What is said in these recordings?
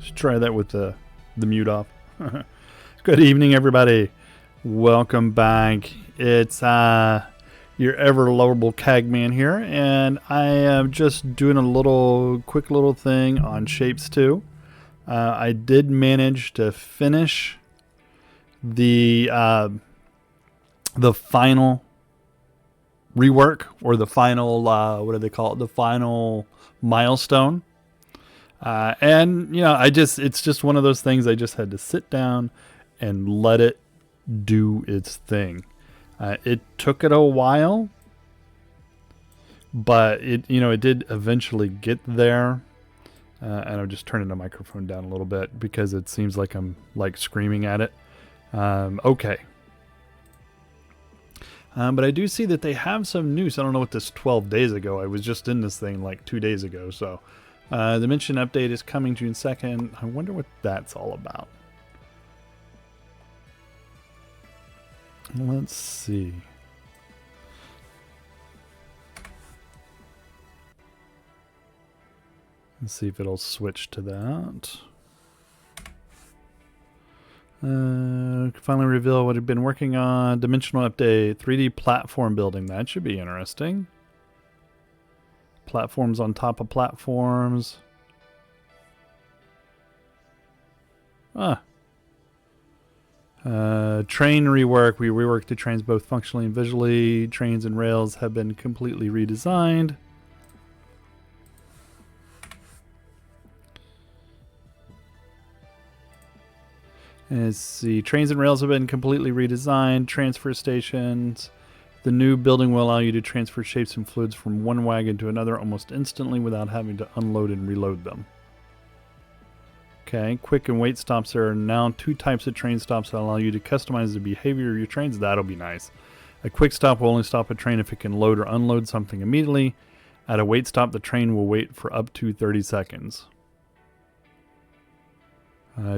Let's try that with the mute off. Good evening, everybody. Welcome back. It's your ever lovable Cagman here, and I am just doing a quick little thing on Shapez 2. I did manage to finish the final rework, or the final what do they call it? The final milestone. And you know, it's just one of those things. I just had to sit down and let it do its thing. It took it a while, but it did eventually get there. And I'm just turning the microphone down a little bit because it seems like I'm like screaming at it. Okay. But I do see that they have some news. I don't know what this 12 days ago. I was just in this thing like 2 days ago. So the Mission update is coming June 2nd. I wonder what that's all about. Let's see. Let's see if it'll switch to that. Finally reveal what I've been working on. Dimensional update, 3D platform building. That should be interesting. Platforms on top of platforms. Train rework. We reworked the trains both functionally and visually. Trains and rails have been completely redesigned. Let's see. Trains and rails have been completely redesigned. Transfer stations. The new building will allow you to transfer shapes and fluids from one wagon to another almost instantly without having to unload and reload them. Okay, quick and wait stops. There are now 2 types of train stops that allow you to customize the behavior of your trains. That'll be nice. A quick stop will only stop a train if it can load or unload something immediately. At a wait stop, the train will wait for up to 30 seconds.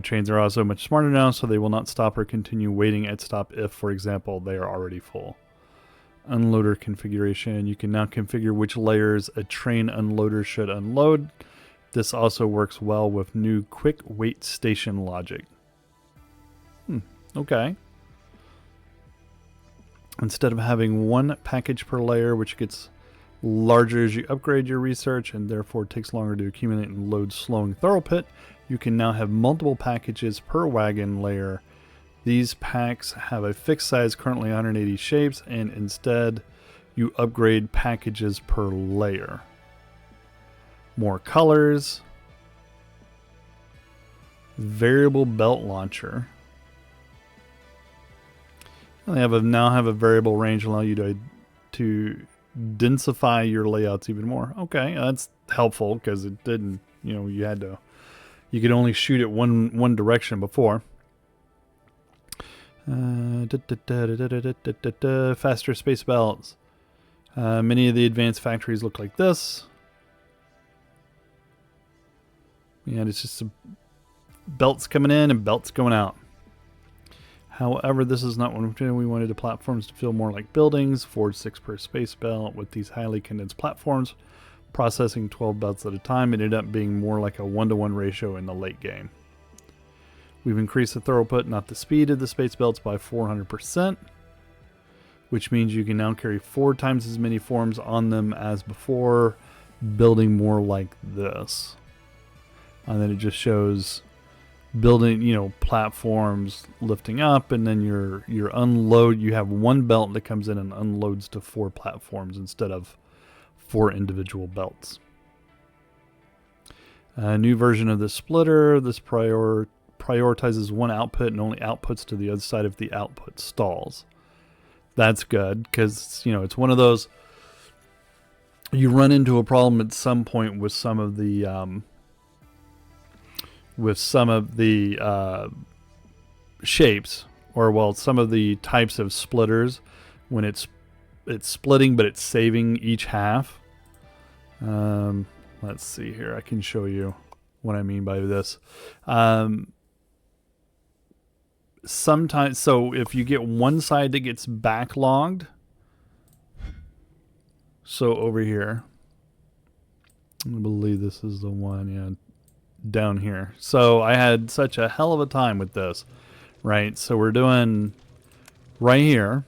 Trains are also much smarter now, so they will not stop or continue waiting at stop if, for example, they are already full. Unloader configuration. You can now configure which layers a train unloader should unload. This also works well with new quick wait station logic. Okay. Instead of having one package per layer, which gets larger as you upgrade your research and therefore takes longer to accumulate and load, slowing Thorough, you can now have multiple packages per wagon layer. These packs have a fixed size, currently 180 shapes, and instead you upgrade packages per layer. More colors. Variable belt launcher. They now have a variable range, allow you to densify your layouts even more. Okay, that's helpful because it didn't. You could only shoot it one direction before. Faster space belts. Many of the advanced factories look like this. And it's just belts coming in and belts going out. However, this is not what we wanted the platforms to feel more like buildings. 4 to 6 per space belt with these highly condensed platforms. Processing 12 belts at a time. It ended up being more like a 1-to-1 ratio in the late game. We've increased the throughput, not the speed of the space belts, by 400%. Which means you can now carry 4 times as many forms on them as before. Building more like this. And then it just shows building, platforms lifting up, and then your unload. You have one belt that comes in and unloads to 4 platforms instead of 4 individual belts. A new version of the splitter. This prioritizes one output and only outputs to the other side if the output stalls. That's good because it's one of those. You run into a problem at some point with some of the shapes, or some of the types of splitters, when it's splitting but it's saving each half. Let's see here. I can show you what I mean by this. Sometimes, so if you get one side that gets backlogged, so over here, I believe this is the one, yeah. down here. So I had such a hell of a time with this, right? So we're doing right here.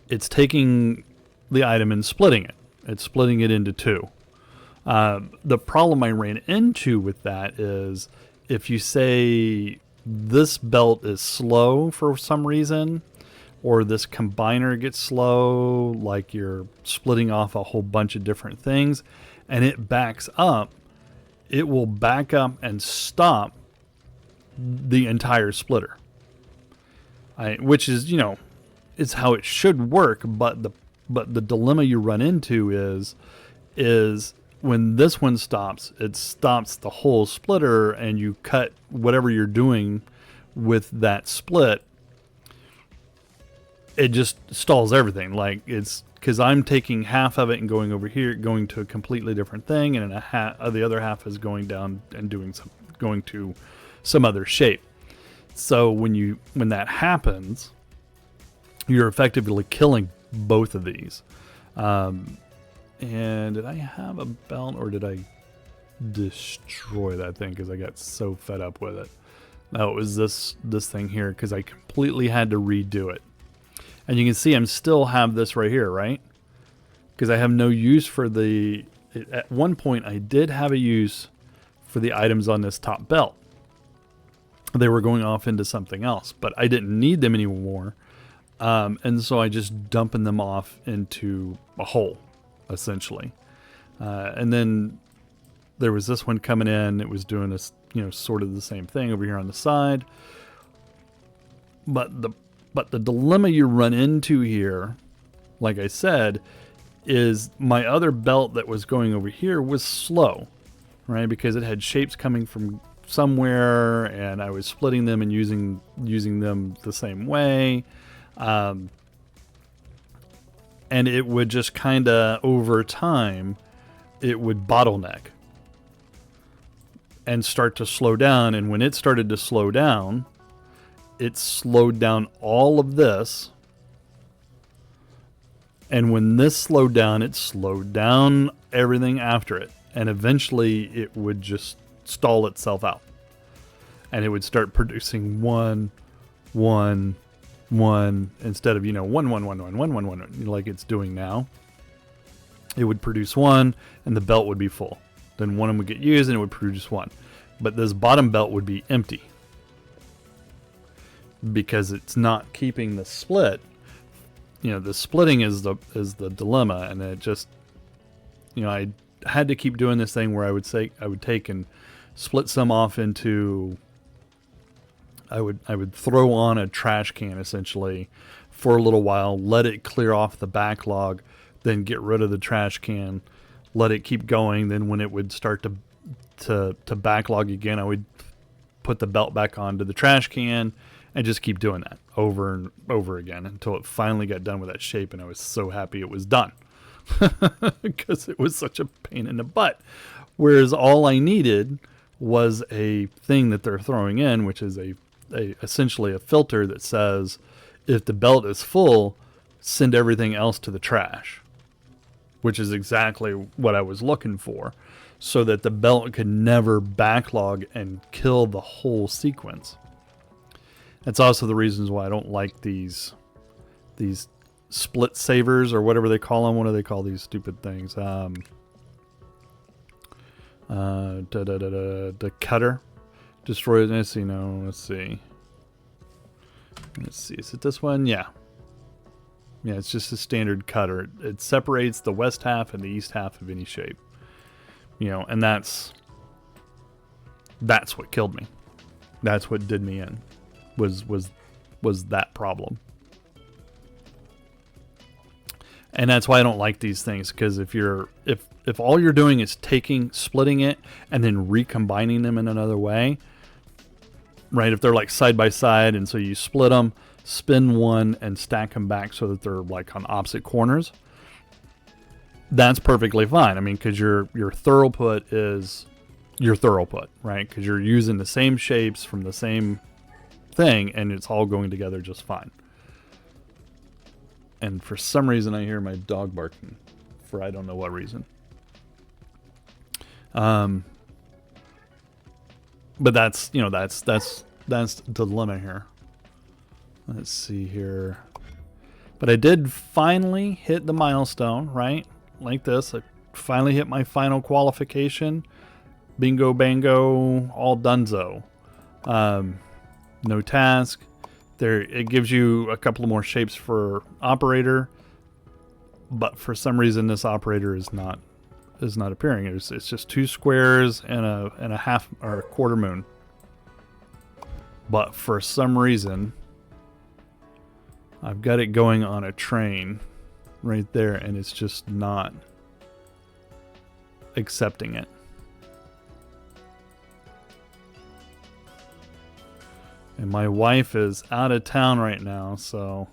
It's taking the item and splitting it. It's splitting it into two. The problem I ran into with that is if you say this belt is slow for some reason, or this combiner gets slow, like you're splitting off a whole bunch of different things, and it backs up, it will back up and stop the entire splitter. Which is, is how it should work, but the dilemma you run into is when this one stops, it stops the whole splitter, and you cut whatever you're doing with that split. It just stalls everything. Like, it's because I'm taking half of it and going over here, going to a completely different thing, and the other half is going down and going to some other shape. So when that happens, you're effectively killing both of these. And did I have a belt, or did I destroy that thing because I got so fed up with it? No, it was this thing here, because I completely had to redo it. And you can see I'm still have this right here, right? Because I have no use for at one point I did have a use for the items on this top belt. They were going off into something else, but I didn't need them anymore. And so I just dumping them off into a hole, essentially. And then there was this one coming in. It was doing this, sort of the same thing over here on the side. But the dilemma you run into here, like I said, is my other belt that was going over here was slow, right? Because it had shapes coming from somewhere, and I was splitting them and using them the same way. And it would just kind of, over time, it would bottleneck and start to slow down. And when it started to slow down, it slowed down all of this. And when this slowed down, it slowed down everything after it. And eventually it would just stall itself out. And it would start producing one, instead of, 1, like it's doing now. It would produce one, and the belt would be full. Then one of them would get used, and it would produce one. But this bottom belt would be empty, because it's not keeping the split. The splitting is the dilemma, and it just, I had to keep doing this thing where I would take and split some off into. I would throw on a trash can essentially for a little while, let it clear off the backlog, then get rid of the trash can, let it keep going. Then when it would start to backlog again, I would put the belt back onto the trash can and just keep doing that over and over again until it finally got done with that shape. And I was so happy it was done because it was such a pain in the butt. Whereas all I needed was a thing that they're throwing in, which is essentially a filter that says, if the belt is full, send everything else to the trash, which is exactly what I was looking for, so that the belt could never backlog and kill the whole sequence. That's also the reasons why I don't like these split savers, or whatever they call them. What do they call these stupid things? The cutter. Destroy it. Let's see. No, let's see. Let's see. Is it this one? Yeah. Yeah, it's just a standard cutter. It separates the west half and the east half of any shape. And that's what killed me. That's what did me in. Was that problem. And that's why I don't like these things, because if all you're doing is splitting it and then recombining them in another way, right? If they're like side by side, and so you split them, spin one, and stack them back so that they're like on opposite corners, that's perfectly fine. I mean, because your throughput is your throughput, right? Because you're using the same shapes from the same thing, and it's all going together just fine. And for some reason, I hear my dog barking for I don't know what reason. But that's, you know, that's the dilemma here. Let's see here. But I did finally hit the milestone, right? Like this. I finally hit my final qualification. Bingo bango, all donezo. No task. There, it gives you a couple of more shapes for operator, but for some reason this operator is not appearing. It's just 2 squares and a half or a quarter moon. But for some reason, I've got it going on a train right there, and it's just not accepting it. And my wife is out of town right now, so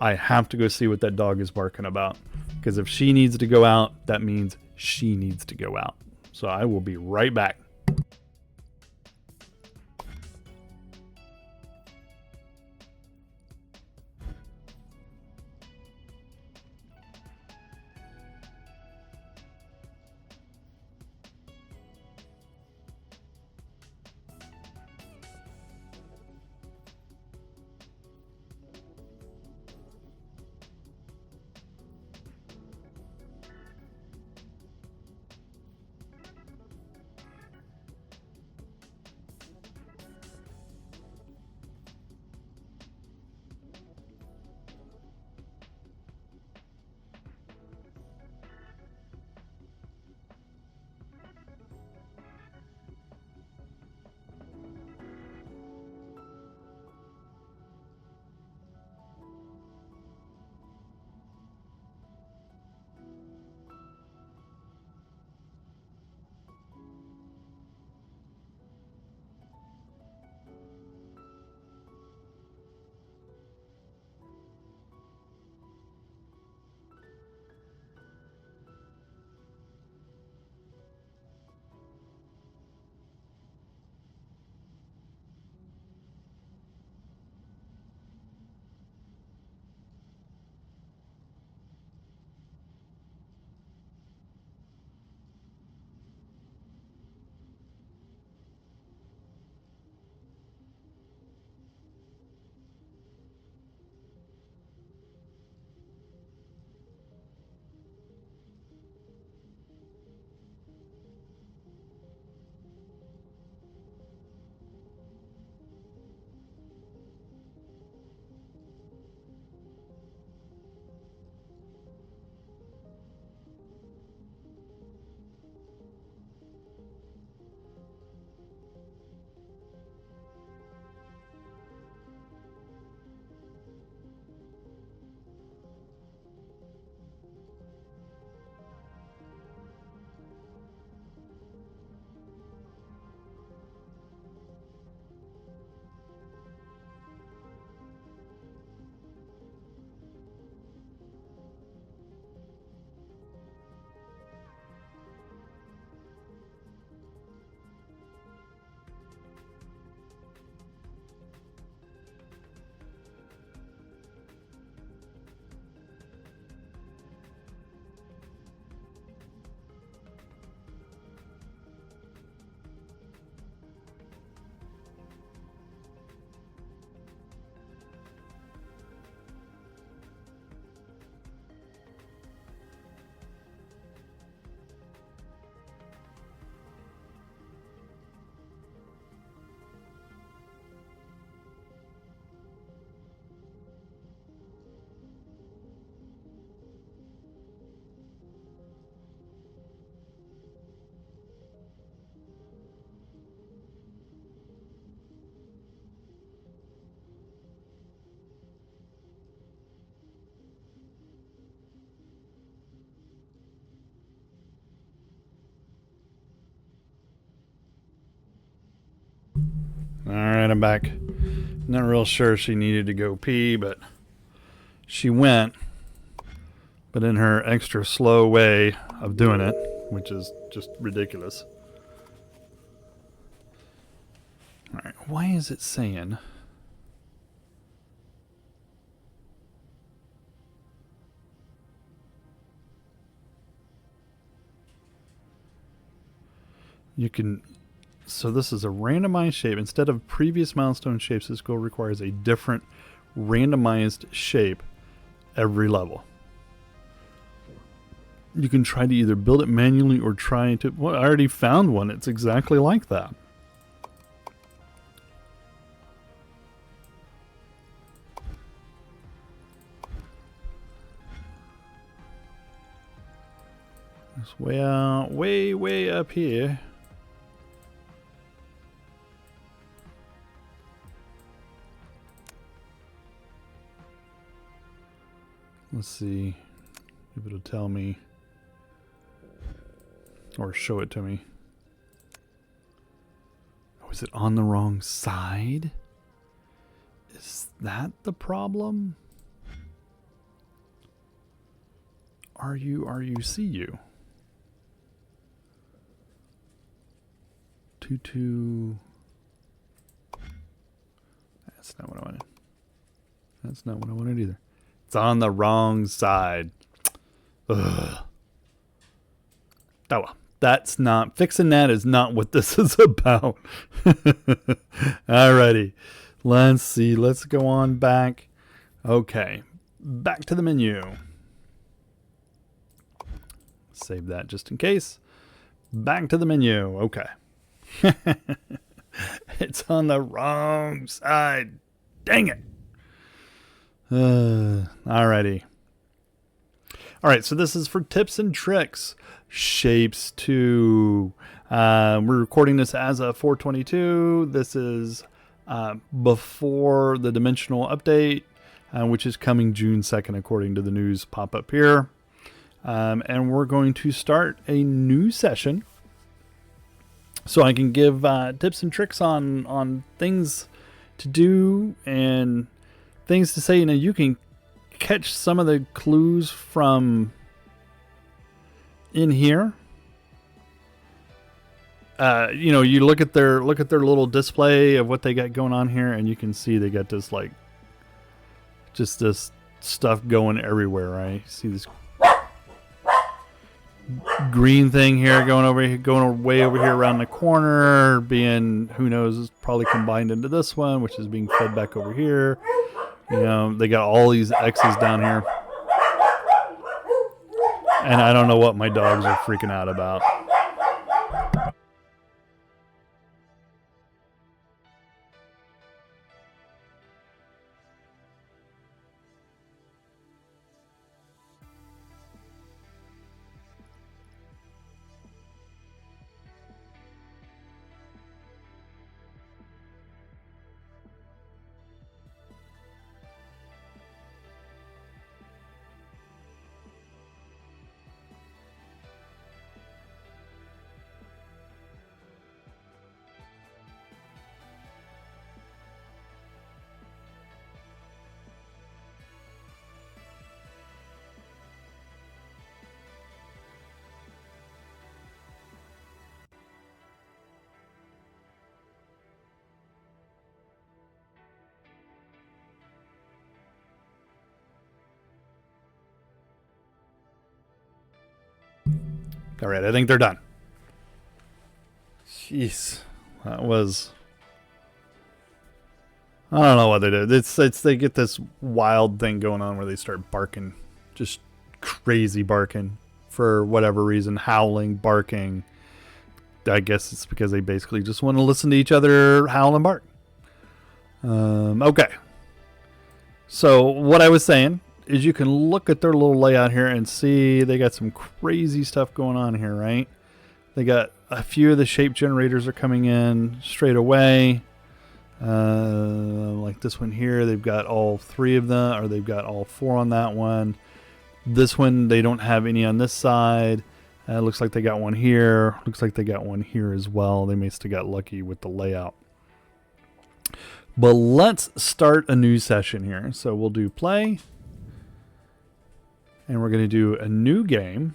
I have to go see what that dog is barking about. Because if she needs to go out, that means she needs to go out. So I will be right back. All right, I'm back. Not real sure she needed to go pee, but she went. But in her extra slow way of doing it, which is just ridiculous. All right, why is it saying? You can So this is a randomized shape. Instead of previous milestone shapes, this goal requires a different randomized shape every level. You can try to either build it manually or try to... Well, I already found one. It's exactly like that. It's way out, way up here. Let's see if it'll tell me or show it to me. Oh, is it on the wrong side? Is that the problem? See you. 2-2. That's not what I wanted. That's not what I wanted either. It's on the wrong side. Ugh. Oh well. That's not... Fixing that is not what this is about. Alrighty. Let's see. Let's go on back. Okay. Back to the menu. Save that just in case. Back to the menu. Okay. It's on the wrong side. Dang it. Alrighty. Alright, so this is for tips and tricks. Shapes 2. We're recording this as a 422. This is before the dimensional update, which is coming June 2nd, according to the news pop up here. And we're going to start a new session so I can give tips and tricks on things to do and things to say. You know, you can catch some of the clues from in here. You know, you look at their little display of what they got going on here, and you can see they got this like just this stuff going everywhere, right? See this green thing here going way over here around the corner, being, who knows, is probably combined into this one, which is being fed back over here. You know, they got all these X's down here. And I don't know what my dogs are freaking out about. All right, I think they're done. Jeez, that was... I don't know what they did. It's they get this wild thing going on where they start barking, just crazy barking for whatever reason, howling, barking. I guess it's because they basically just want to listen to each other howl and bark. Okay. So what I was saying is you can look at their little layout here and see they got some crazy stuff going on here, right? They got a few of the shape generators are coming in straight away. Like this one here, they've got all 3 of them, or they've got all 4 on that one. This one, they don't have any on this side. Looks like they got one here. Looks like they got one here as well. They must have got lucky with the layout. But let's start a new session here. So we'll do play. And we're going to do a new game.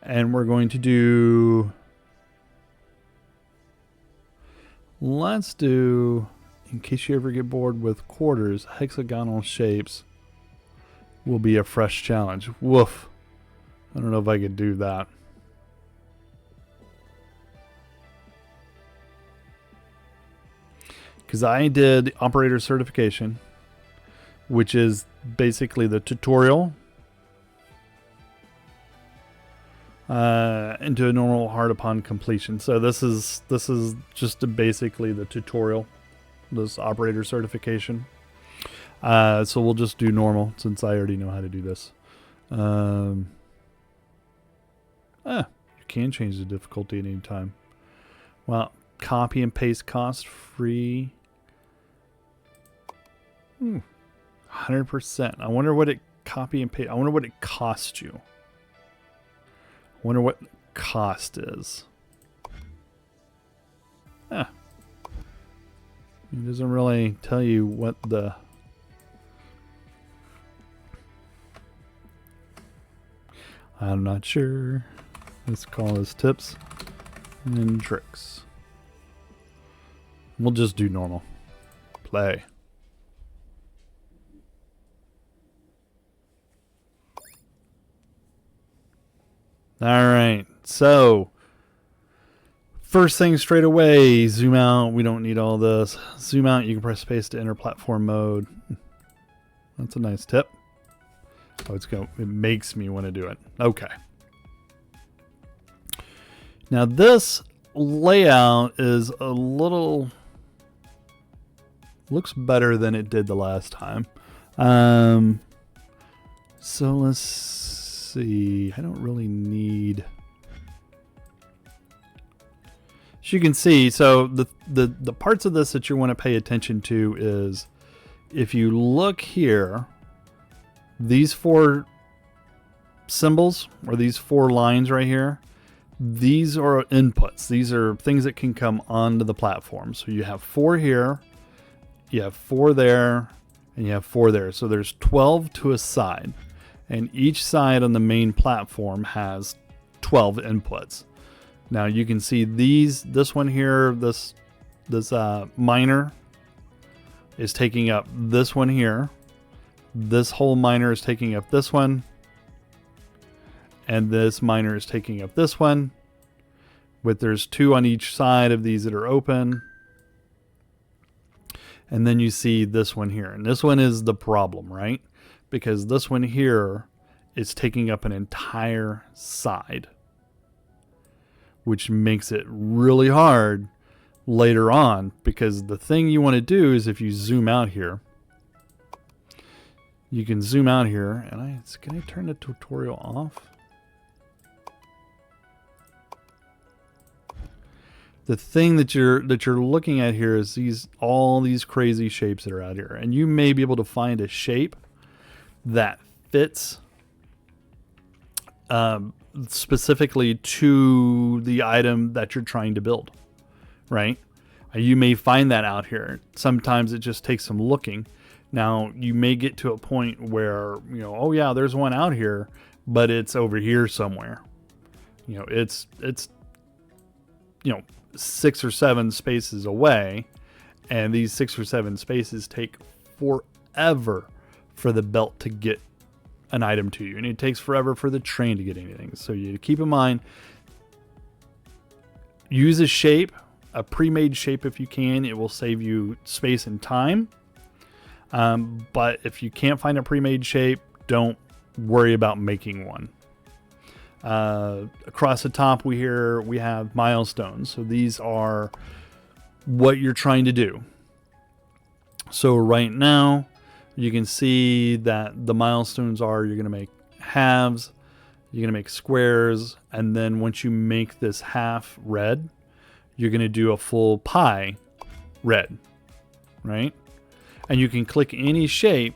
And we're going to do... Let's do, in case you ever get bored with quarters, hexagonal shapes will be a fresh challenge. Woof. I don't know if I could do that. because I did operator certification, which is basically the tutorial into a normal hard upon completion. So this is just basically the tutorial, this operator certification. So we'll just do normal since I already know how to do this. You can change the difficulty at any time. Well, copy and paste cost free. 100%. I wonder what it copy and paste. I wonder what it costs you. I wonder what cost is. It doesn't really tell you what the... I'm not sure. Let's call this tips and tricks. We'll just do normal. Play. All right. So first thing straight away, zoom out. We don't need all this. Zoom out. You can press space to enter platform mode. That's a nice tip. Oh, it makes me want to do it. Okay. Now this layout is a little, looks better than it did the last time. So let's see. I don't really need, as you can see, so the parts of this that you want to pay attention to is, if you look here, these 4 symbols, or these 4 lines right here, these are inputs. These are things that can come onto the platform. So you have 4 here, you have 4 there, and you have 4 there. So there's 12 to a side. And each side on the main platform has 12 inputs. Now you can see this one here, this miner is taking up this one here. This whole miner is taking up this one. And this miner is taking up this one. But there's 2 on each side of these that are open. And then you see this one here. And this one is the problem, right? Because this one here is taking up an entire side, which makes it really hard later on, because the thing you want to do is, if you zoom out here, you can zoom out here, and can I turn the tutorial off? The thing that you're looking at here is all these crazy shapes that are out here, and you may be able to find a shape that fits specifically to the item that you're trying to build, right? You may find that out here. Sometimes it just takes some looking. Now you may get to a point where, oh yeah, there's one out here, but it's over here somewhere. It's 6 or 7 spaces away, and these 6 or 7 spaces take forever for the belt to get an item to you, and it takes forever for the train to get anything. So you keep in mind, use a shape, a pre-made shape if you can. It will save you space and time. But if you can't find a pre-made shape, don't worry about making one. Across the top we have milestones. So these are what you're trying to do. So right now you can see that the milestones are, you're going to make halves, you're going to make squares, and then once you make this half red, you're going to do a full pie red, right? And you can click any shape,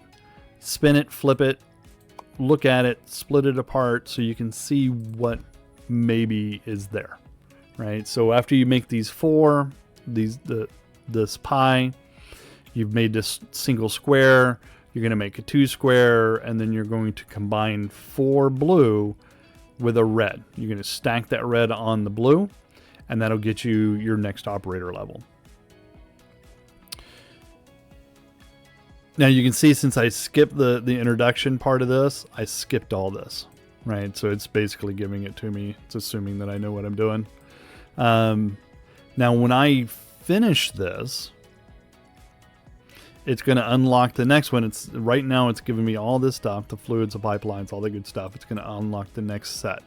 spin it, flip it, look at it, split it apart, so you can see what maybe is there, right? So after you make these 4, this pie, you've made this single square, you're going to make a 2 square, and then you're going to combine 4 blue with a red. You're going to stack that red on the blue, and that'll get you your next operator level. Now you can see, since I skipped the introduction part of this, I skipped all this, right? So it's basically giving it to me. It's assuming that I know what I'm doing. Now when I finish this, it's going to unlock the next one. It's right now it's giving me all this stuff, the fluids, the pipelines, all the good stuff. It's going to unlock the next set,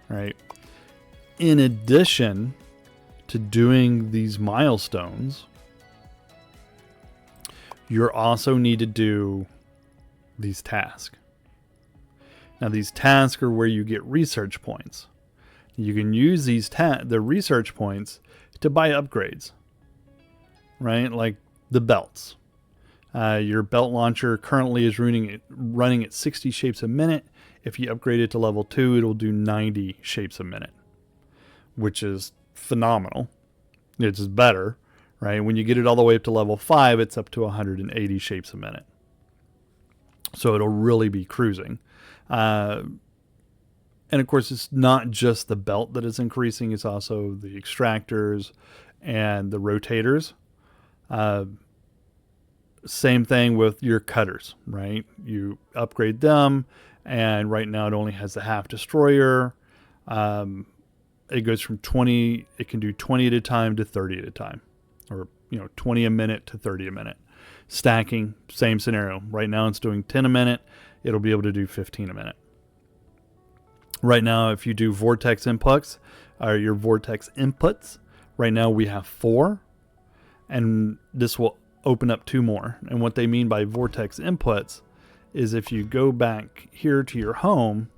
right? In addition to doing these milestones, you also need to do these tasks. Now these tasks are where you get research points. You can use these the research points to buy upgrades, right? Like the belts. Your belt launcher currently is running at 60 shapes a minute. If you upgrade it to level 2, it'll do 90 shapes a minute, which is phenomenal. It's better, right? When you get it all the way up to level 5, it's up to 180 shapes a minute. So it'll really be cruising. And of course, it's not just the belt that is increasing. It's also the extractors and the rotators. Same thing with your cutters, right? You upgrade them, and right now it only has the half destroyer. It goes from 20, it can do 20 at a time to 30 at a time, or 20 a minute to 30 a minute. Stacking, same scenario. Right now it's doing 10 a minute. It'll be able to do 15 a minute. Right now, if you do vortex inputs, or your vortex inputs, right now we have 4, and this will open up 2 more. And what they mean by vortex inputs is if you go back here to your home,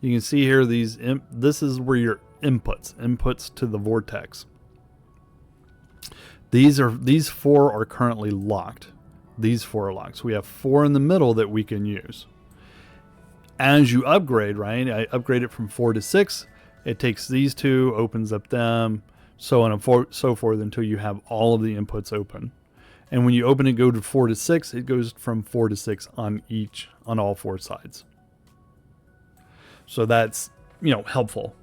you can see here this is where your inputs to the vortex. These 4 are currently locked. These 4 are locked. So we have 4 in the middle that we can use. As you upgrade, right? I upgrade it from 4 to 6. It takes these 2, opens up them, so on and so forth until you have all of the inputs open. And when you open it, go to 4 to 6, it goes from 4 to 6 on all 4 sides. So that's, helpful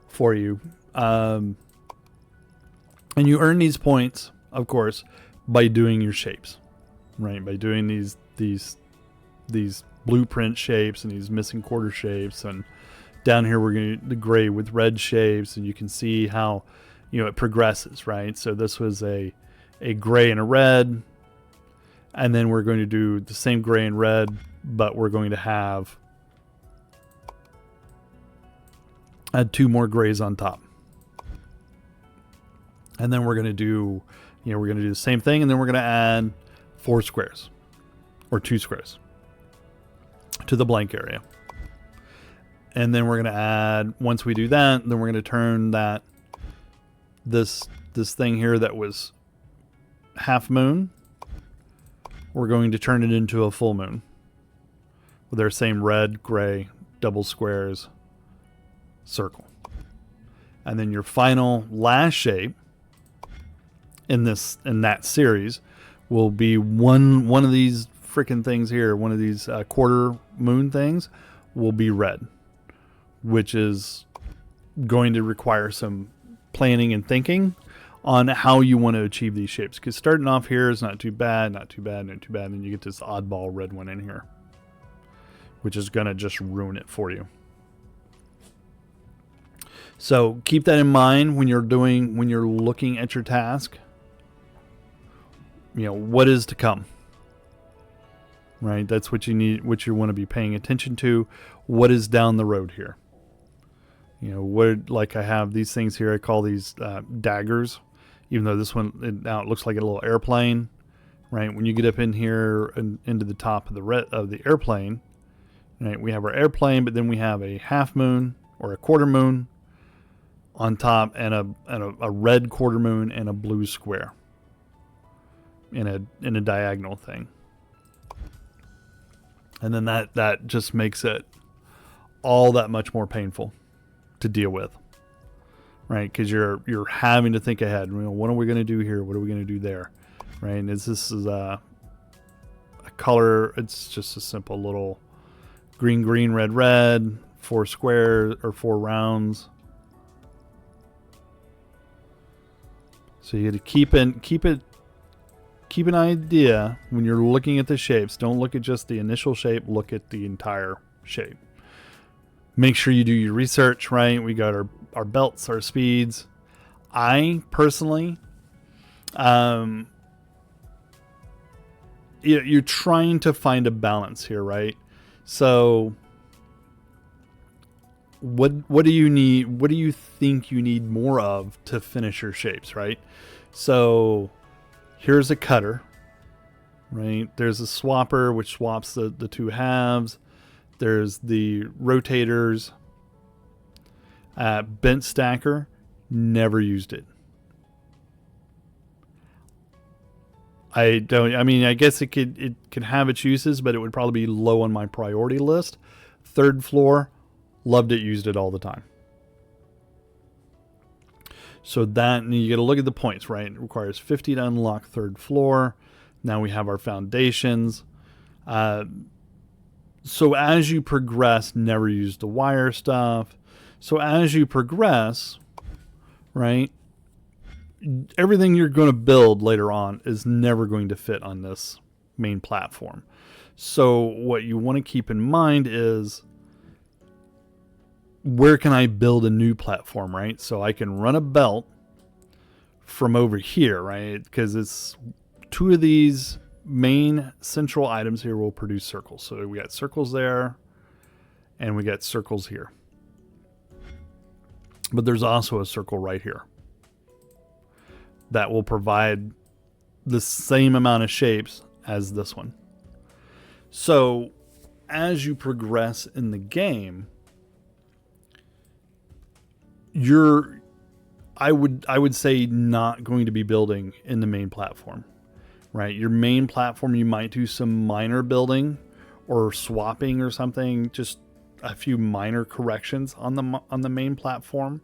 for you. And you earn these points, of course, by doing your shapes, right? By doing these blueprint shapes and these missing quarter shapes. And down here we're going to the gray with red shapes, and you can see how it progresses, right? So this was a gray and a red, and then we're going to do the same gray and red, but we're going to have add 2 more grays on top. And then we're going to do the same thing, and then we're going to add 4 squares or 2 squares to the blank area. And then we're going to add, once we do that, then we're going to turn this thing here that was half moon, we're going to turn it into a full moon with our same red, gray, double squares, circle. And then your final last shape in that series will be one of these freaking things here, one of these quarter moon things will be red, which is going to require some planning and thinking on how you want to achieve these shapes. Because starting off here is not too bad, and you get this oddball red one in here, which is going to just ruin it for you. So keep that in mind when you're looking at your task. What is to come, right? That's what you need, what you want to be paying attention to. What is down the road here? Like I have these things here, I call these daggers, even though this one, now it looks like a little airplane, right? When you get up in here and into the top of the airplane, right? We have our airplane, but then we have a half moon or a quarter moon on top, and a red quarter moon and a blue square in a diagonal thing. And then that just makes it all that much more painful to deal with, right? Because you're having to think ahead. What are we going to do here? What are we going to do there, right? And this is a color. It's just a simple little green, red, 4 squares or 4 rounds. So you got to keep an idea when you're looking at the shapes. Don't look at just the initial shape. Look at the entire shape. Make sure you do your research, right? We got our belts, our speeds. I personally, you're trying to find a balance here, right? So what do you need? What do you think you need more of to finish your shapes, right? So here's a cutter, right? There's a swapper, which swaps the two halves. There's the rotators. Bent stacker, never used it. I guess it could have its uses, but it would probably be low on my priority list. Third floor, loved it, used it all the time. So that, you got to look at the points, right? It requires 50 to unlock third floor. Now we have our foundations. So as you progress, never use the wire stuff. So as you progress, right, everything you're going to build later on is never going to fit on this main platform. So what you want to keep in mind is, where can I build a new platform, right? So I can run a belt from over here, right? Because it's two of these main central items here will produce circles. So we got circles there and we got circles here. But there's also a circle right here that will provide the same amount of shapes as this one. So as you progress in the game, I would say not going to be building in the main platform, right? Your main platform, you might do some minor building or swapping or something, just a few minor corrections on the main platform.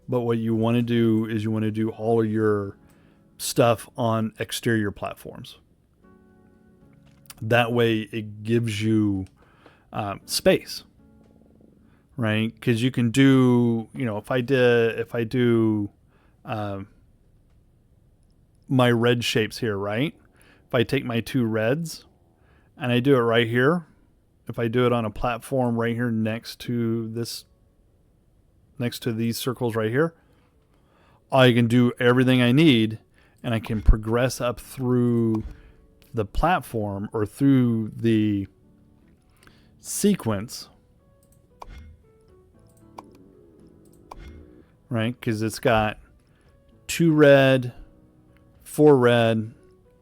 But what you want to do is you want to do all of your stuff on exterior platforms. That way it gives you space, right? Because you can do, if I do my red shapes here, right? If I take my two reds and I do it right here, if I do it on a platform right here next to these circles right here, I can do everything I need, and I can progress up through the platform or through the sequence, right? Because it's got 2 red, 4 red.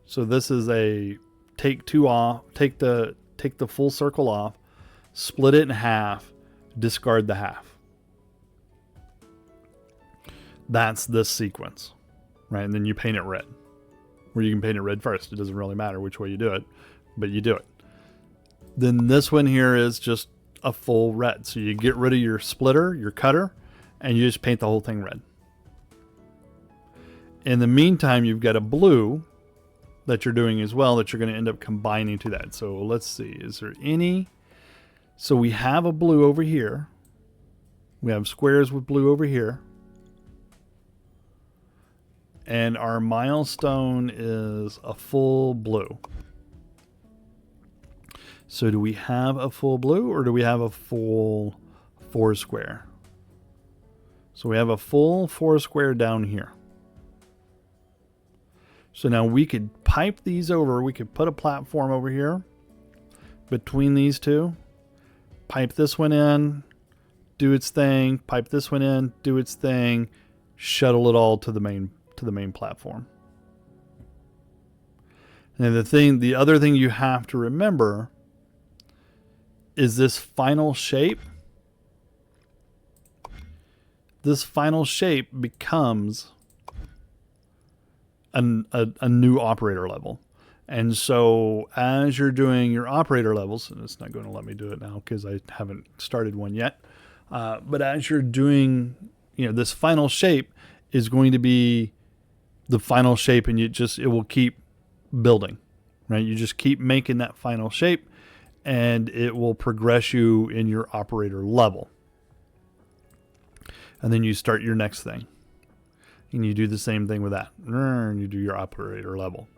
So this is a take 2 off, take the full circle off, split it in half, discard the half. That's this sequence, right? And then you paint it red. Or you can paint it red first. It doesn't really matter which way you do it, but you do it. Then this one here is just a full red. So you get rid of your splitter, your cutter, and you just paint the whole thing red. In the meantime, you've got a blue that you're doing as well that you're going to end up combining to that. So let's see, is there any? So we have a blue over here. We have squares with blue over here. And our milestone is a full blue. So do we have a full blue or do we have a full 4 square? So we have a full 4 square down here. So now we could pipe these over. We could put a platform over here between these two. Pipe this one in, do its thing. Pipe this one in, do its thing. Shuttle it all to the main platform. And the other thing you have to remember is this final shape. This final shape becomes a new operator level. And so as you're doing your operator levels, and it's not going to let me do it now because I haven't started one yet, but as you're doing, this final shape is going to be the final shape, and it will keep building, right? You just keep making that final shape, and it will progress you in your operator level. And then you start your next thing, and you do the same thing with that, and you do your operator level.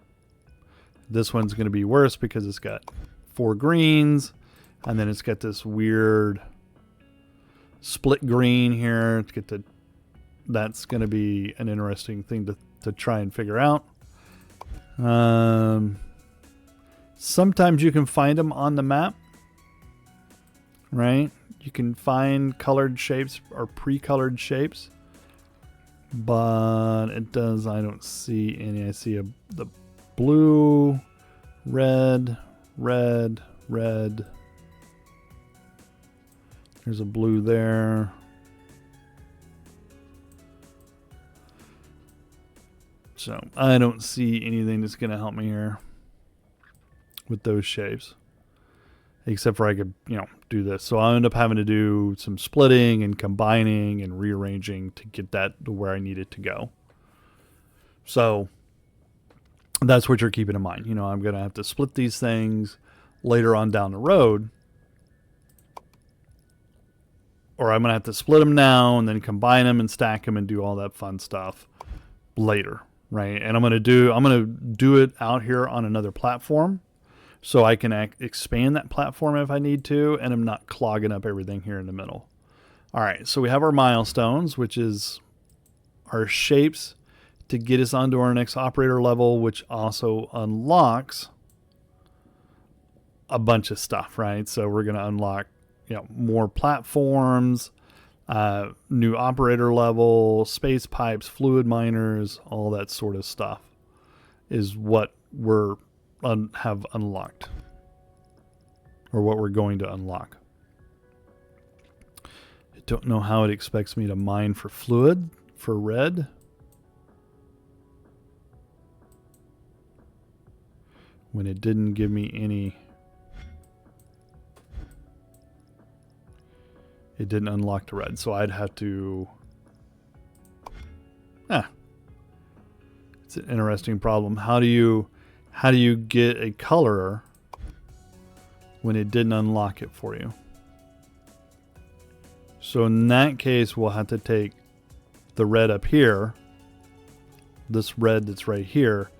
This one's going to be worse because it's got 4 greens, and then it's got this weird split green here. That's going to be an interesting thing to try and figure out. Sometimes you can find them on the map, right? You can find colored shapes or pre-colored shapes, but I don't see any. I see the blue, red, red, red. There's a blue there. So I don't see anything that's going to help me here with those shapes, except for I could, do this. So I'll end up having to do some splitting and combining and rearranging to get that to where I need it to go. So that's what you're keeping in mind. I'm going to have to split these things later on down the road, or I'm going to have to split them now and then combine them and stack them and do all that fun stuff later, right? And I'm going to do it out here on another platform, so I can expand that platform if I need to, and I'm not clogging up everything here in the middle. All right, so we have our milestones, which is our shapes to get us onto our next operator level, which also unlocks a bunch of stuff, right? So we're going to unlock, more platforms, new operator level, space pipes, fluid miners, all that sort of stuff is what we're have unlocked, or what we're going to unlock. I don't know how it expects me to mine for fluid for red. When it didn't give me any. It didn't unlock the red, so I'd have to. It's an interesting problem. How do you get a color when it didn't unlock it for you? So in that case, we'll have to take the red up here, this red that's right here,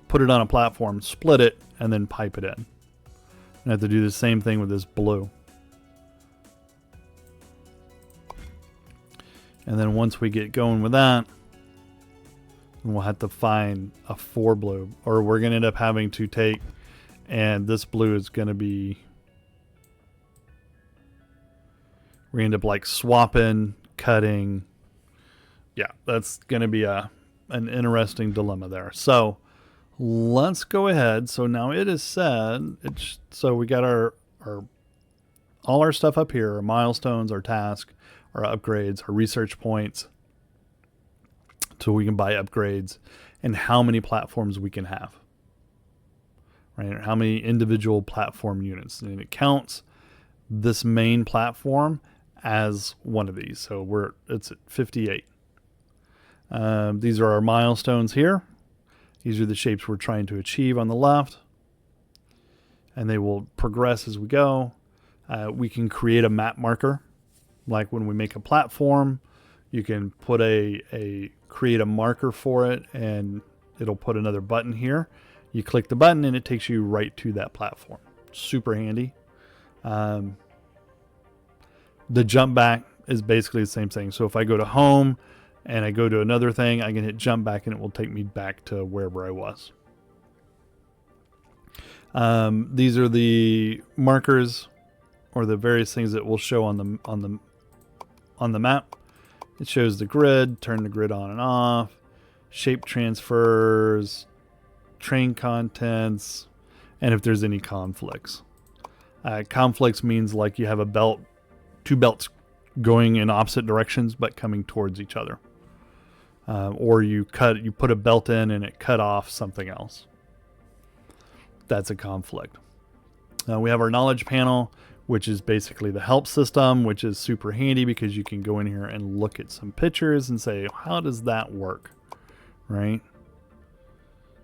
put it on a platform, split it, and then pipe it in. I have to do the same thing with this blue. And then once we get going with that, we'll have to find a 4 blue, or we're going to end up having to take, and this blue is going to be, we end up like swapping, cutting. Yeah, that's going to be an interesting dilemma there. So let's go ahead. So now it is said, so we got all our stuff up here, our milestones, our task, our upgrades, our research points, so we can buy upgrades, and how many platforms we can have, right? Or how many individual platform units. And it counts this main platform as one of these. So it's at 58. These are our milestones here. These are the shapes we're trying to achieve on the left, and they will progress as we go. We can create a map marker. Like when we make a platform, you can put create a marker for it, and it'll put another button here. You click the button and it takes you right to that platform. Super handy. The jump back is basically the same thing. So if I go to home and I go to another thing, I can hit jump back and it will take me back to wherever I was. These are the markers, or the various things that will show on the map. It shows the grid, turn the grid on and off, shape transfers, train contents, and if there's any conflicts. Conflicts means like you have two belts going in opposite directions but coming towards each other. Or you put a belt in and it cut off something else. That's a conflict. We have our knowledge panel, which is basically the help system, which is super handy because you can go in here and look at some pictures and say, how does that work, right?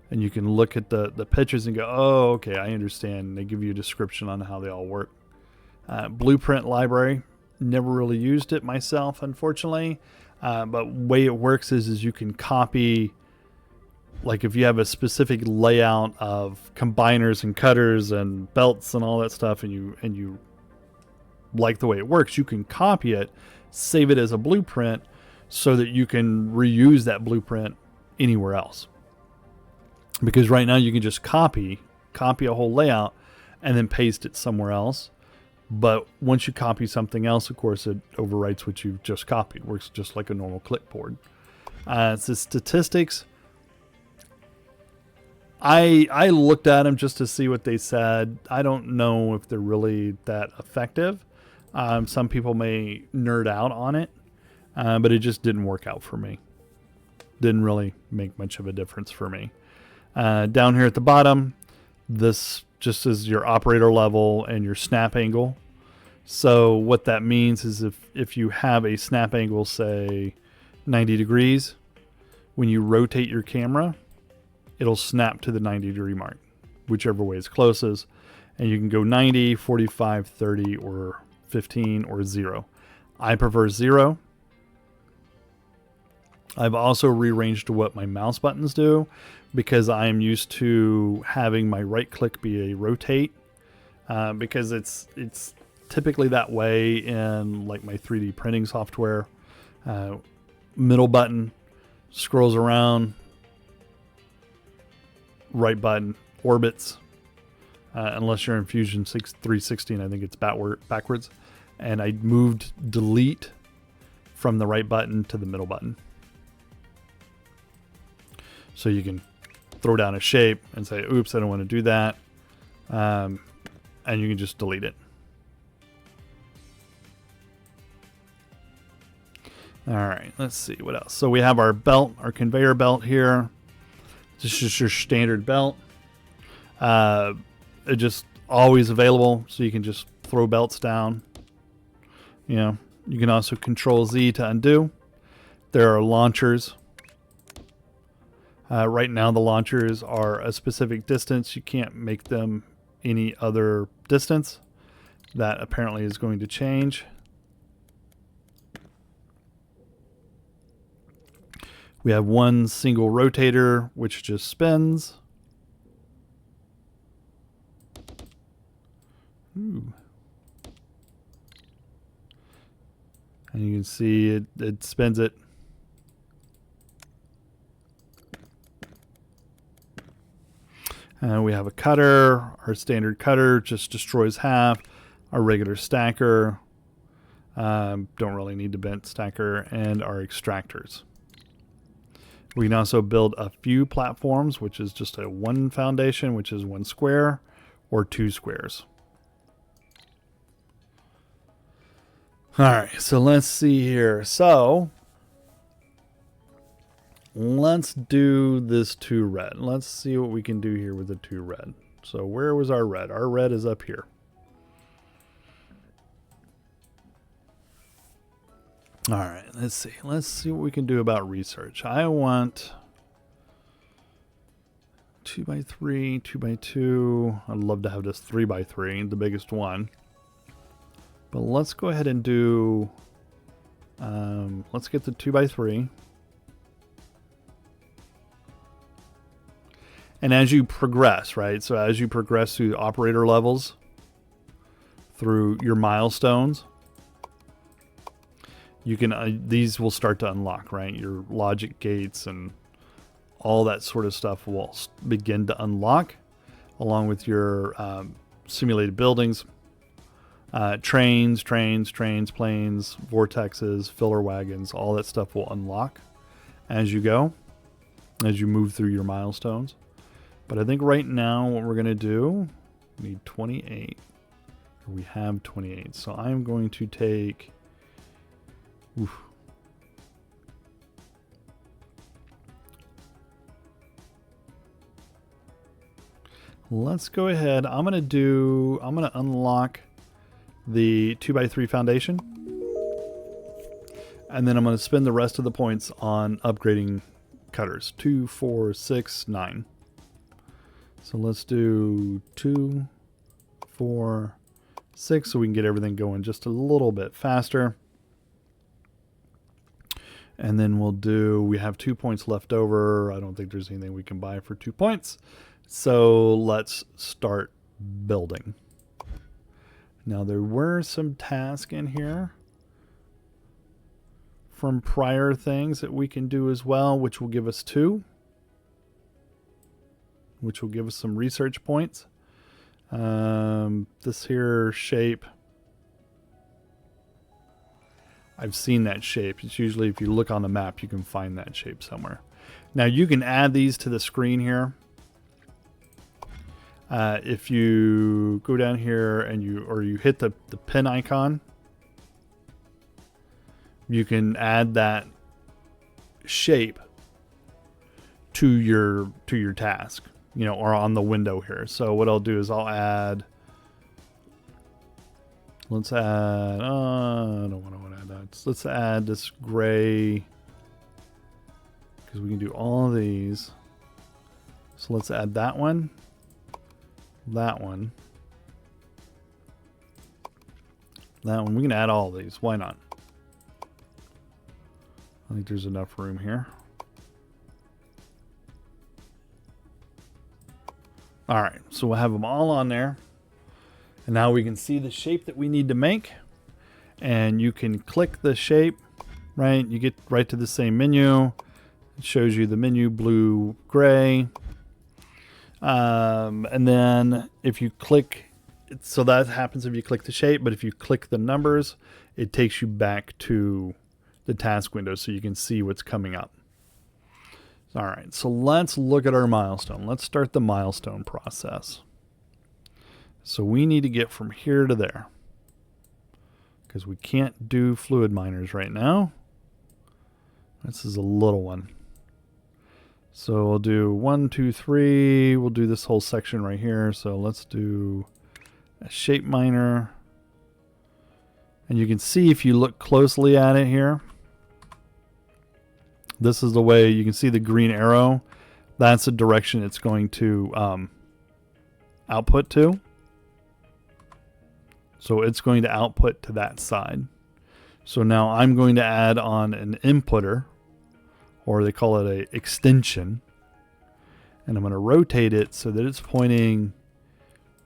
And you can look at the pictures and go, oh, okay, I understand. They give you a description on how they all work. Blueprint library, never really used it myself, unfortunately. But way it works is you can copy, like if you have a specific layout of combiners and cutters and belts and all that stuff, and you like the way it works, you can copy it, save it as a blueprint so that you can reuse that blueprint anywhere else. Because right now you can just copy copy a whole layout and then paste it somewhere else. But once you copy something else, of course, it overwrites what you've just copied. It works just like a normal clipboard. It's the statistics. I looked at them just to see what they said. I don't know if they're really that effective. Some people may nerd out on it, but it just didn't work out for me. Didn't really make much of a difference for me. Down here at the bottom, this just is your operator level and your snap angle. So what that means is if you have a snap angle, say 90 degrees, when you rotate your camera, it'll snap to the 90-degree mark, whichever way is closest. And you can go 90, 45, 30, or 15, or 0. I prefer 0. I've also rearranged to what my mouse buttons do because I am used to having my right click be a rotate because it's typically that way in like my 3D printing software. Middle button scrolls around, right button orbits, unless you're in Fusion 360, I think it's backwards. And I moved delete from the right button to the middle button. So you can throw down a shape and say, oops, I don't want to do that. And you can just delete it. All right, let's see what else. So we have our belt, our conveyor belt here. This is your standard belt. It just always available, so you can just throw belts down. You know, you can also Control Z to undo. There are launchers. Right now, the launchers are a specific distance. You can't make them any other distance. That apparently is going to change. We have one single rotator, which just spins. Ooh. And you can see it spins it. We have a cutter. Our standard cutter just destroys half. Our regular stacker. Don't really need the bent stacker. And our extractors. We can also build a few platforms, which is just a one foundation, which is one square, or two squares. All right, so let's see here. So let's do this 2 red. Let's see what we can do here with the 2 red. So where was our red? Our red is up here. All right, let's see. Let's see what we can do about research. I want 2x3, 2x2. I'd love to have this 3x3, the biggest one. But let's go ahead and do, let's get the 2x3. And as you progress, right? So as you progress through the operator levels, through your milestones, you can these will start to unlock, right? Your logic gates and all that sort of stuff will begin to unlock, along with your simulated buildings, trains, planes, vortexes, filler wagons. All that stuff will unlock as you go, as you move through your milestones. But I think right now what we're going to do, we need 28. We have 28. So I'm going to take... Oof. Let's go ahead. I'm going to unlock the 2x3 foundation. And then I'm going to spend the rest of the points on upgrading cutters. 2, 4, 6, 9. So let's do 2, 4, 6 so we can get everything going just a little bit faster. And then we have 2 points left over. I don't think there's anything we can buy for 2 points. So let's start building. Now there were some tasks in here from prior things that we can do as well, which will give us 2. which will give us some research points. This here shape, I've seen that shape. It's usually, if you look on the map, you can find that shape somewhere. Now you can add these to the screen here. If you go down here and you hit the pin icon, you can add that shape to your task, you know, or on the window here. So what I'll do is I'll add, let's add, I don't want to add that. Let's add this gray, because we can do all of these. So let's add that one, that one, that one. We can add all of these. Why not? I think there's enough room here. All right, so we'll have them all on there. And now we can see the shape that we need to make. And you can click the shape, right? You get right to the same menu. It shows you the menu, blue, gray. And then if you click, so that happens if you click the shape, but if you click the numbers, it takes you back to the task window so you can see what's coming up. All right, so let's look at our milestone. Let's start the milestone process. So we need to get from here to there, because we can't do fluid miners right now. This is a little one. So we'll do 1, 2, 3. We'll do this whole section right here. So let's do a shape miner. And you can see if you look closely at it here, this is the way you can see the green arrow. That's the direction it's going to output to. So it's going to output to that side. So now I'm going to add on an inputter, or they call it an extension. And I'm going to rotate it so that it's pointing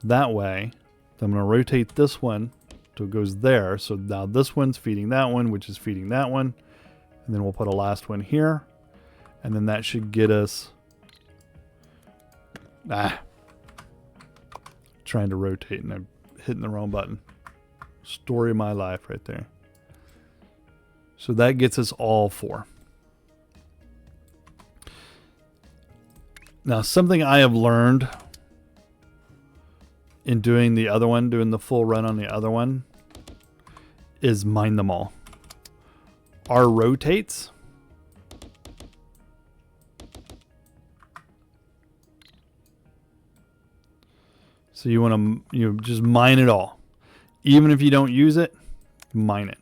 that way. Then I'm going to rotate this one so it goes there. So now this one's feeding that one, which is feeding that one. And then we'll put a last one here. And then that should get us... trying to rotate and I'm hitting the wrong button. Story of my life right there. So that gets us all 4. Now, something I have learned in doing the other one, doing the full run on the other one, is mine them all. R rotates. So you want to just mine it all. Even if you don't use it, mine it.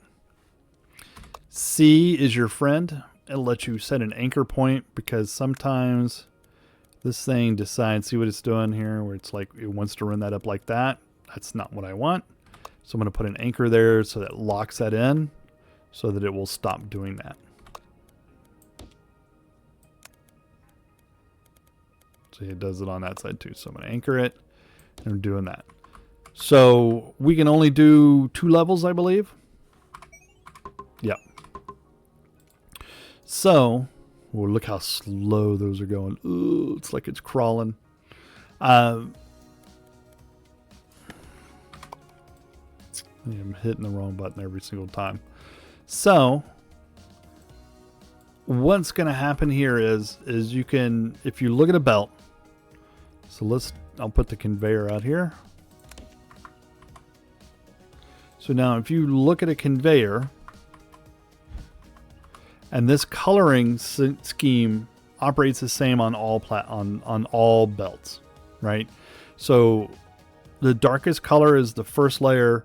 C is your friend. It'll let you set an anchor point, because sometimes this thing decides, see what it's doing here, where it's like it wants to run that up like that. That's not what I want. So I'm going to put an anchor there so that locks that in, so that it will stop doing that. See, it does it on that side too. So I'm going to anchor it, and I'm doing that. So we can only do 2 levels, I believe. Yep. So, well, look how slow those are going. Ooh, it's like it's crawling. I'm hitting the wrong button every single time. So, what's going to happen here is you can, if you look at a belt, so I'll put the conveyor out here. So now if you look at a conveyor, and this coloring scheme operates the same on all on all belts, right? So the darkest color is the first layer,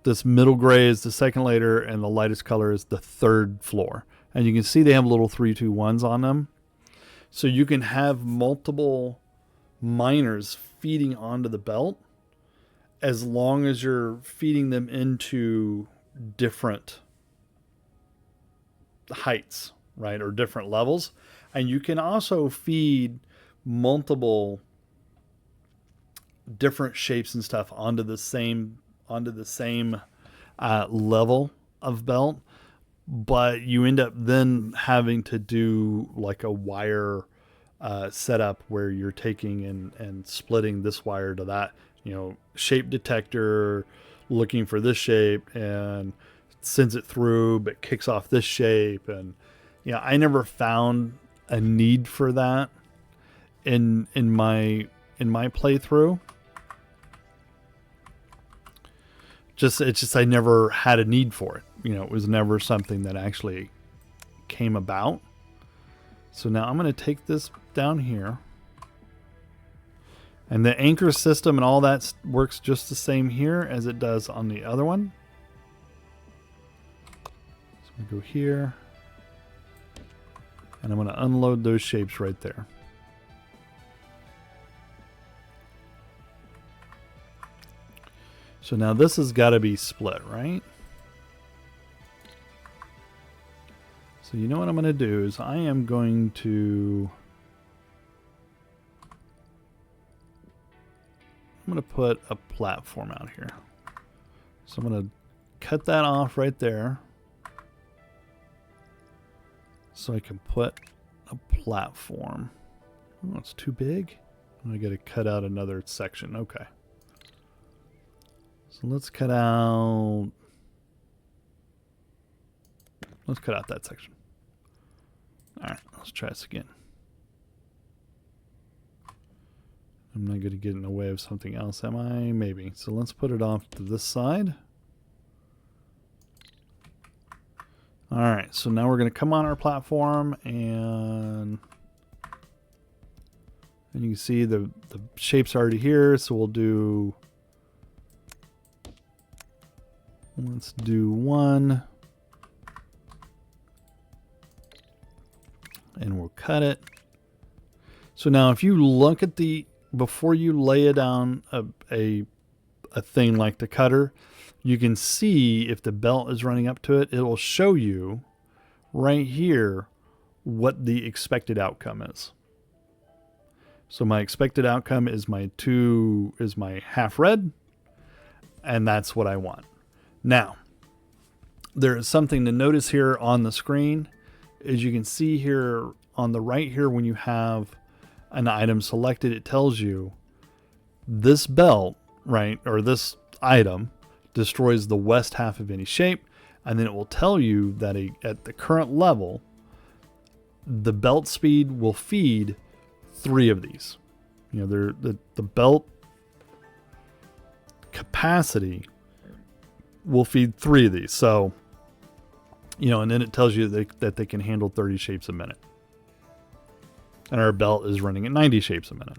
this middle gray is the second layer, and the lightest color is the third floor. And you can see they have little 3, 2, 1s on them. So you can have multiple miners feeding onto the belt, as long as you're feeding them into different heights, right, or different levels. And you can also feed multiple different shapes and stuff onto the same level of belt, but you end up then having to do like a wire setup where you're taking and splitting this wire to that, shape detector, looking for this shape and sends it through, but kicks off this shape. And I never found a need for that in my playthrough. It's just I never had a need for it. It was never something that actually came about. So now I'm going to take this down here. And the anchor system and all that works just the same here as it does on the other one. So I'm going to go here. And I'm going to unload those shapes right there. So now this has got to be split, right? So you know what I'm going to do is I am going to... I'm going to put a platform out here. So I'm going to cut that off right there. So I can put a platform. Oh, it's too big. I got to cut out another section. Okay. So let's cut out that section. All right, let's try this again. I'm not going to get in the way of something else, am I? Maybe. So let's put it off to this side. All right, so now we're going to come on our platform and you can see the shape's already here. So let's do one. And we'll cut it. So now if you look at before you lay it down a thing like the cutter, you can see if the belt is running up to it, it will show you right here what the expected outcome is. So my expected outcome is my half red, and that's what I want. Now, there is something to notice here on the screen. As you can see here on the right here, when you have an item selected, it tells you this belt, right, or this item destroys the west half of any shape, and then it will tell you that at the current level, the belt speed will feed 3 of these. The belt capacity will feed 3 of these. So, and then it tells you that they can handle 30 shapes a minute. And our belt is running at 90 shapes a minute.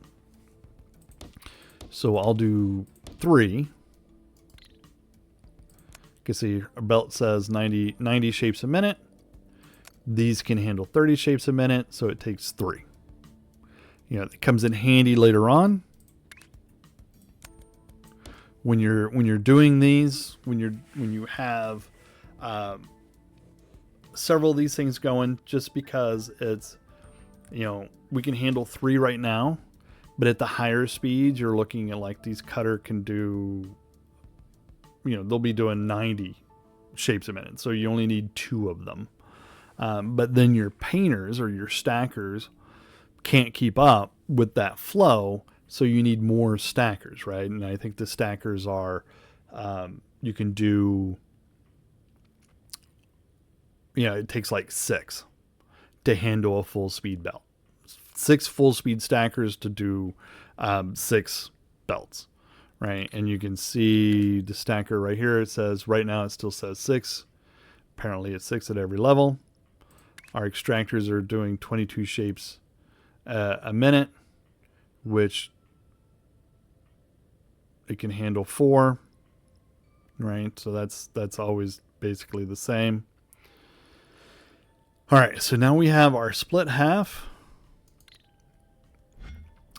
So I'll do 3. You can see our belt says 90 shapes a minute. These can handle 30 shapes a minute, so it takes 3. It comes in handy later on. When you're doing these, when you have several of these things going, just because it's, we can handle 3 right now, but at the higher speeds, you're looking at like these cutter can do, they'll be doing 90 shapes a minute. So you only need 2 of them. But then your painters or your stackers can't keep up with that flow. So you need more stackers, right? And I think the stackers are, you can do, it takes like 6 to handle a full speed belt. 6 full speed stackers to do 6 belts, right? And you can see the stacker right here. It says, right now it still says 6. Apparently it's 6 at every level. Our extractors are doing 22 shapes a minute, which it can handle 4, right? So that's always basically the same. All right, so now we have our split half,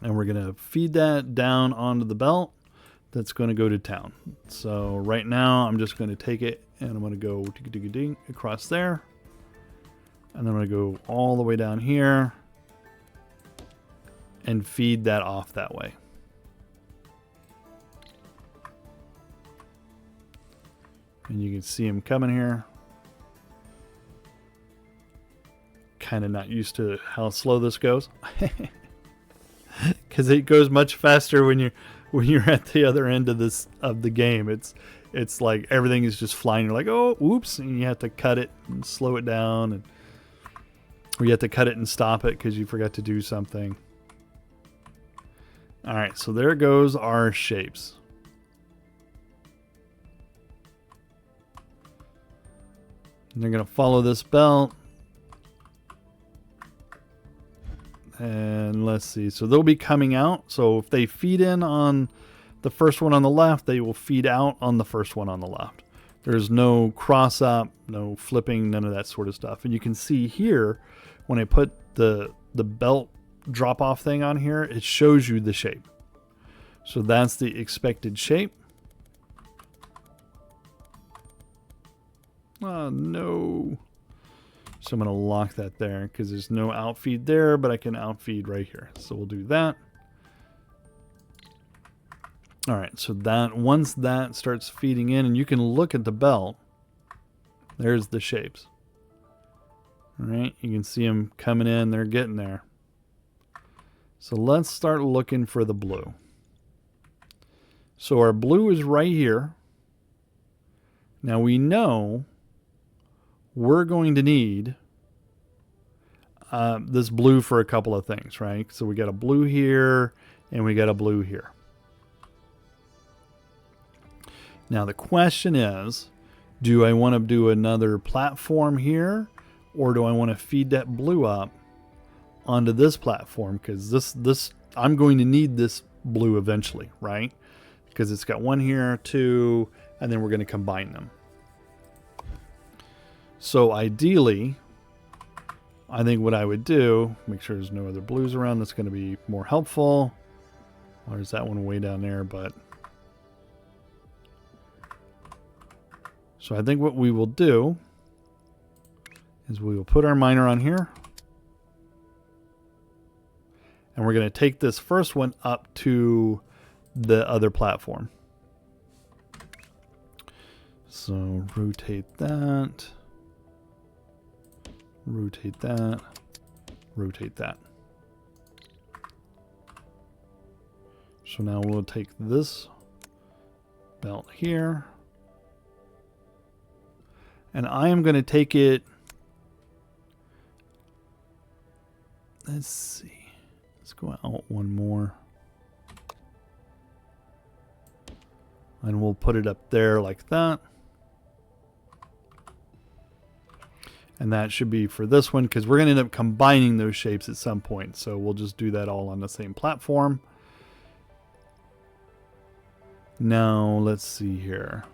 and we're going to feed that down onto the belt. That's going to go to town. So right now I'm just going to take it and I'm going to go ding across there, and then I'm going to go all the way down here and feed that off that way. And you can see him coming here. kind of not used to how slow this goes. Because it goes much faster when you're at the other end of the game. It's like everything is just flying. You're like, oh, oops, and you have to cut it and slow it down, or you have to cut it and stop it because you forgot to do something. All right, so there goes our shapes. And they're gonna follow this belt. And let's see, so they'll be coming out. So if they feed in on the first one on the left, they will feed out on the first one on the left. There's no cross up, no flipping, none of that sort of stuff. And you can see here, when I put the belt drop off thing on here, it shows you the shape. So that's the expected shape. Oh no. So I'm going to lock that there because there's no outfeed there, but I can outfeed right here. So we'll do that. All right, so that once that starts feeding in, and you can look at the belt, there's the shapes. All right, you can see them coming in, they're getting there. So let's start looking for the blue. So our blue is right here. Now we know we're going to need this blue for a couple of things, right? So we got a blue here and we got a blue here. Now the question is, do I want to do another platform here, or do I want to feed that blue up onto this platform? Because this I'm going to need this blue eventually, right? Because it's got one here, two, and then we're going to combine them. So ideally, I think what I would do, make sure there's no other blues around, that's going to be more helpful. Well, there's that one way down there, but... So I think what we will do is we will put our miner on here. And we're going to take this first one up to the other platform. So rotate that. Rotate that, rotate that. So now we'll take this belt here, and I am going to take it, let's see, let's go out one more, and we'll put it up there like that. And that should be for this one, because we're going to end up combining those shapes at some point. So we'll just do that all on the same platform. Now, let's see here.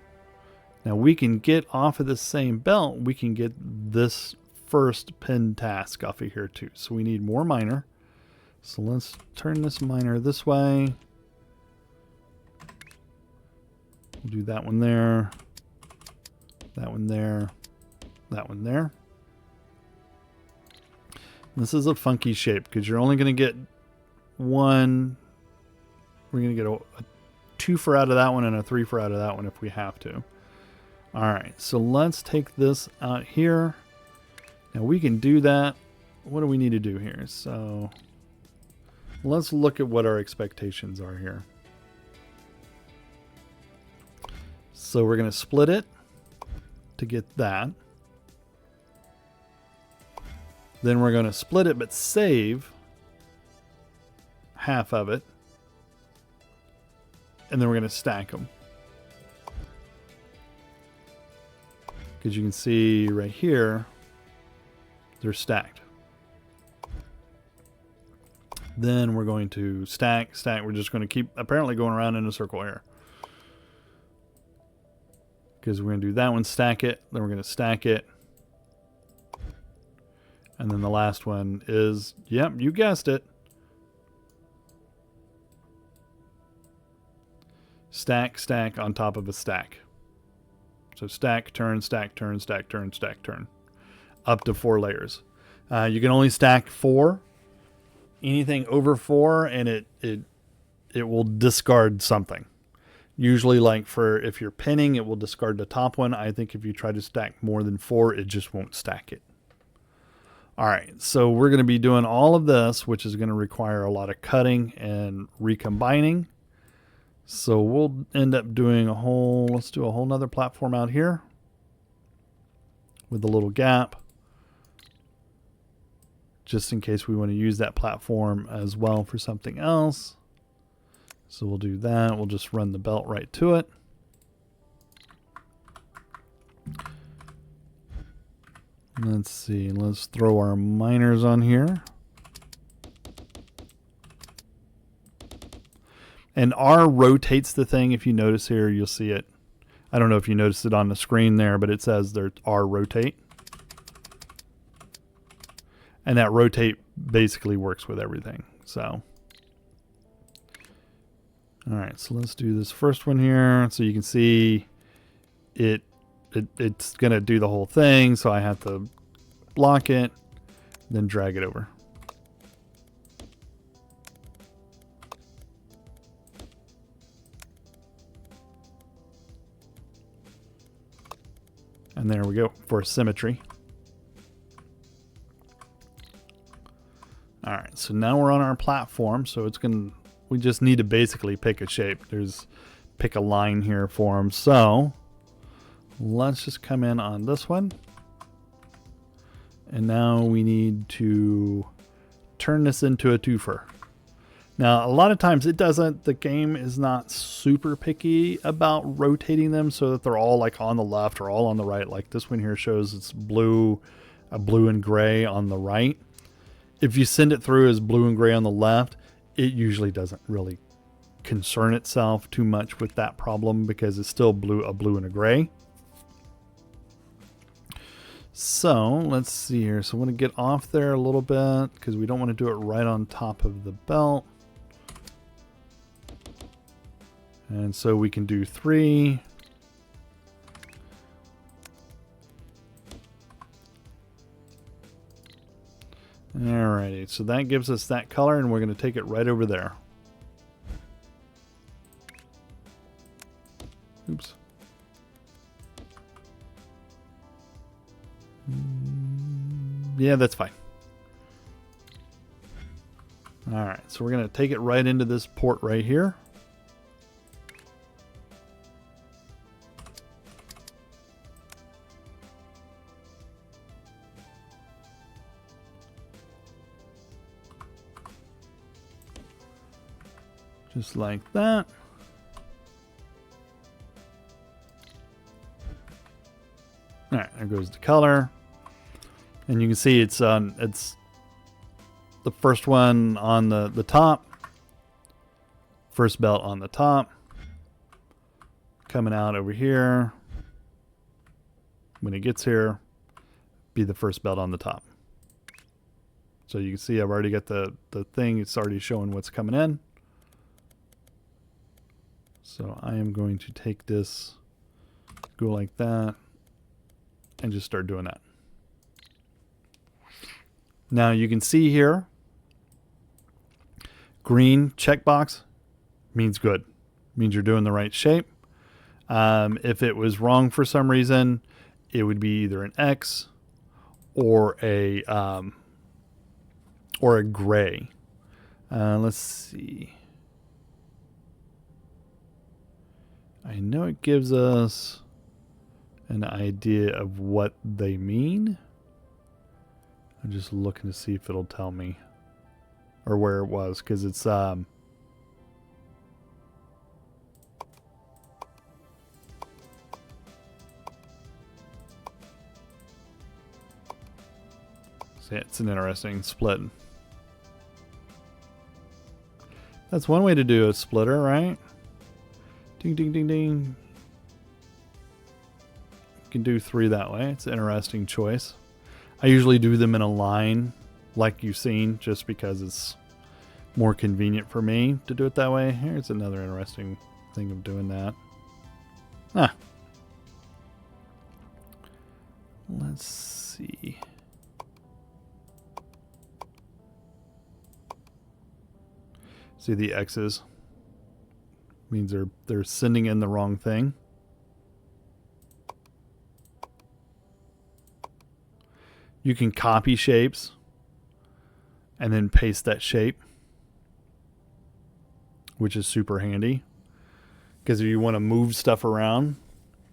Now, we can get off of the same belt. We can get this first pin task off of here, too. So we need more miner. So let's turn this miner this way. We'll do that one there. That one there. That one there. This is a funky shape because you're only going to get one. We're going to get a 2 for out of that one and a 3 for out of that one if we have to. All right, so let's take this out here. Now we can do that. What do we need to do here? So let's look at what our expectations are here. So we're going to split it to get that. Then we're going to split it, but save half of it. And then we're going to stack them. Because you can see right here, they're stacked. Then we're going to stack. We're just going to keep apparently going around in a circle here. Because we're going to do that one, stack it. Then we're going to stack it. And then the last one is, yep, you guessed it. Stack, stack on top of a stack. So stack, turn, stack, turn, stack, turn, stack, turn. Up to 4 layers. You can only stack 4. Anything over 4 and it will discard something. Usually like for if you're pinning, it will discard the top one. I think if you try to stack more than 4, it just won't stack it. All right, so we're going to be doing all of this, which is going to require a lot of cutting and recombining. So we'll end up doing let's do a whole nother platform out here with a little gap, just in case we want to use that platform as well for something else. So we'll do that. We'll just run the belt right to it. Let's see, let's throw our miners on here. And R rotates the thing. If you notice here, you'll see it. I don't know if you noticed it on the screen there, but it says there R rotate. And that rotate basically works with everything. So, all right, so let's do this first one here. So you can see it's going to do the whole thing. So I have to block it, then drag it over. And there we go for symmetry. All right, so now we're on our platform. So we just need to basically pick a shape. Pick a line here for them. So let's just come in on this one. And now we need to turn this into a twofer. Now, a lot of times the game is not super picky about rotating them so that they're all like on the left or all on the right. Like this one here shows it's blue and gray on the right. If you send it through as blue and gray on the left, it usually doesn't really concern itself too much with that problem because it's still a blue and a gray. So let's see here. So I want to get off there a little bit because we don't want to do it right on top of the belt. And so we can do 3. Alrighty, so that gives us that color and we're going to take it right over there. Oops. Yeah, that's fine. Alright, so we're going to take it right into this port right here. Just like that. All right, there goes the color. And you can see it's the first one on the top. First belt on the top. Coming out over here. When it gets here, be the first belt on the top. So you can see I've already got the thing. It's already showing what's coming in. So I am going to take this, go like that, and just start doing that. Now you can see here, green checkbox means good, means you're doing the right shape. If it was wrong for some reason, it would be either an X or a gray. Let's see. I know it gives us an idea of what they mean. I'm just looking to see if it'll tell me or where it was, because it's see, it's an interesting split. That's one way to do a splitter, right? Ding, ding, ding, ding. You can do 3 that way. It's an interesting choice. I usually do them in a line like you've seen just because it's more convenient for me to do it that way. Here's another interesting thing of doing that. Let's see. See the X's? Means they're sending in the wrong thing. You can copy shapes and then paste that shape, which is super handy. Because if you want to move stuff around,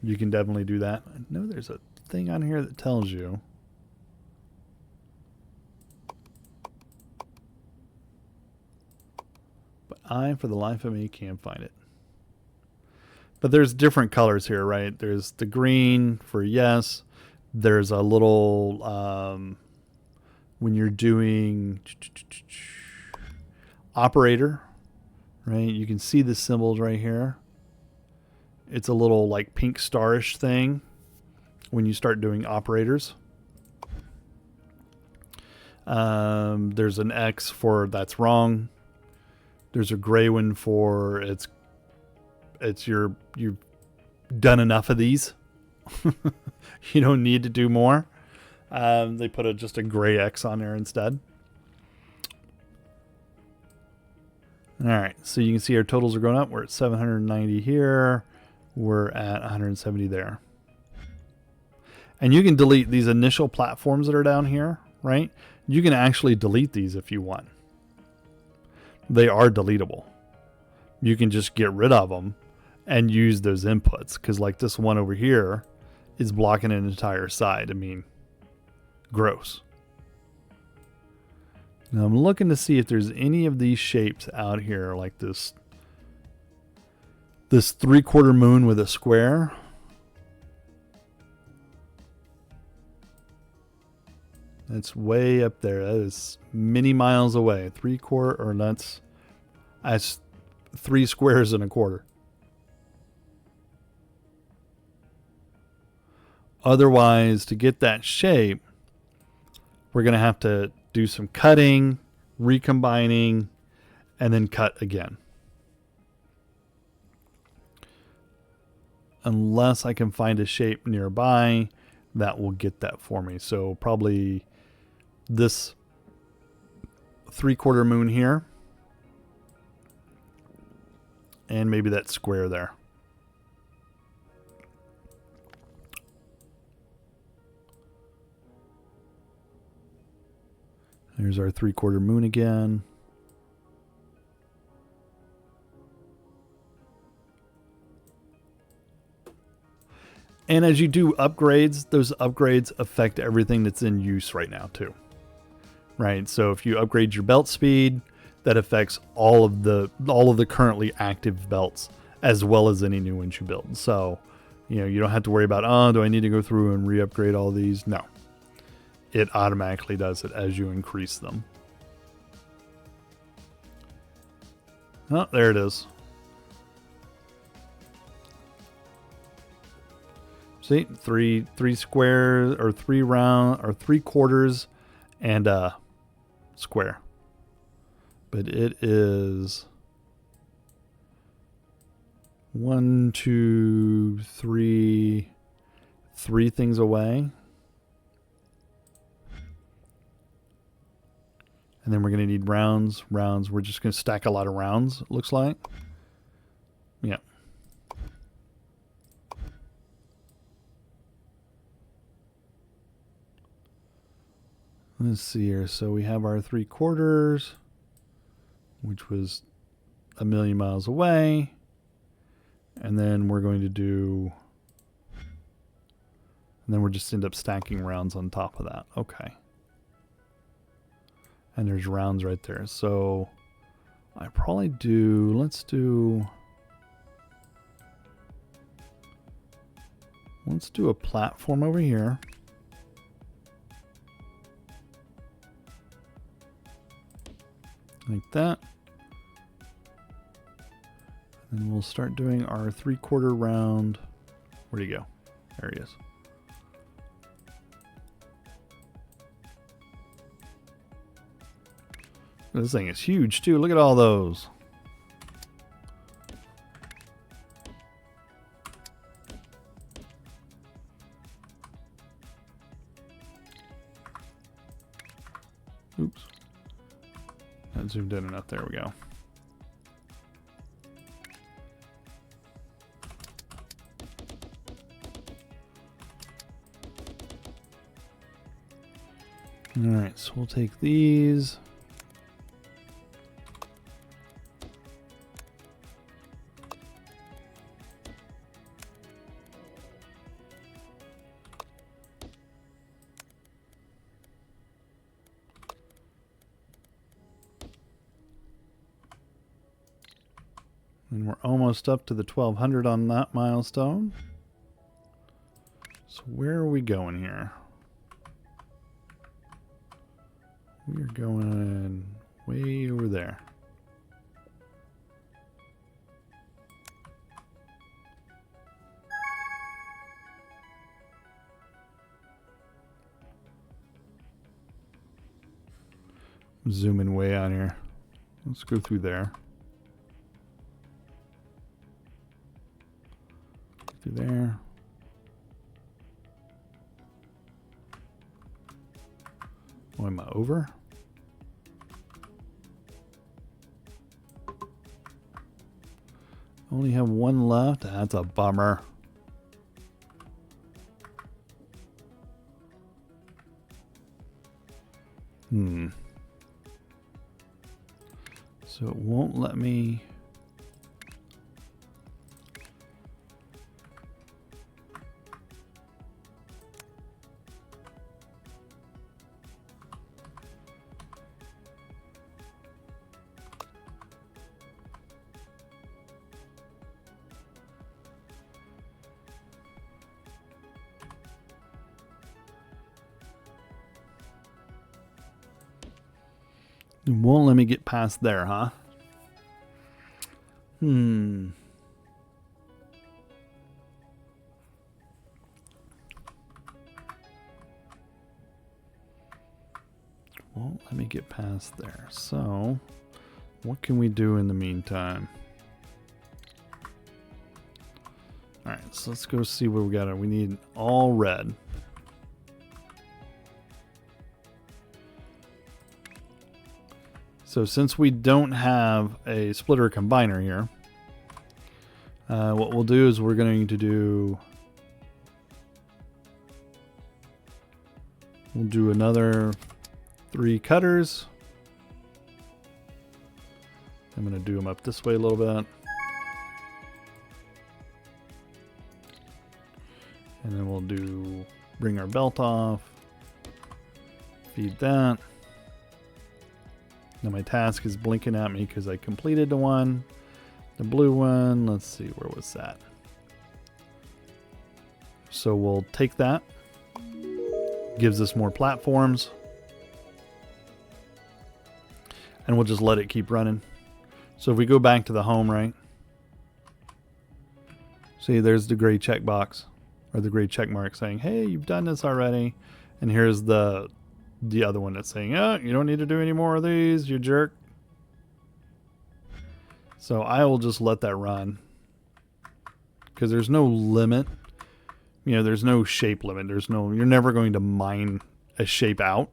you can definitely do that. I know there's a thing on here that tells you. But I, for the life of me, can't find it. But there's different colors here, right? There's the green for yes. There's a little, when you're doing operator, right? You can see the symbols right here. It's a little like pink starish thing when you start doing operators. There's an X for that's wrong. There's a gray one for it's you've done enough of these. You don't need to do more. They put just a gray X on there instead. All right, so you can see our totals are going up. We're at 790 here. We're at 170 there. And you can delete these initial platforms that are down here, right? You can actually delete these if you want. They are deletable. You can just get rid of them and use those inputs. Because like this one over here is blocking an entire side. I mean, gross. Now I'm looking to see if there's any of these shapes out here like this 3/4 moon with a square. That's way up there. That is many miles away. 3/4, or that's 3 squares and a quarter. Otherwise, to get that shape, we're going to have to do some cutting, recombining, and then cut again. Unless I can find a shape nearby that will get that for me. So probably this 3/4 moon here. And maybe that square there. There's our 3/4 moon again. And as you do upgrades, those upgrades affect everything that's in use right now too. Right? So if you upgrade your belt speed, that affects all of the currently active belts as well as any new ones you build. So, you don't have to worry about, oh, do I need to go through and re-upgrade all these? No. It automatically does it as you increase them. Oh, there it is. See, three squares, or 3 round, or 3/4 and a square. But it is 1, 2, 3 things away. And then we're going to need rounds. We're just going to stack a lot of rounds, it looks like. Yeah. Let's see here. So we have our 3/4, which was 1,000,000 miles away. And then we're going to do... And then we'll just end up stacking rounds on top of that. Okay. And there's rounds right there. So I probably do... Let's do a platform over here. Like that. And we'll start doing our 3/4 round. Where'd he go? There he is. This thing is huge too. Look at all those. Oops. Not zoomed in enough. There we go. Alright, so we'll take these. And we're almost up to the 1200 on that milestone. So where are we going here? We're going way over there. Zoom in way out here. Let's go through there. Through there. Oh, am I over? Only have one left. That's a bummer. So it won't let me. It won't let me get past there, huh? Won't let me get past there. So, what can we do in the meantime? Alright, so let's go see what we got. We need all red. So since we don't have a splitter combiner here, what we'll do is we're going to do... We'll do another 3 cutters. I'm going to do them up this way a little bit. And then we'll bring our belt off, feed that. Now my task is blinking at me because I completed the one. The blue one, let's see, where was that? So we'll take that. Gives us more platforms. And we'll just let it keep running. So if we go back to the home, right? See, there's the gray checkbox. Or the gray check mark saying, hey, you've done this already. And here's the other one that's saying, oh, you don't need to do any more of these, you jerk. So I will just let that run. Because there's no limit. You know, there's no shape limit. You're never going to mine a shape out.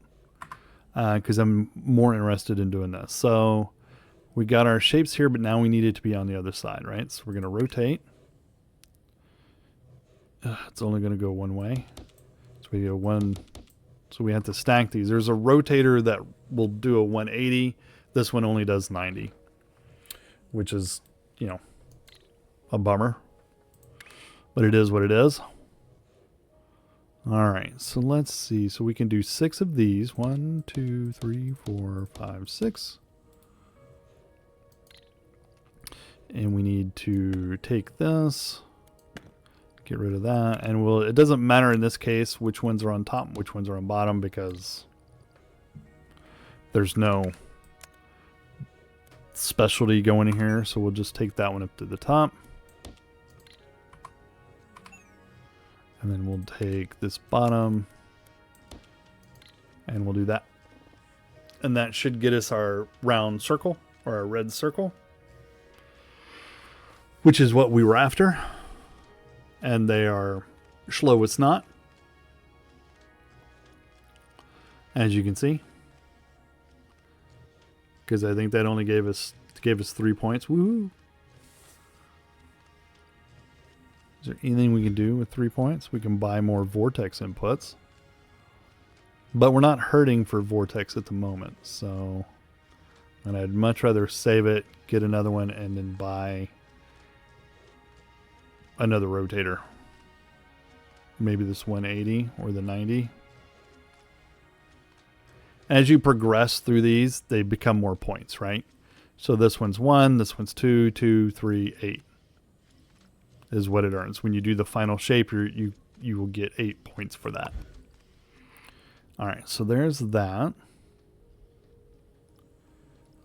Because I'm more interested in doing this. So we got our shapes here, but now we need it to be on the other side, right? So we're going to rotate. It's only going to go one way. So we go one. So we have to stack these. There's a rotator that will do a 180. This one only does 90. Which is, you know, a bummer. But it is what it is. Alright, so let's see. So we can do 6 of these. 1, 2, 3, 4, 5, 6. And we need to take this. Get rid of that. And it doesn't matter in this case which ones are on top and which ones are on bottom because there's no specialty going in here. So we'll just take that one up to the top. And then we'll take this bottom and we'll do that. And that should get us our round circle or our red circle, which is what we were after. And they are slow it's not, as you can see, because I think that only gave us 3 points. Woohoo! Is there anything we can do with 3 points? We can buy more vortex inputs. But we're not hurting for vortex at the moment, so... And I'd much rather save it, get another one, and then buy another rotator. Maybe this 180 or the 90. As you progress through these, they become more points, right? So this one's 1, this one's 2, 2, 3, 8 is what it earns. When you do the final shape, you will get 8 points for that. All right, so there's that.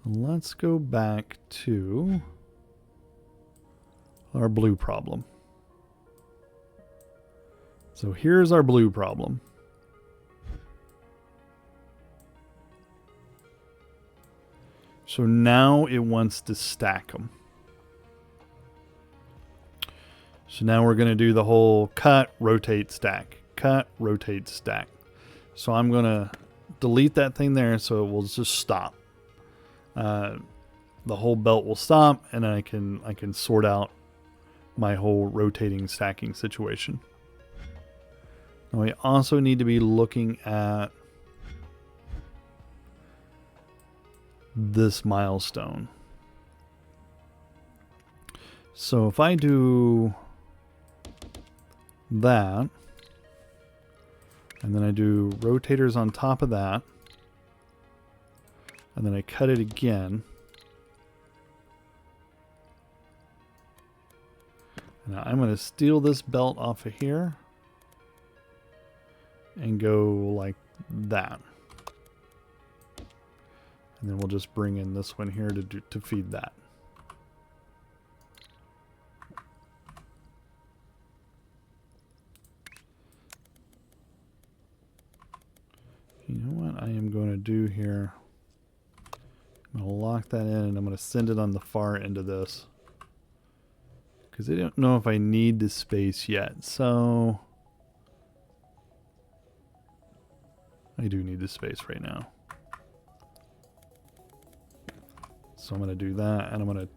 Let's go back to our blue problem. So here's our blue problem. So now it wants to stack them. So now we're going to do the whole cut, rotate, stack. Cut, rotate, stack. So I'm going to delete that thing there so it will just stop. The whole belt will stop, and I can sort out my whole rotating stacking situation. Now we also need to be looking at this milestone. So if I do that, and then I do rotators on top of that, and then I cut it again. Now I'm going to steal this belt off of here and go like that. And then we'll just bring in this one here to feed that. You know what I am going to do here? I'm going to lock that in, and I'm going to send it on the far end of this. Because I don't know if I need the space yet. So I do need the space right now. So I'm going to do that, and I'm going to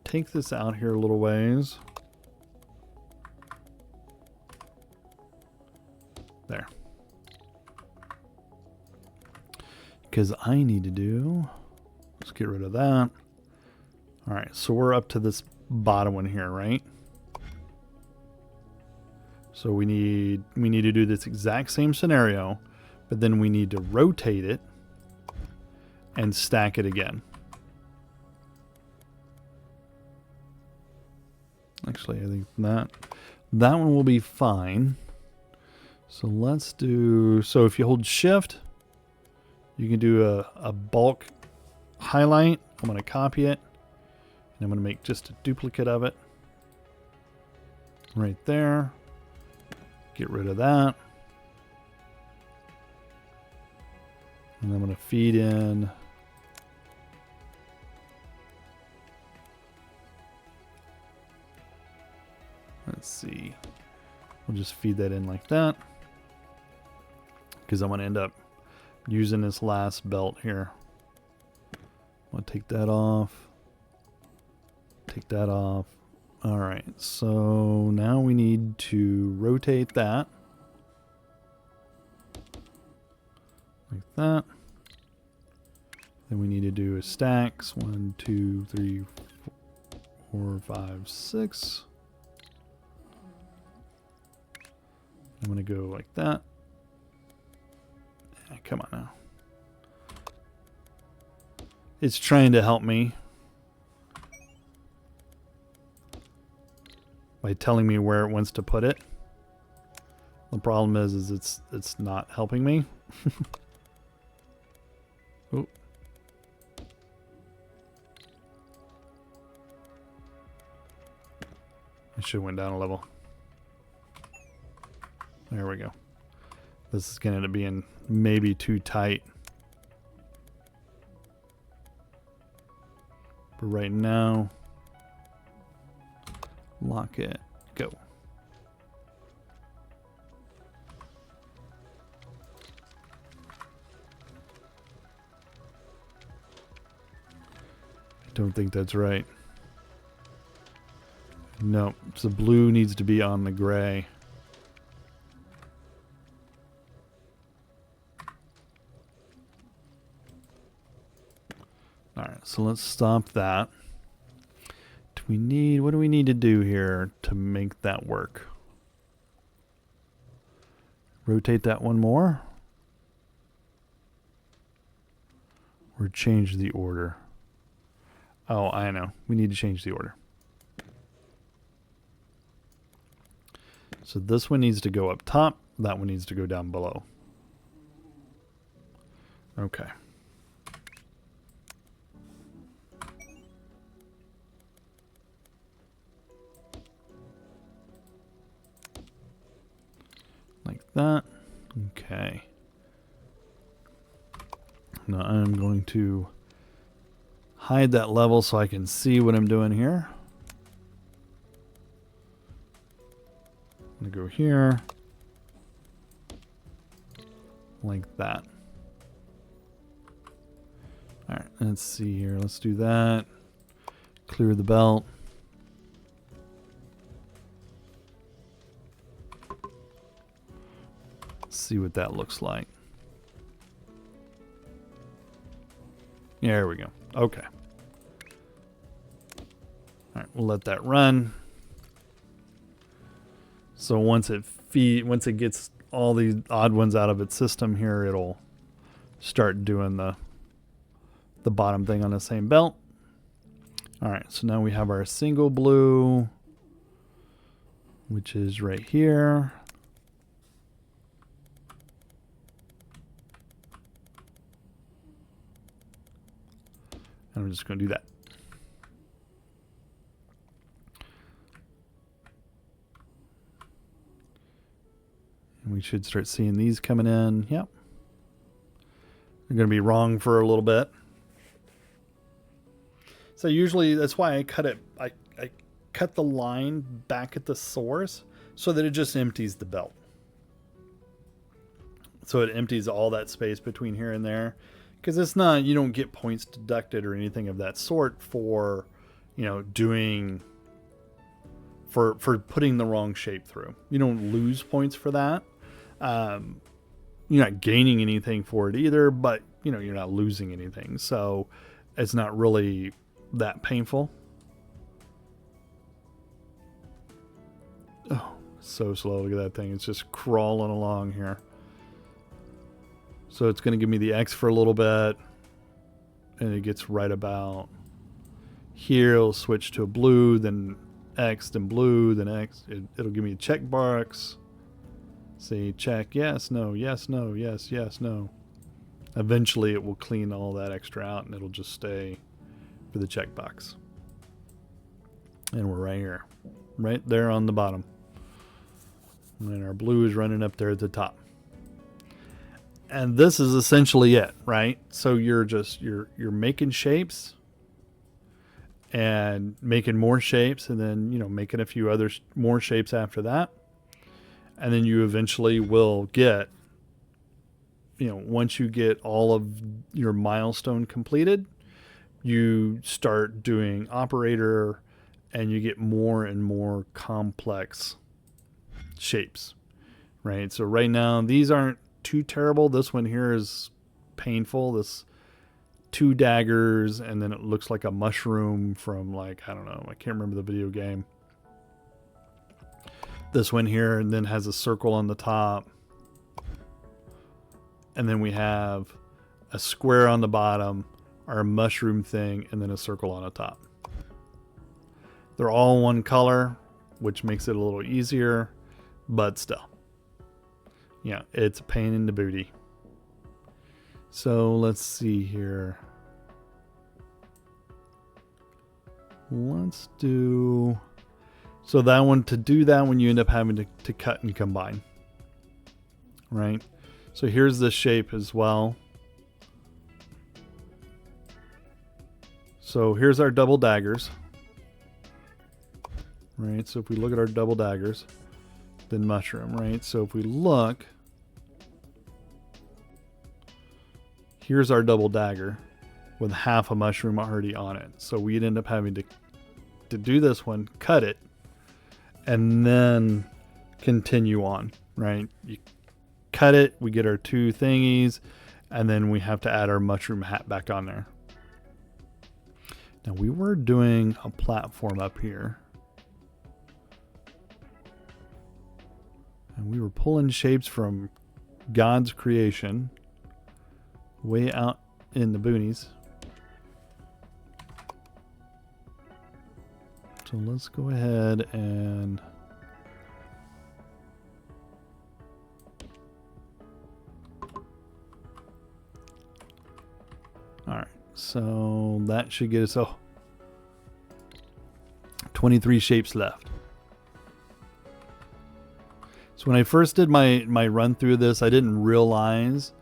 take this out here a little ways. There. Because I need to do... Let's get rid of that. All right, so we're up to this bottom one here, right? So we need to do this exact same scenario, but then we need to rotate it and stack it again. Actually, I think that one will be fine. So let's do... So if you hold shift, you can do a bulk highlight. I'm going to copy it. And I'm going to make just a duplicate of it. Right there. Get rid of that. And I'm going to feed in... Let's see. We'll just feed that in like that. Because I'm going to end up using this last belt here. I'm going to take that off. Take that off. Alright, so now we need to rotate that. Like that. Then we need to do a stacks. 1, 2, 3, 4, 5, 6. I'm going to go like that. Come on now. It's trying to help me by telling me where it wants to put it. The problem is it's not helping me. Oh. I should have went down a level. There we go. This is going to end up being maybe too tight. But right now, lock it, go. I don't think that's right. No, so blue needs to be on the gray. All right, so let's stop that. What do we need to do here to make that work? Rotate that one more. Or change the order. Oh, I know. We need to change the order. So this one needs to go up top. That one needs to go down below. Okay. Like that. Okay. Now I'm going to hide that level so I can see what I'm doing here. I'm going to go here. Like that. Alright, let's see here. Let's do that. Clear the belt. See what that looks like. There we go. Okay. All right, we'll let that run. So once it gets all the odd ones out of its system here, it'll start doing the bottom thing on the same belt. All right, so now we have our single blue, which is right here. And I'm just going to do that. And we should start seeing these coming in. Yep. They're going to be wrong for a little bit. So usually that's why I cut it. I cut the line back at the source so that it just empties the belt. So it empties all that space between here and there. Because it's not, you don't get points deducted or anything of that sort for, you know, for putting the wrong shape through. You don't lose points for that. You're not gaining anything for it either, but, you know, you're not losing anything. So it's not really that painful. Oh, so slow. Look at that thing. It's just crawling along here. So it's going to give me the X for a little bit, and it gets right about here. It'll switch to a blue, then X, then blue, then X. It'll give me a check box. See, check, yes, no, yes, no, yes, yes, no. Eventually it will clean all that extra out, and it'll just stay for the checkbox. And we're right here, right there on the bottom. And our blue is running up there at the top. And this is essentially it, right? So you're making shapes and making more shapes, and then, you know, making a few other more shapes after that. And then you eventually will get, you know, once you get all of your milestone completed, you start doing operator, and you get more and more complex shapes, right? So right now, these aren't too terrible. This one here is painful. This 2 daggers, and then it looks like a mushroom from, like, I don't know, I can't remember the video game. This one here, and then has a circle on the top, and then we have a square on the bottom, our mushroom thing, and then a circle on the top. They're all one color, which makes it a little easier, but still. Yeah, it's a pain in the booty. So let's see here. Let's do... So that one, to do that one, you end up having to cut and combine. Right? So here's the shape as well. So here's our double daggers. Right? So if we look at our double daggers, then mushroom, right? So if we look, here's our double dagger with half a mushroom already on it. So we'd end up having to do this one, cut it, and then continue on, right? You cut it, we get our 2 thingies, and then we have to add our mushroom hat back on there. Now we were doing a platform up here. And we were pulling shapes from God's creation way out in the boonies. So let's go ahead and all right, so that should get us 23 shapes left. So when I first did my run through this, I didn't realize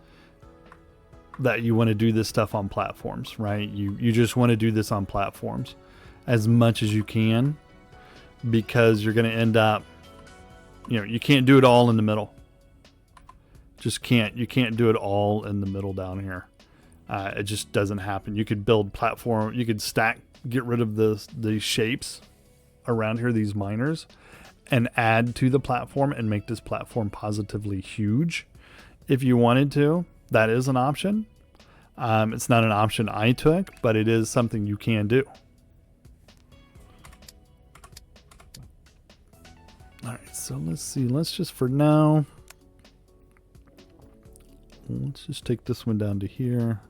that you want to do this stuff on platforms, right? You just want to do this on platforms as much as you can, because you're going to end up, you can't do it all in the middle. Just can't. You can't do it all in the middle down here. It just doesn't happen. You could build platform. You could get rid of the shapes around here, these miners, and add to the platform and make this platform positively huge. If you wanted to, that is an option. It's not an option I took, but it is something you can do. All right, so let's see. Let's just, for now, let's just take this one down to here.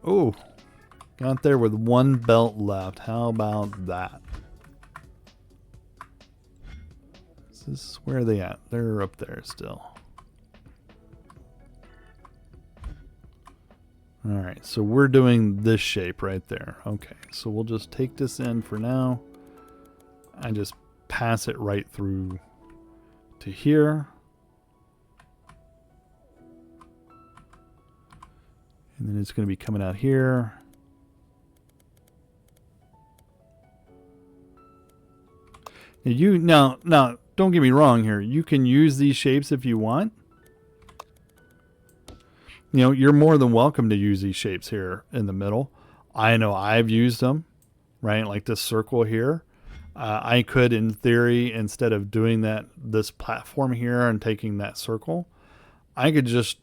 Oh, got there with one belt left. How about that? Where are they at? They're up there still. All right, so we're doing this shape right there. Okay, so we'll just take this in for now and just pass it right through to here. And then it's going to be coming out here. Now, don't get me wrong here. You can use these shapes if you want. You're more than welcome to use these shapes here in the middle. I know I've used them, right? Like this circle here. I could, in theory, instead of doing this platform here and taking that circle, I could just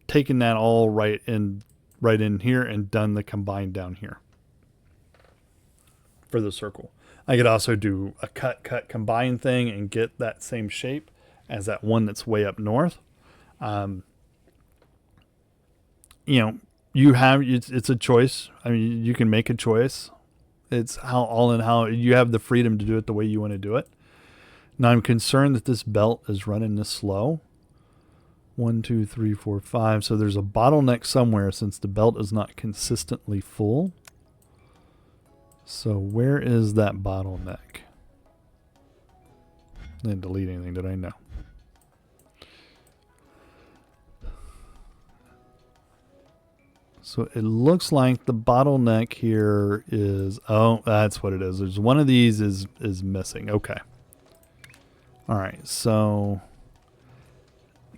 taken that all right in here and done the combine down here for the circle. I could also do a cut combine thing and get that same shape as that one that's way up north. It's a choice. I mean, you can make a choice. It's how you have the freedom to do it the way you want to do it. Now I'm concerned that this belt is running this slow. 1, 2, 3, 4, 5. So there's a bottleneck somewhere since the belt is not consistently full. So where is that bottleneck? I didn't delete anything, did I? No. So it looks like the bottleneck here is, that's what it is. There's one of these is missing. Okay. All right. So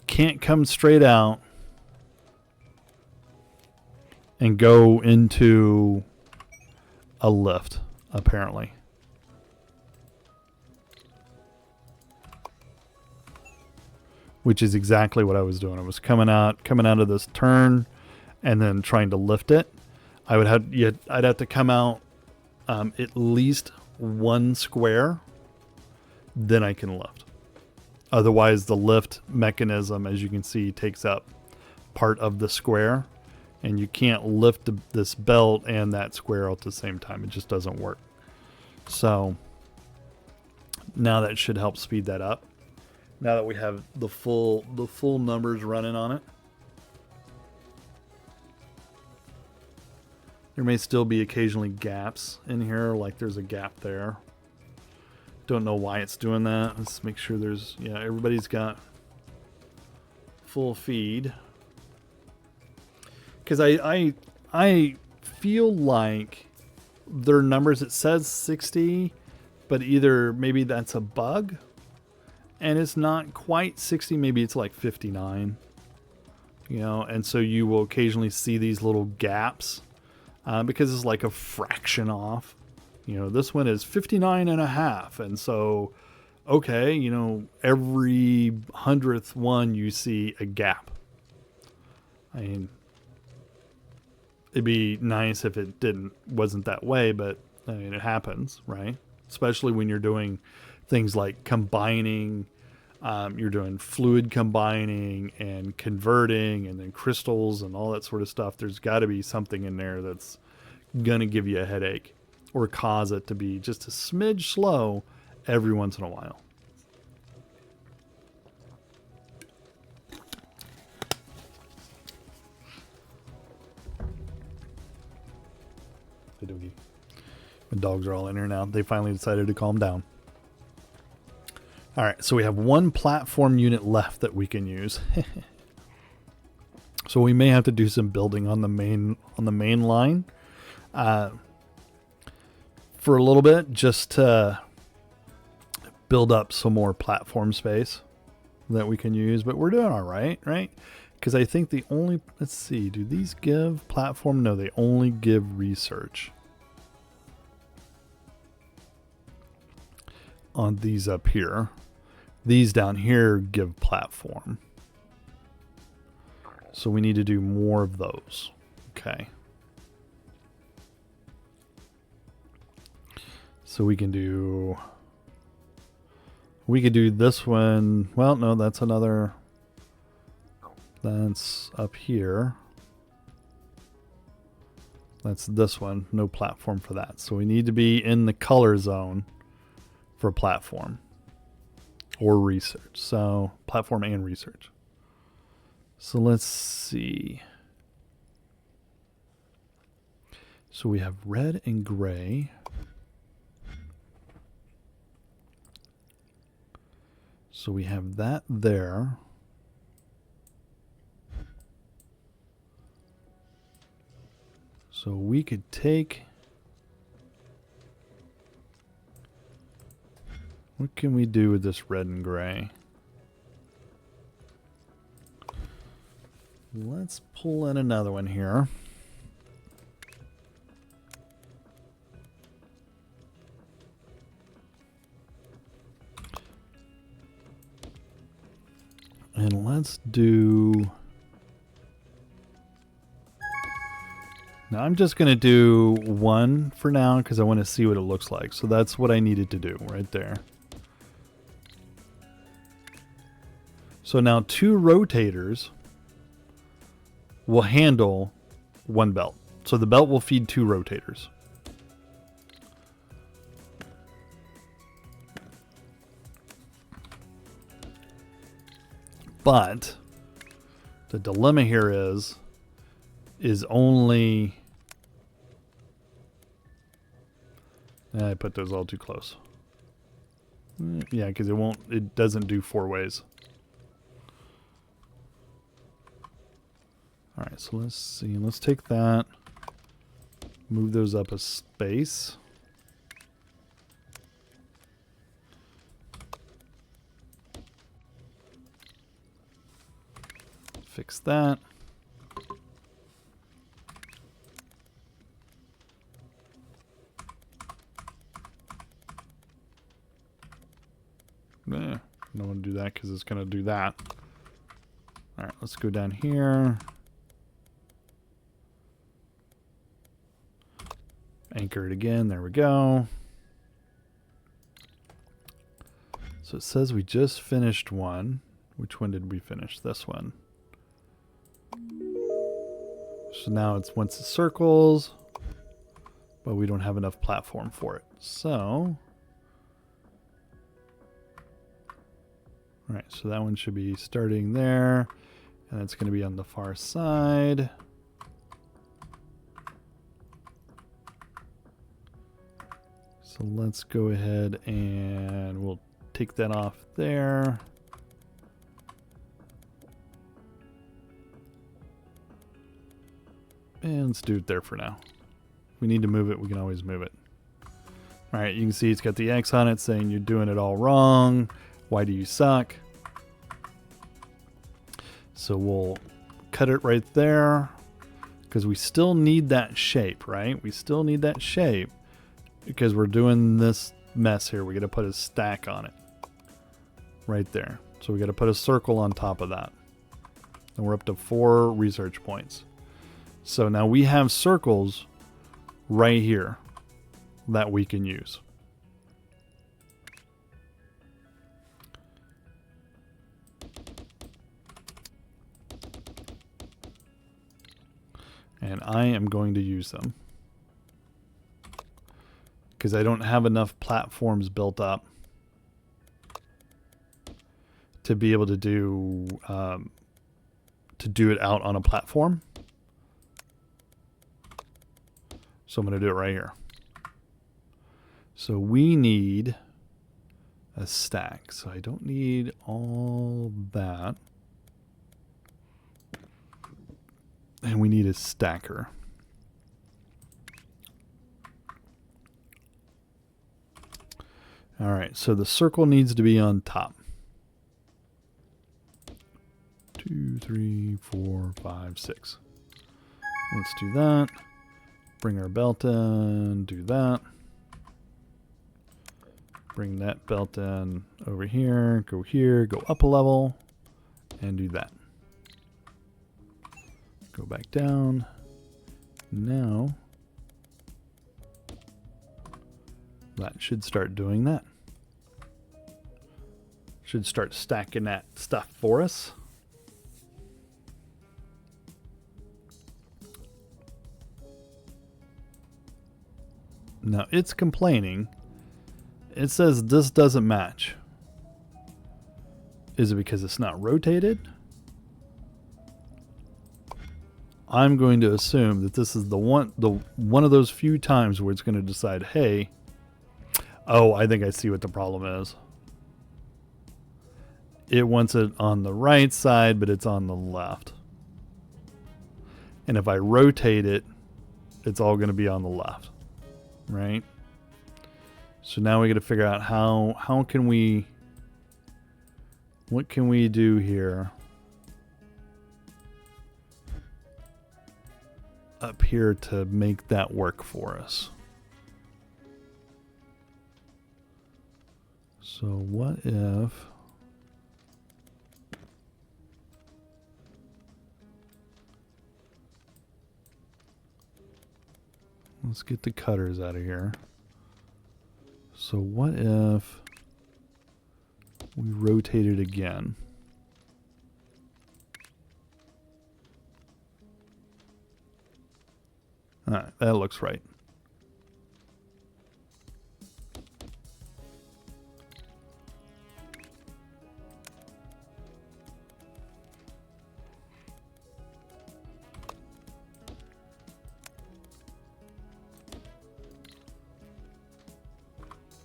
can't come straight out and go into a lift, apparently. Which is exactly what I was doing. I was coming out of this turn and then trying to lift it. I'd have to come out at least one square, then I can lift. Otherwise, the lift mechanism, as you can see, takes up part of the square, and you can't lift this belt and that square at the same time. It just doesn't work. So now that should help speed that up. Now that we have the full numbers running on it. There may still be occasionally gaps in here, like there's a gap there. Don't know why it's doing that. Let's make sure everybody's got full feed. Because I feel like their numbers, it says 60, but either maybe that's a bug and it's not quite 60, maybe it's like 59. And so you will occasionally see these little gaps. Because it's like a fraction off. This one is 59 and a half. And so, okay, every 100th one you see a gap. I mean, It'd be nice if it wasn't that way, but I mean, it happens, right? Especially when you're doing things like combining, you're doing fluid combining and converting and then crystals and all that sort of stuff. There's got to be something in there that's going to give you a headache or cause it to be just a smidge slow every once in a while. The dogs are all in here now. They finally decided to calm down. All right, so we have one platform unit left that we can use. So we may have to do some building on the main line for a little bit, just to build up some more platform space that we can use. But we're doing all right, right? Because I think the only, let's see, do these give platform? No, they only give research. On these up here. These down here give platform. So we need to do more of those. Okay. So we could do this one. Well, no, that's another. That's up here. That's this one. No platform for that. So we need to be in the color zone for platform or research. So platform and research. So let's see. So we have red and gray. So we have that there. So we could take, what can we do with this red and gray? Let's pull in another one here. And let's do, now I'm just going to do one for now because I want to see what it looks like. So that's what I needed to do right there. So now 2 rotators will handle 1 belt. So the belt will feed 2 rotators. But the dilemma here is only, I put those all too close. Yeah, because it doesn't do 4 ways. All right, so let's see. Let's take that, move those up a space. Fix that. Don't want to do that because it's going to do that. All right, let's go down here. Anchor it again. There we go. So it says we just finished one. Which one did we finish? This one. So now it's once it circles, but we don't have enough platform for it. So, all right, so that one should be starting there, and it's going to be on the far side. So let's go ahead and we'll take that off there. And let's do it there for now. If we need to move it, we can always move it. All right, you can see it's got the X on it saying you're doing it all wrong. Why do you suck? So we'll cut it right there because we still need that shape, right? We still need that shape because we're doing this mess here. We got to put a stack on it right there. So we got to put a circle on top of that. And we're up to 4 research points. So now we have circles right here that we can use. And I am going to use them because I don't have enough platforms built up to be able to do it out on a platform. So I'm going to do it right here. So we need a stack. So I don't need all that. And we need a stacker. All right, so the circle needs to be on top. 2, 3, 4, 5, 6. Let's do that. Bring our belt in, do that. Bring that belt in over here, go up a level, and do that. Go back down. Now, that should start doing that. Should start stacking that stuff for us. Now it's complaining. It says this doesn't match. Is it because it's not rotated? I'm going to assume that this is the one of those few times where it's going to decide, hey, oh, I think I see what the problem is. It wants it on the right side, but it's on the left. And if I rotate it, it's all going to be on the left, right? So now we got to figure out how can we, what can we do here? Up here to make that work for us. So what if let's get the cutters out of here. So what if we rotate it again? Alright, that looks right.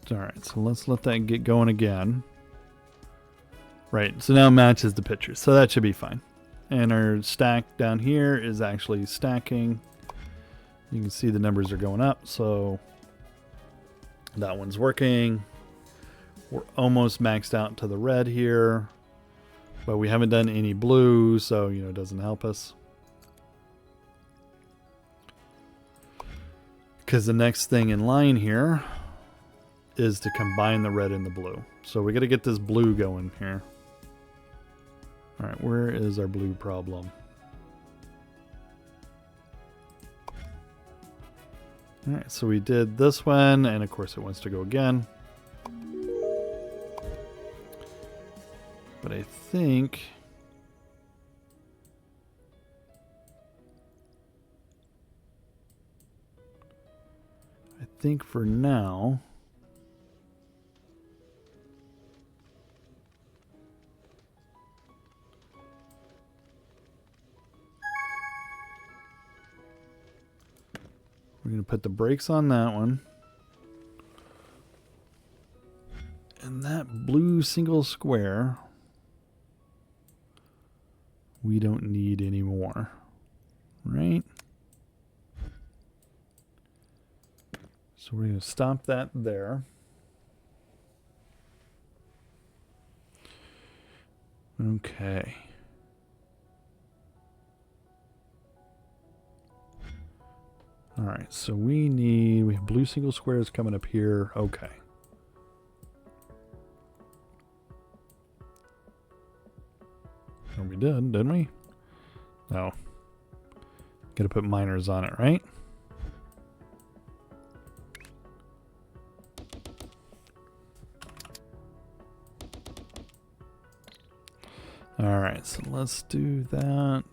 Alright, so let's let that get going again. Right, so now it matches the picture, so that should be fine. And our stack down here is actually stacking. You can see the numbers are going up, so that one's working. We're almost maxed out to the red here, but we haven't done any blue, so it doesn't help us. Because the next thing in line here is to combine the red and the blue. So we got to get this blue going here. All right, where is our blue problem? All right, so we did this one, and of course it wants to go again. But I think for now we're going to put the brakes on that one. And that blue single square we don't need anymore, right? So we're going to stop that there. Okay. All right, so we have blue single squares coming up here. Okay. Oh, we did, didn't we? No. Gotta put miners on it, right? All right, so let's do that.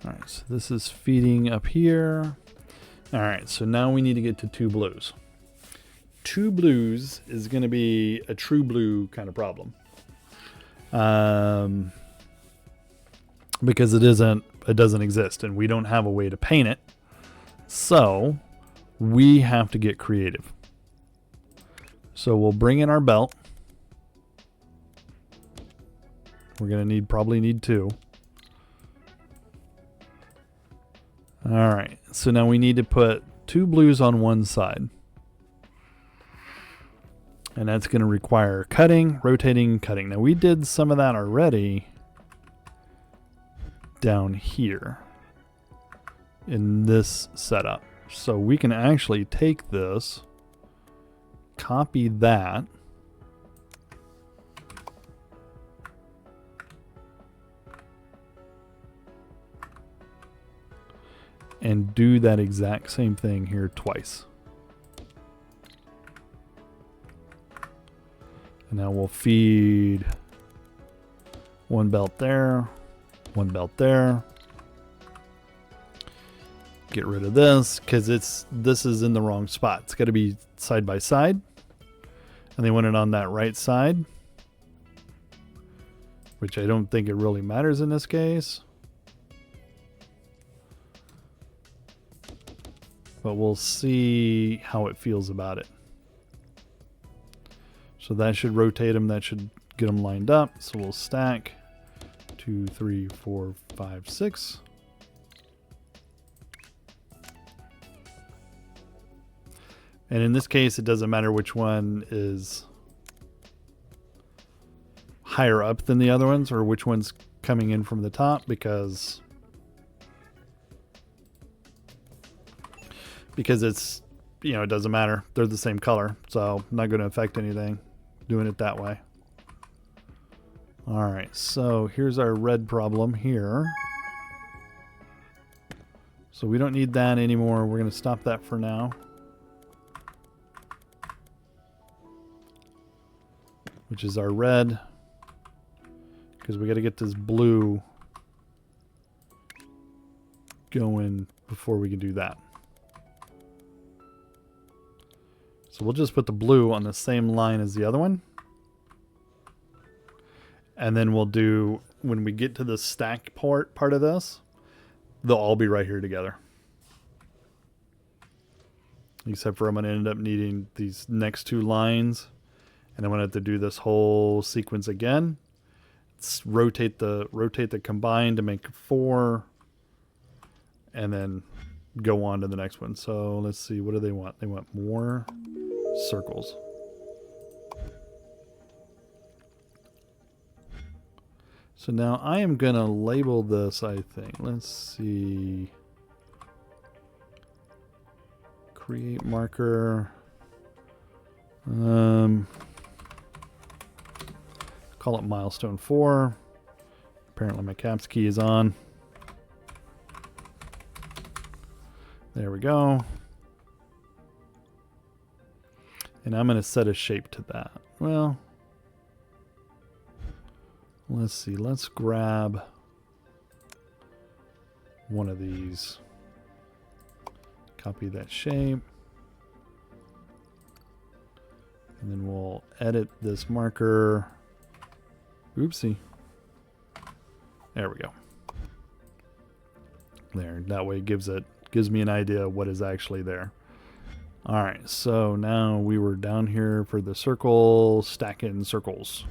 All right, so this is feeding up here. All right, so now we need to get to 2 blues. 2 blues is going to be a true blue kind of problem. Because it doesn't exist and we don't have a way to paint it. So we have to get creative. So we'll bring in our belt. We're going to probably need 2. All right, so now we need to put 2 blues on one side. And that's going to require cutting, rotating, cutting. Now we did some of that already down here in this setup. So we can actually take this, copy that, and do that exact same thing here twice. And now we'll feed 1 belt there, 1 belt there. Get rid of this because this is in the wrong spot. It's got to be side by side. And they want it on that right side, which I don't think it really matters in this case. But we'll see how it feels about it. So that should rotate them. That should get them lined up. So we'll stack 2, 3, 4, 5, 6. And in this case, it doesn't matter which one is higher up than the other ones or which one's coming in from the top because it's, you know, it doesn't matter. They're the same color, so not going to affect anything doing it that way. All right, so here's our red problem here. So we don't need that anymore. We're going to stop that for now. Which is our red. Because we got to get this blue going before we can do that. So we'll just put the blue on the same line as the other one. And then we'll do, when we get to the stack part of this, they'll all be right here together. Except for I'm going to end up needing these next 2 lines. And I'm going to have to do this whole sequence again. Let's rotate the combined to make 4. And then go on to the next one. So let's see, what do they want? They want more circles. So now I am going to label this, I think. Let's see. Create marker. Call it milestone 4. Apparently my caps key is on. There we go. And I'm going to set a shape to that. Well, let's see. Let's grab one of these. Copy that shape. And then we'll edit this marker. Oopsie. There we go. There. That way it gives me an idea of what is actually there. All right, so now we were down here for the circle, stacking circles.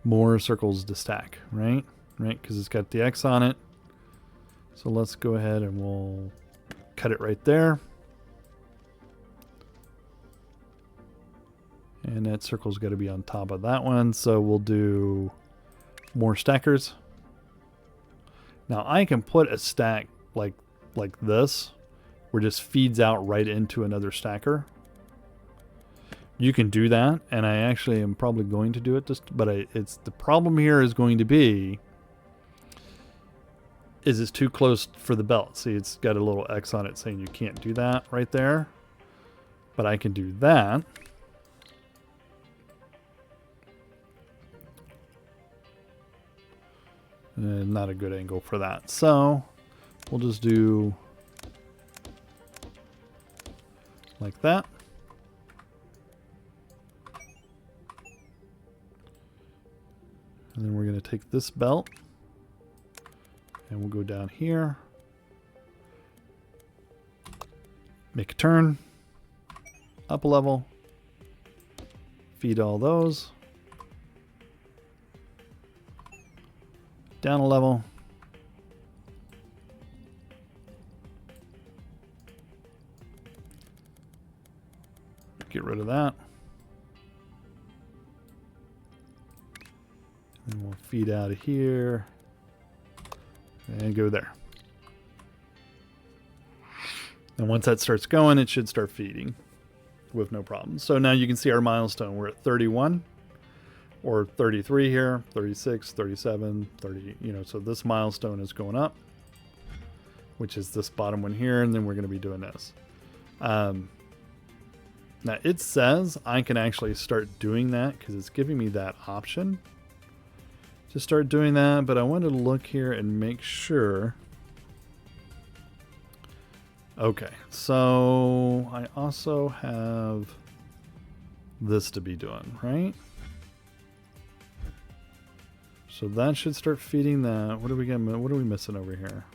More circles to stack, right? Right, because it's got the X on it. So let's go ahead and we'll cut it right there. And that circle's got to be on top of that one. So we'll do more stackers. Now I can put a stack like this, where it just feeds out right into another stacker. You can do that, and I actually am probably going to do it. But it's the problem here is going to be is it's too close for the belt. See, it's got a little X on it saying you can't do that right there. But I can do that. And not a good angle for that. So we'll just do like that. And then we're going to take this belt and we'll go down here, make a turn, up a level, feed all those, down a level, get rid of that. And we'll feed out of here and go there. And once that starts going, it should start feeding with no problem. So now you can see our milestone. We're at 31 or 33 here, 36, 37, 30, you know, so this milestone is going up, which is this bottom one here. And then we're going to be doing this. Now it says I can actually start doing that because it's giving me that option to start doing that, but I wanted to look here and make sure. Okay, so I also have this to be doing, right? So that should start feeding that. What are we getting? What are we missing over here?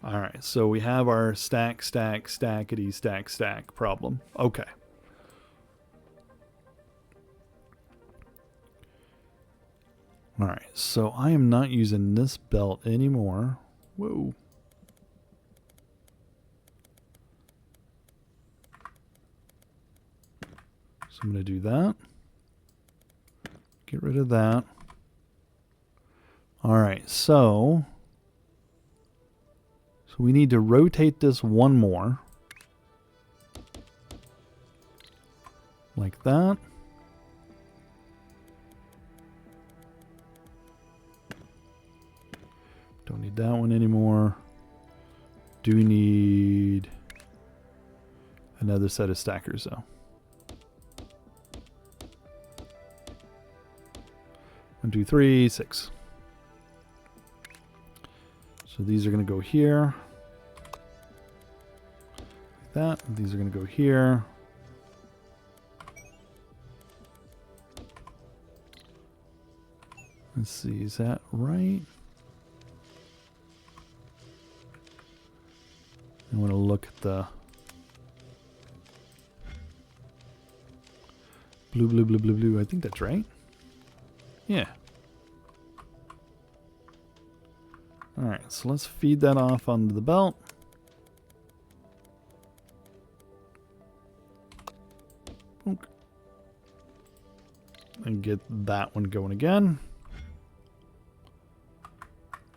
All right, so we have our stack, stack, stackity, stack, stack problem. Okay. All right, so I am not using this belt anymore. Whoa. So I'm going to do that. Get rid of that. All right, so we need to rotate this one more. Like that. Don't need that one anymore. Do need another set of stackers though. 1, 2, 3, 6. So these are going to go here. That. These are going to go here. Let's see, is that right? I want to look at the blue, blue, blue, blue, blue. I think that's right. Yeah. All right, so let's feed that off onto the belt. And get that one going again.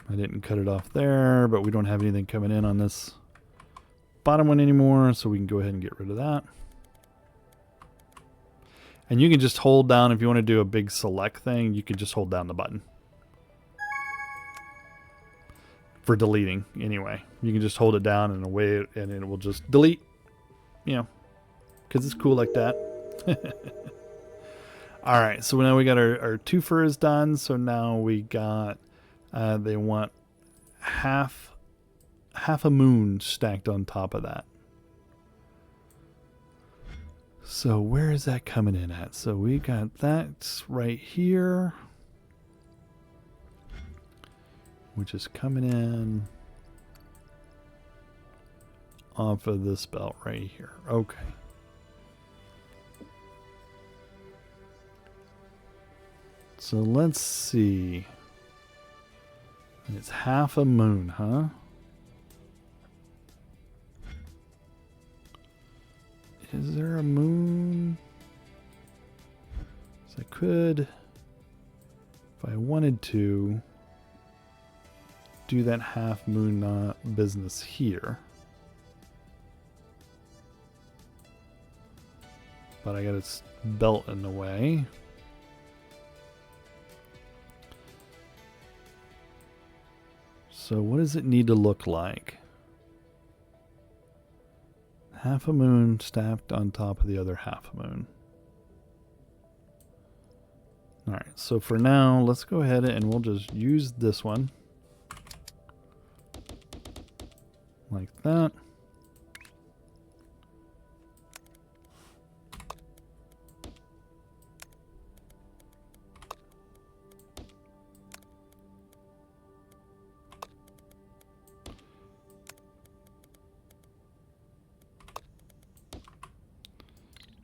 I didn't cut it off there, but we don't have anything coming in on this bottom one anymore, so we can go ahead and get rid of that. And you can just hold down, if you want to do a big select thing, you can just hold down the button. For deleting, anyway. You can just hold it down and away, and it will just delete. You know, because it's cool like that. All right, so now we got our twofer is done. So now we got, they want half a moon stacked on top of that. So where is that coming in at? So we got that right here, which is coming in off of this belt right here. Okay. So let's see. It's half a moon, huh? Is there a moon? So I could, if I wanted to, do that half moon business here. But I got its belt in the way. So what does it need to look like? Half a moon stacked on top of the other half a moon. Alright, so for now, let's go ahead and we'll just use this one. Like that.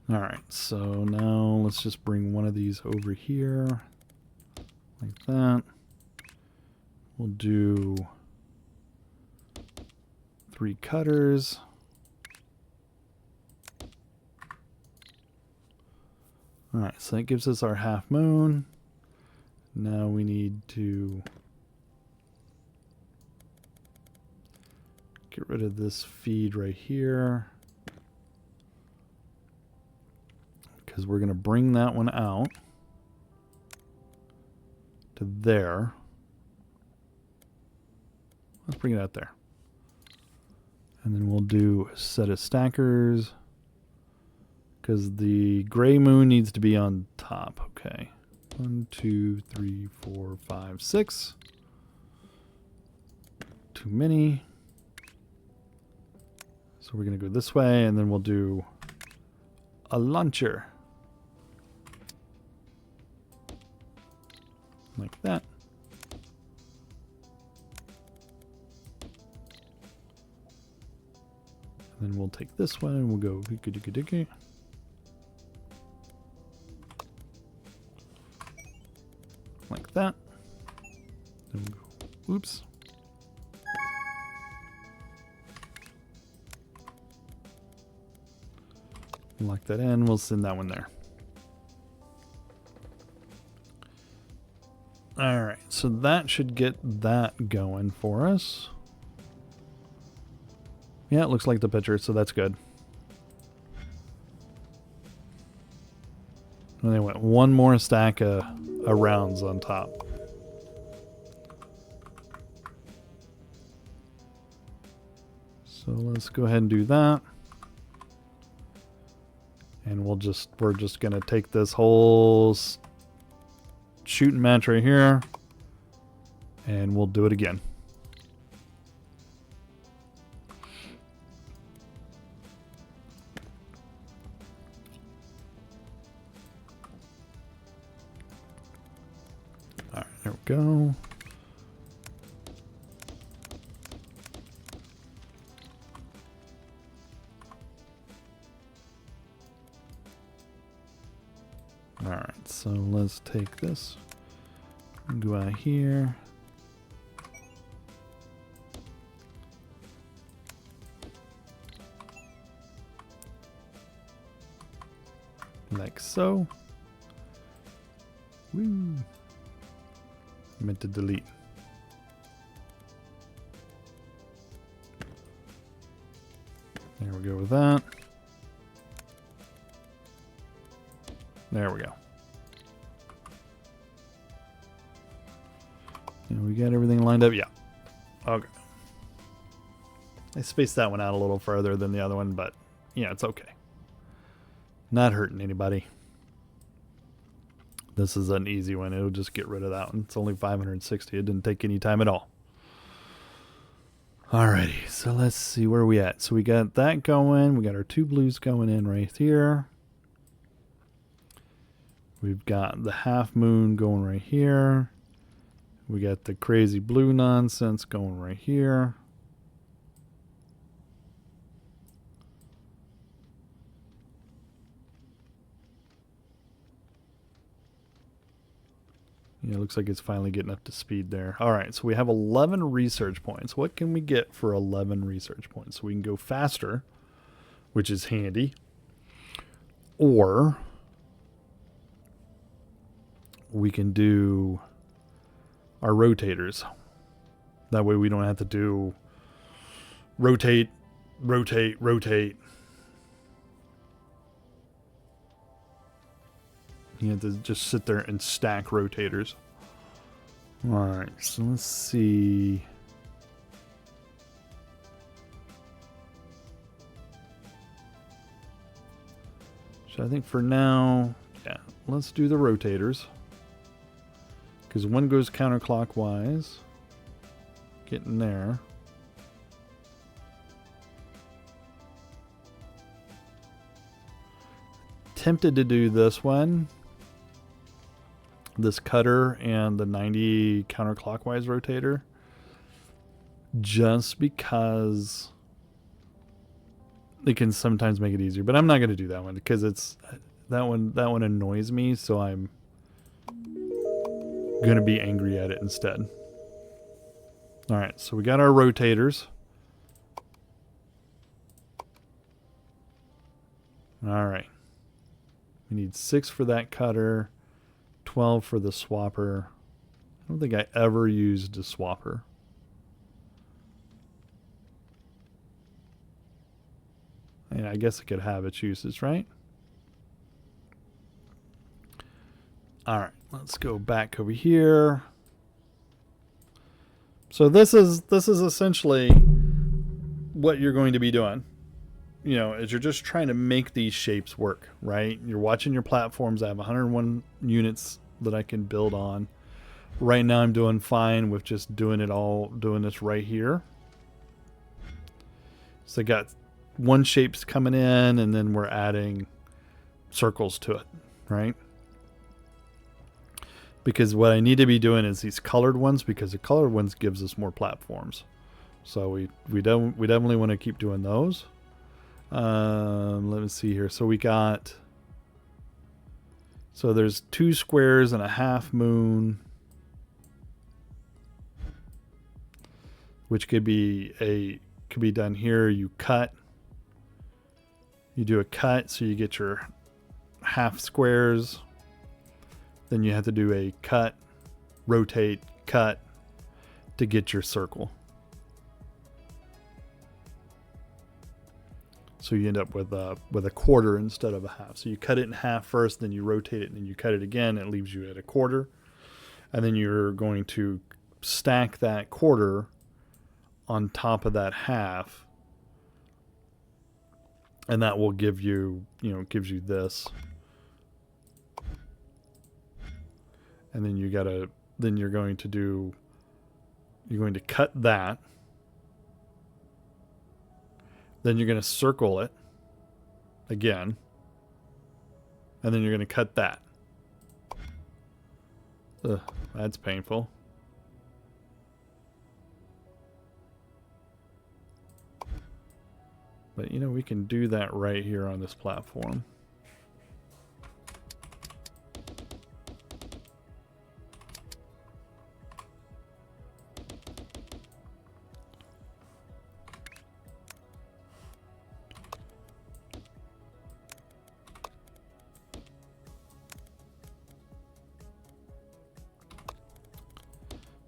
Alright, so now let's just bring one of these over here, like that. We'll do 3 cutters. Alright, so that gives us our half moon. Now we need to get rid of this feed right here, because we're going to bring that one out to there. Let's bring it out there. And then we'll do a set of stackers, because the gray moon needs to be on top. Okay. 1, 2, 3, 4, 5, 6. Too many. So we're going to go this way, and then we'll do a launcher. Like that. And then we'll take this one and we'll go diggy. Like that. Then we'll go, oops. Lock that in, we'll send that one there. Alright, so that should get that going for us. Yeah, it looks like the picture, so that's good. And they went one more stack of rounds on top. So let's go ahead and do that. And we're just gonna take this whole shooting match right here, and we'll do it again. All right, there we go. Alright, so let's take this and go out here. Like so. Woo! Meant to delete. There we go with that. There we go. And we got everything lined up. Yeah. Okay. I spaced that one out a little further than the other one, but yeah, it's okay. Not hurting anybody. This is an easy one. It'll just get rid of that one. It's only 560. It didn't take any time at all. Alrighty, so let's see where we at. So we got that going. We got our 2 blues going in right here. We've got the half moon going right here. We got the crazy blue nonsense going right here. Yeah, it looks like it's finally getting up to speed there. All right, so we have 11 research points. What can we get for 11 research points? So we can go faster, which is handy. Or we can do our rotators. That way we don't have to do rotate, rotate, rotate. You have to just sit there and stack rotators. Alright, so let's see. So I think for now, yeah, let's do the rotators. Because one goes counterclockwise. Getting there. Tempted to do this one. This cutter and the 90 counterclockwise rotator. Just because it can sometimes make it easier. But I'm not going to do that one because it's that one annoys me, so I'm going to be angry at it instead. Alright, so we got our rotators. Alright. We need 6 for that cutter, 12 for the swapper. I don't think I ever used a swapper. And I guess it could have its uses, right? Alright, let's go back over here. So this is essentially what you're going to be doing. You know, is you're just trying to make these shapes work, right? You're watching your platforms. I have 101 units that I can build on. Right now I'm doing fine with just doing this right here. So I got one shapes coming in and then we're adding circles to it, right? Because what I need to be doing is these colored ones, because the colored ones gives us more platforms. So we definitely want to keep doing those. Let me see here. So we got, so there's 2 squares and a half moon, which could be done here. You do a cut, so you get your half squares. Then you have to do a cut, rotate, cut to get your circle. So you end up with a quarter instead of a half. So you cut it in half first, then you rotate it, and then you cut it again. It leaves you at a quarter. And then you're going to stack that quarter on top of that half. And that will give you, gives you this. And then you're going to cut that. Then you're going to circle it again. And then you're going to cut that. Ugh, that's painful. But we can do that right here on this platform.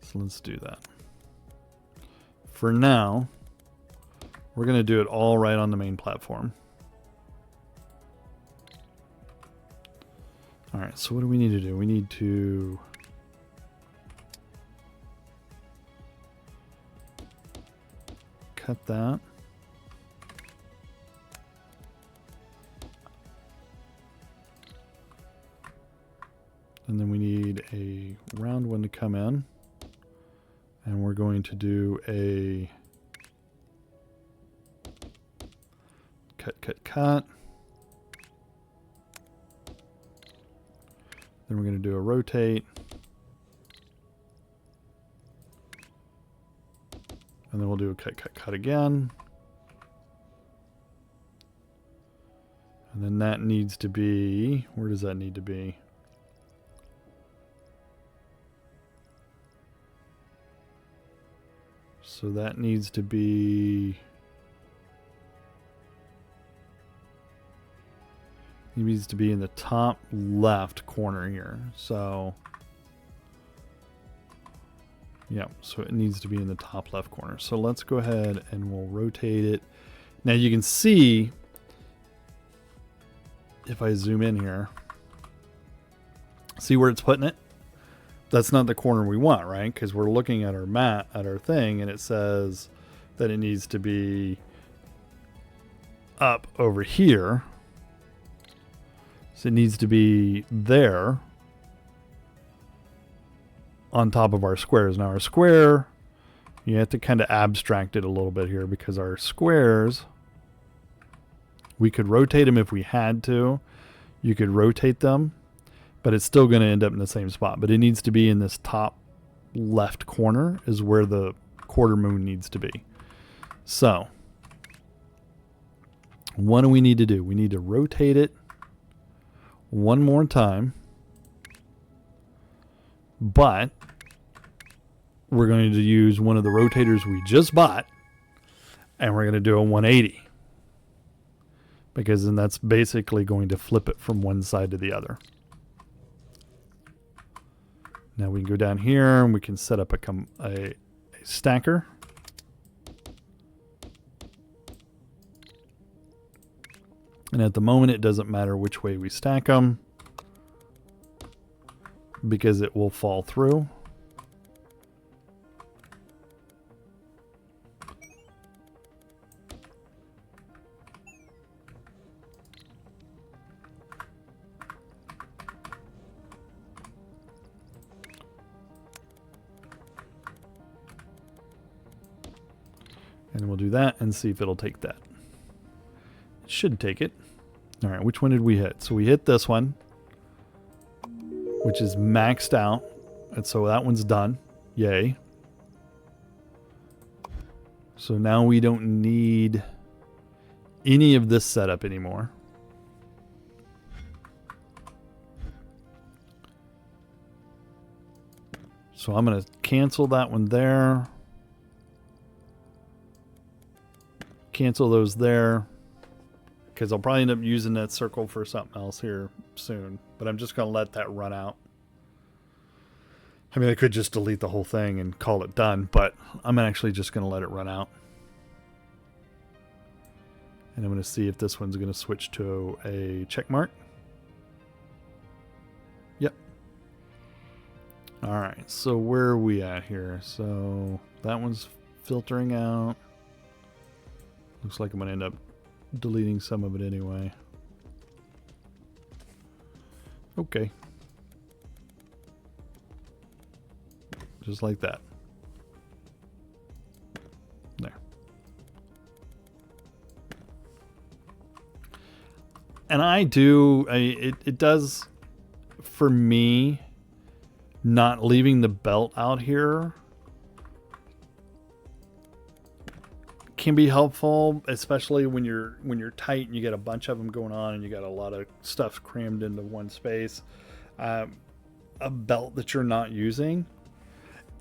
So let's do that. For now, we're going to do it all right on the main platform. All right, so what do we need to do? We need to cut that. And then we need a round one to come in. And we're going to do a cut. Then we're going to do a rotate. And then we'll do a cut again. And then that needs to be, where does that need to be? So that needs to be He needs to be in the top left corner here. So, yeah, so it needs to be in the top left corner. So let's go ahead and we'll rotate it. Now you can see, if I zoom in here, see where it's putting it? That's not the corner we want, right? Because we're looking at our mat, at our thing, and it says that it needs to be up over here. So it needs to be there on top of our squares. Now our square, you have to kind of abstract it a little bit here, because our squares, we could rotate them if we had to. You could rotate them, but it's still going to end up in the same spot. But it needs to be in this top left corner is where the quarter moon needs to be. So what do we need to do? We need to rotate it one more time, but we're going to use one of the rotators we just bought, and we're going to do a 180, because then that's basically going to flip it from one side to the other. Now we can go down here and we can set up a stacker. And at the moment, it doesn't matter which way we stack them, because it will fall through. And we'll do that and see if it'll take that. It should take it. All right, which one did we hit? So we hit this one, which is maxed out. And so that one's done. Yay. So now we don't need any of this setup anymore. So I'm going to cancel that one there. Cancel those there, because I'll probably end up using that circle for something else here soon. But I'm just going to let that run out. I mean, I could just delete the whole thing and call it done, but I'm actually just going to let it run out. And I'm going to see if this one's going to switch to a check mark. Yep. All right, so where are we at here? So that one's filtering out. Looks like I'm going to end up deleting some of it anyway. Okay. Just like that. There. And it does, for me, not leaving the belt out here can be helpful, especially when you're tight and you get a bunch of them going on and you got a lot of stuff crammed into one space. A belt that you're not using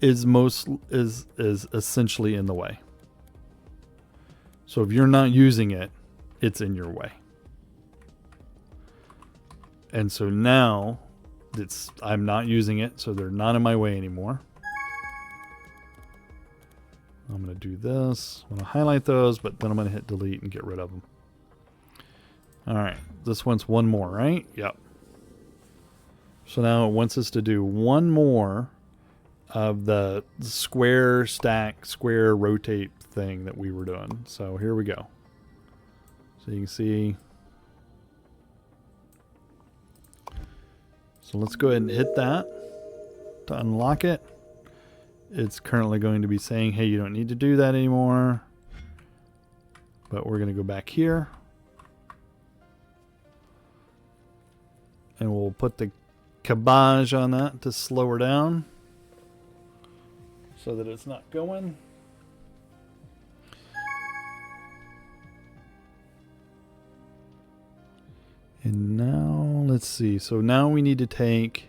is essentially in the way. So if you're not using it, it's in your way. And so now I'm not using it, so they're not in my way anymore. I'm going to do this. I'm going to highlight those, but then I'm going to hit delete and get rid of them. All right. This one's one more, right? Yep. So now it wants us to do one more of the square stack, square rotate thing that we were doing. So here we go. So you can see. So let's go ahead and hit that to unlock it. It's currently going to be saying, hey, you don't need to do that anymore. But we're going to go back here. And we'll put the kibosh on that to slow her down so that it's not going. And now, let's see. So now we need to take,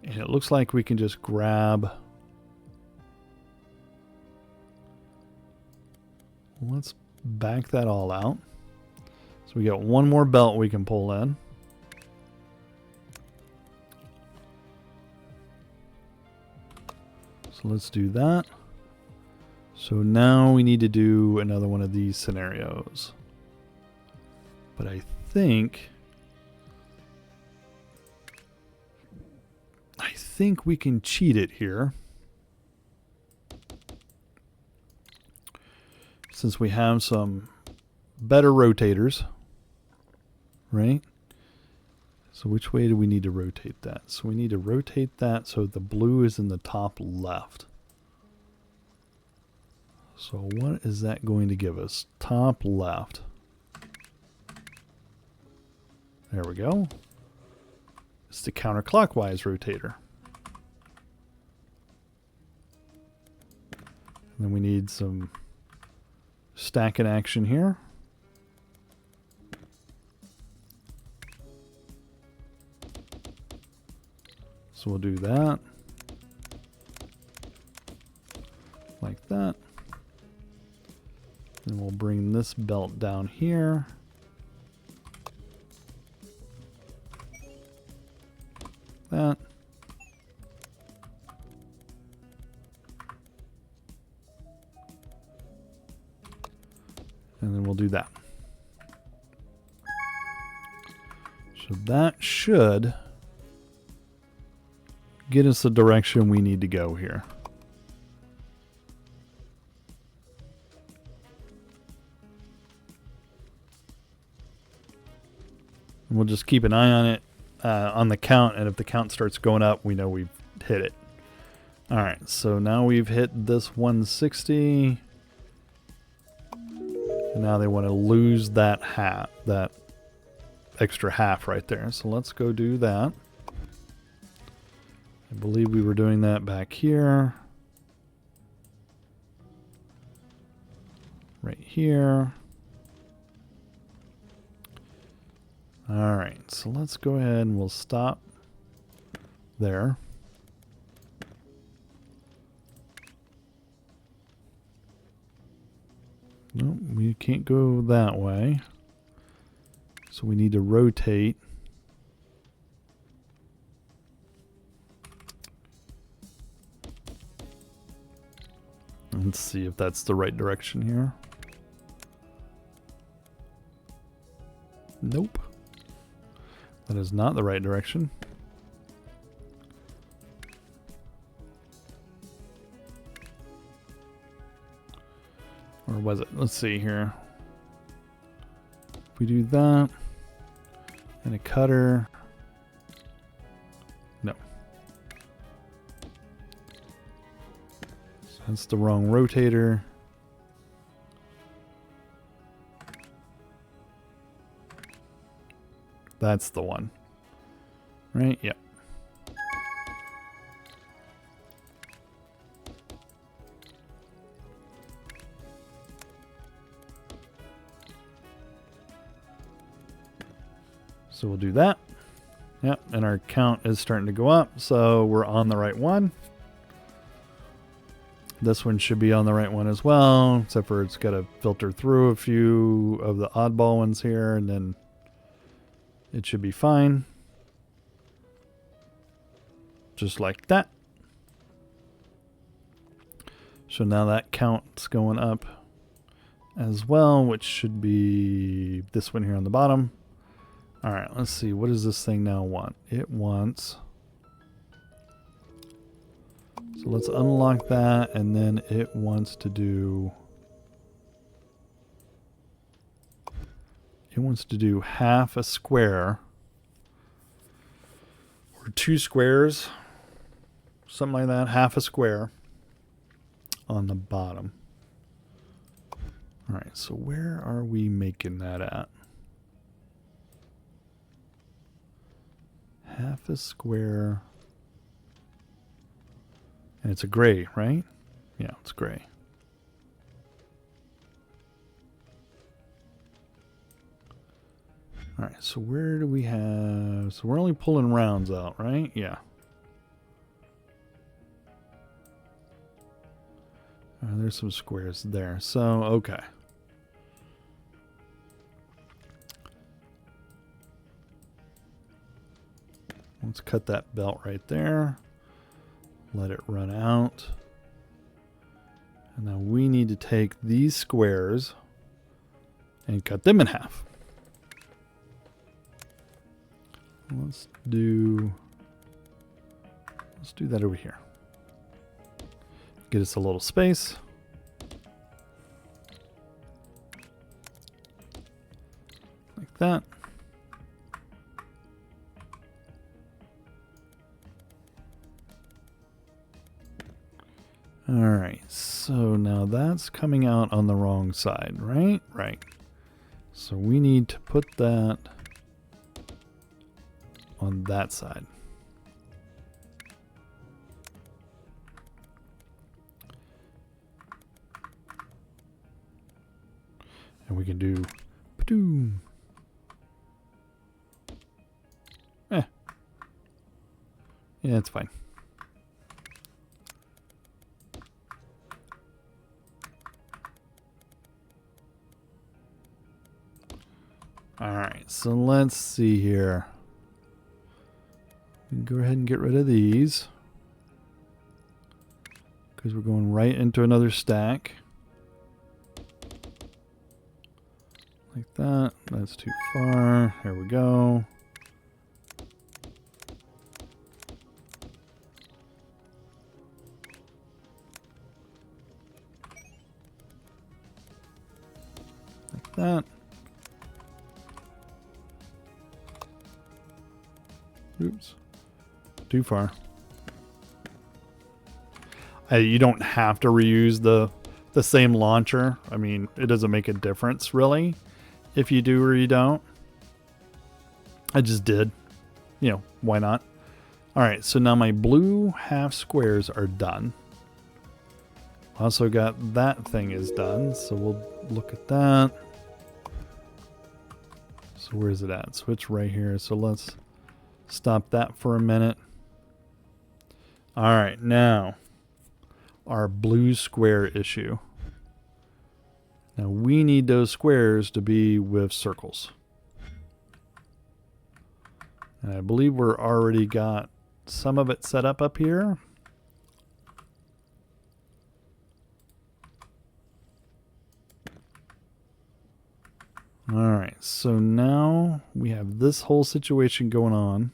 and it looks like we can just grab. Let's back that all out. So we got one more belt we can pull in. So let's do that. So now we need to do another one of these scenarios. But I think we can cheat it here. Since we have some better rotators, right? So which way do we need to rotate that? So we need to rotate that so the blue is in the top left. So what is that going to give us? Top left. There we go. It's the counterclockwise rotator. And then we need some stacking action here. So we'll do that. Like that. And we'll bring this belt down here. That. And then we'll do that. So that should get us the direction we need to go here. And we'll just keep an eye on it on the count, and if the count starts going up, we know we've hit it. All right, so now we've hit this 160. And now they want to lose that half, that extra half right there. So let's go do that. I believe we were doing that back here. Right here. All right, so let's go ahead and we'll stop there. Nope, we can't go that way. So we need to rotate. Let's see if that's the right direction here. Nope. That is not the right direction. Or was it? Let's see here. If we do that and a cutter. No. So that's the wrong rotator. That's the one. Right? Yep. So we'll do that. Yep, and our count is starting to go up, so we're on the right one. This one should be on the right one as well, except for it's got to filter through a few of the oddball ones here, and then it should be fine. Just like that. So now that count's going up as well, which should be this one here on the bottom. All right, let's see. What does this thing now want? It wants... So let's unlock that, and then it wants to do... It wants to do half a square, or 2 squares, something like that, half a square on the bottom. All right, so where are we making that at? Half a square, and it's a gray, right? Yeah, it's gray. All right, so where do we have... So we're only pulling rounds out, right? Yeah. There's some squares there. So, okay. let's cut that belt right there. Let it run out. And now we need to take these squares and cut them in half. Let's do that over here. Get us a little space. Like that. All right, so now that's coming out on the wrong side, right? Right. So we need to put that on that side. And we can do ba-doom. Yeah, it's fine. All right, so let's see here. We can go ahead and get rid of these because we're going right into another stack. Like that. That's too far. There we go. Like that. Oops. Too far. You don't have to reuse the same launcher. I mean, it doesn't make a difference really if you do or you don't. I just did. You know, why not? All right, so now my blue half squares are done. Also got that thing is done, so we'll look at that. So where is it at? So it's right here. So let's stop that for a minute. All right, now our blue square issue. Now we need those squares to be with circles. And I believe we're already got some of it set up here. All right, so now we have this whole situation going on.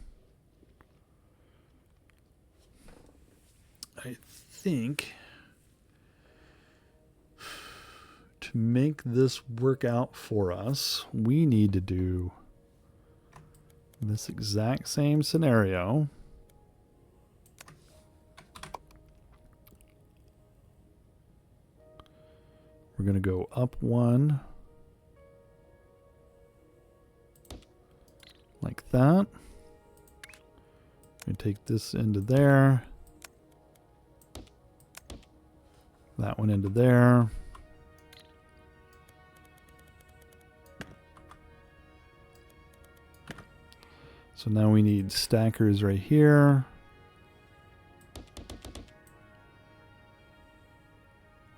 I think to make this work out for us, we need to do this exact same scenario. We're going to go up one. Like that. And take this into there. That one into there. So now we need stackers right here.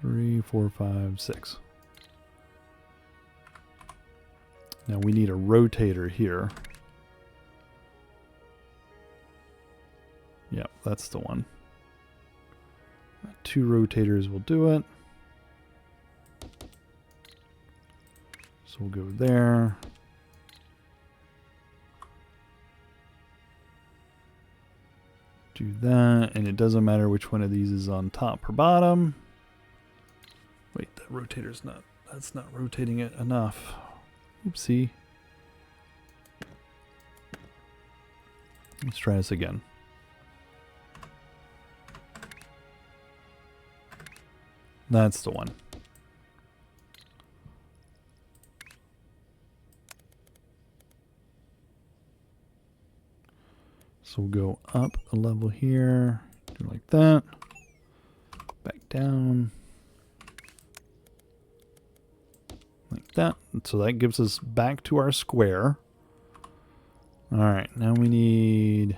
3, 4, 5, 6. Now we need a rotator here. Yep, that's the one. 2 rotators will do it. So we'll go there. Do that, and it doesn't matter which one of these is on top or bottom. Wait, that rotator's not, that's not rotating it enough. Oopsie. Let's try this again. That's the one. So we'll go up a level here, do like that, back down, like that. So that gives us back to our square. All right, now we need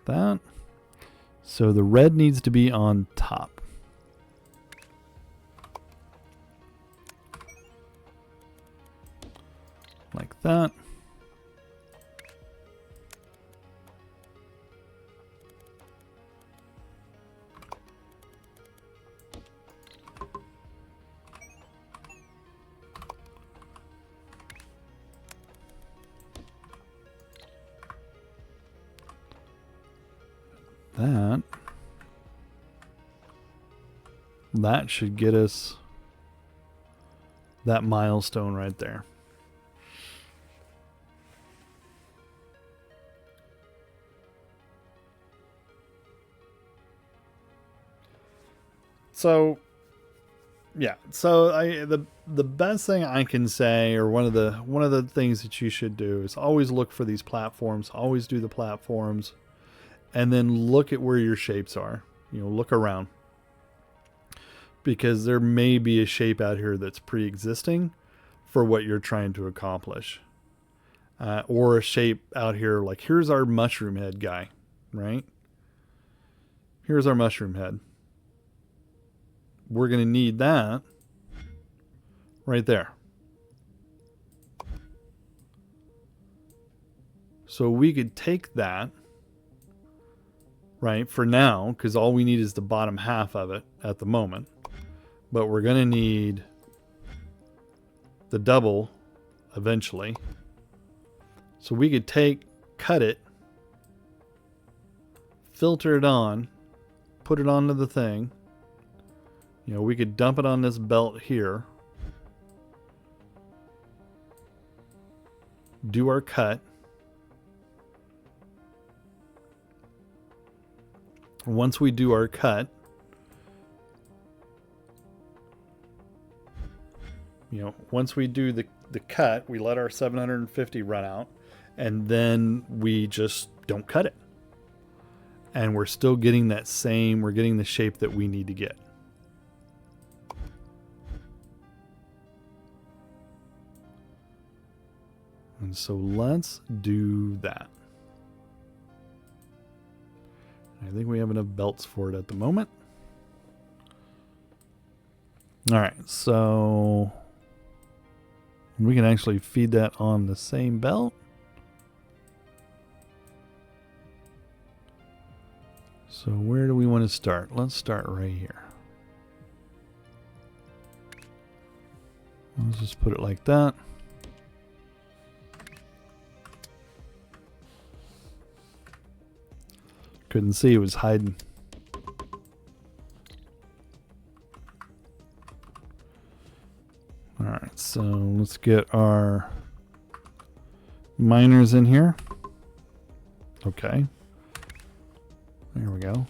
that. So the red needs to be on top. Like that. that. That should get us that milestone right there. So yeah, so the best thing I can say, or one of the things that you should do, is always look for these platforms, always do the platforms, and then look at where your shapes are. You know, look around, because there may be a shape out here that's pre-existing for what you're trying to accomplish, or a shape out here like, here's our mushroom head guy, right? Here's our mushroom head. We're going to need that right there. So we could take that, right, for now, because all we need is the bottom half of it at the moment. But we're going to need the double eventually. So we could cut it, filter it on, put it onto the thing. You know, we could dump it on this belt here. Do our cut. Once we do our cut, you know, once we do the cut, we let our 750 run out, and then we just don't cut it. And we're still getting that same, we're getting the shape that we need to get. And so let's do that. I think we have enough belts for it at the moment. All right, so we can actually feed that on the same belt. So where do we want to start? Let's start right here. Let's just put it like that. Couldn't see, it was hiding. All right, so let's get our miners in here. Okay. There we go.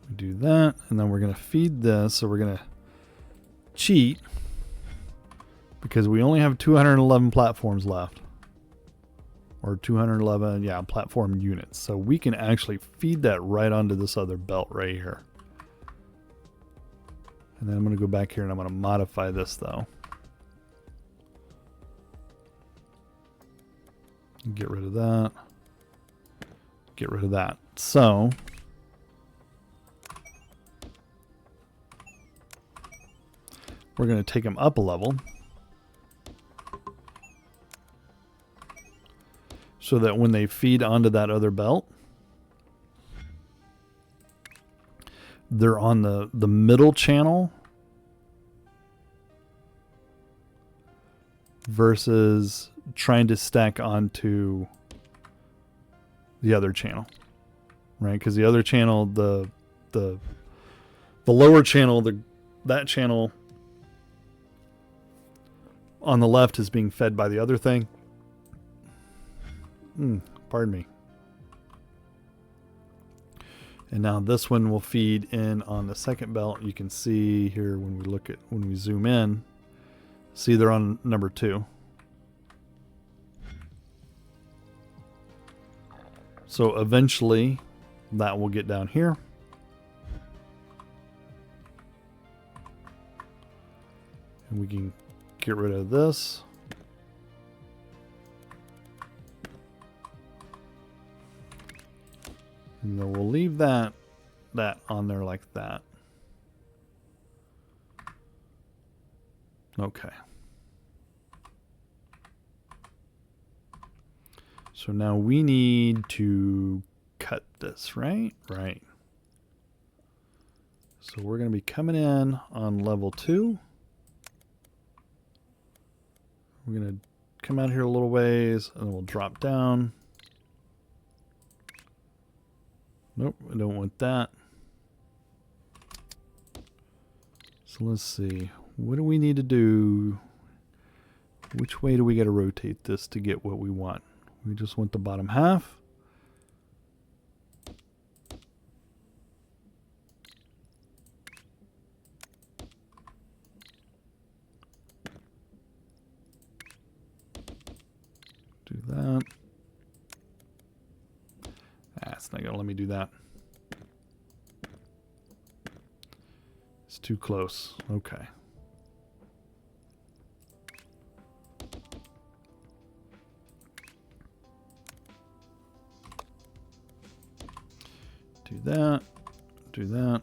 We do that, and then we're going to feed this, so we're going to cheat because we only have 211 platforms left. Or 211, yeah, platform units. So we can actually feed that right onto this other belt right here. And then I'm going to go back here and I'm going to modify this though. Get rid of that. Get rid of that. So we're going to take them up a level, so that when they feed onto that other belt, they're on the middle channel versus trying to stack onto the other channel, right? Because the other channel, the lower channel, that channel on the left is being fed by the other thing. Pardon me. And now this one will feed in on the second belt. You can see here when we zoom in, see they're on number 2. So eventually that will get down here. And we can get rid of this. And then we'll leave that on there like that. So So now we need to cut this, right? Right. So we're going to be coming in on level 2. We're going to come out here a little ways and we'll drop down. Nope, I don't want that. So let's see. What do we need to do? Which way do we got to rotate this to get what we want? We just want the bottom half. Do that. It's not going to let me do that. It's too close. Okay. Do that. Do that.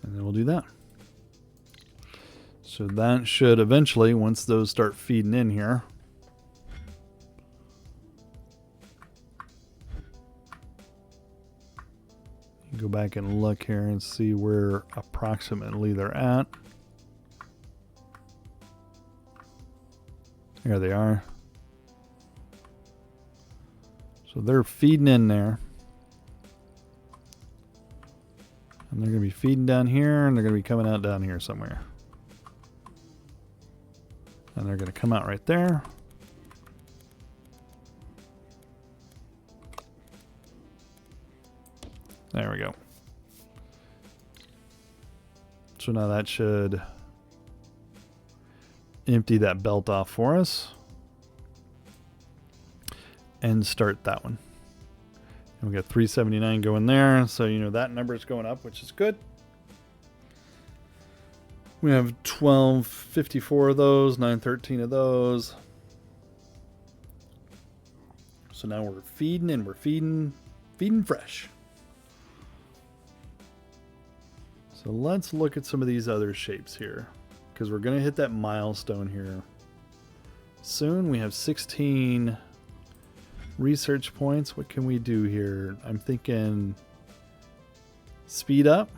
And then we'll do that. So that should eventually, once those start feeding in here, go back and look here and see where approximately they're at. Here they are. So they're feeding in there. And they're going to be feeding down here, and they're going to be coming out down here somewhere. And they're going to come out right there. There we go. So now that should empty that belt off for us. And start that one. And we got 379 going there. So, you know, that number is going up, which is good. We have 1254 of those, 913 of those. So now we're feeding and we're feeding fresh. So let's look at some of these other shapes here, because we're going to hit that milestone here soon. We have 16 research points. What can we do here? I'm thinking speed up.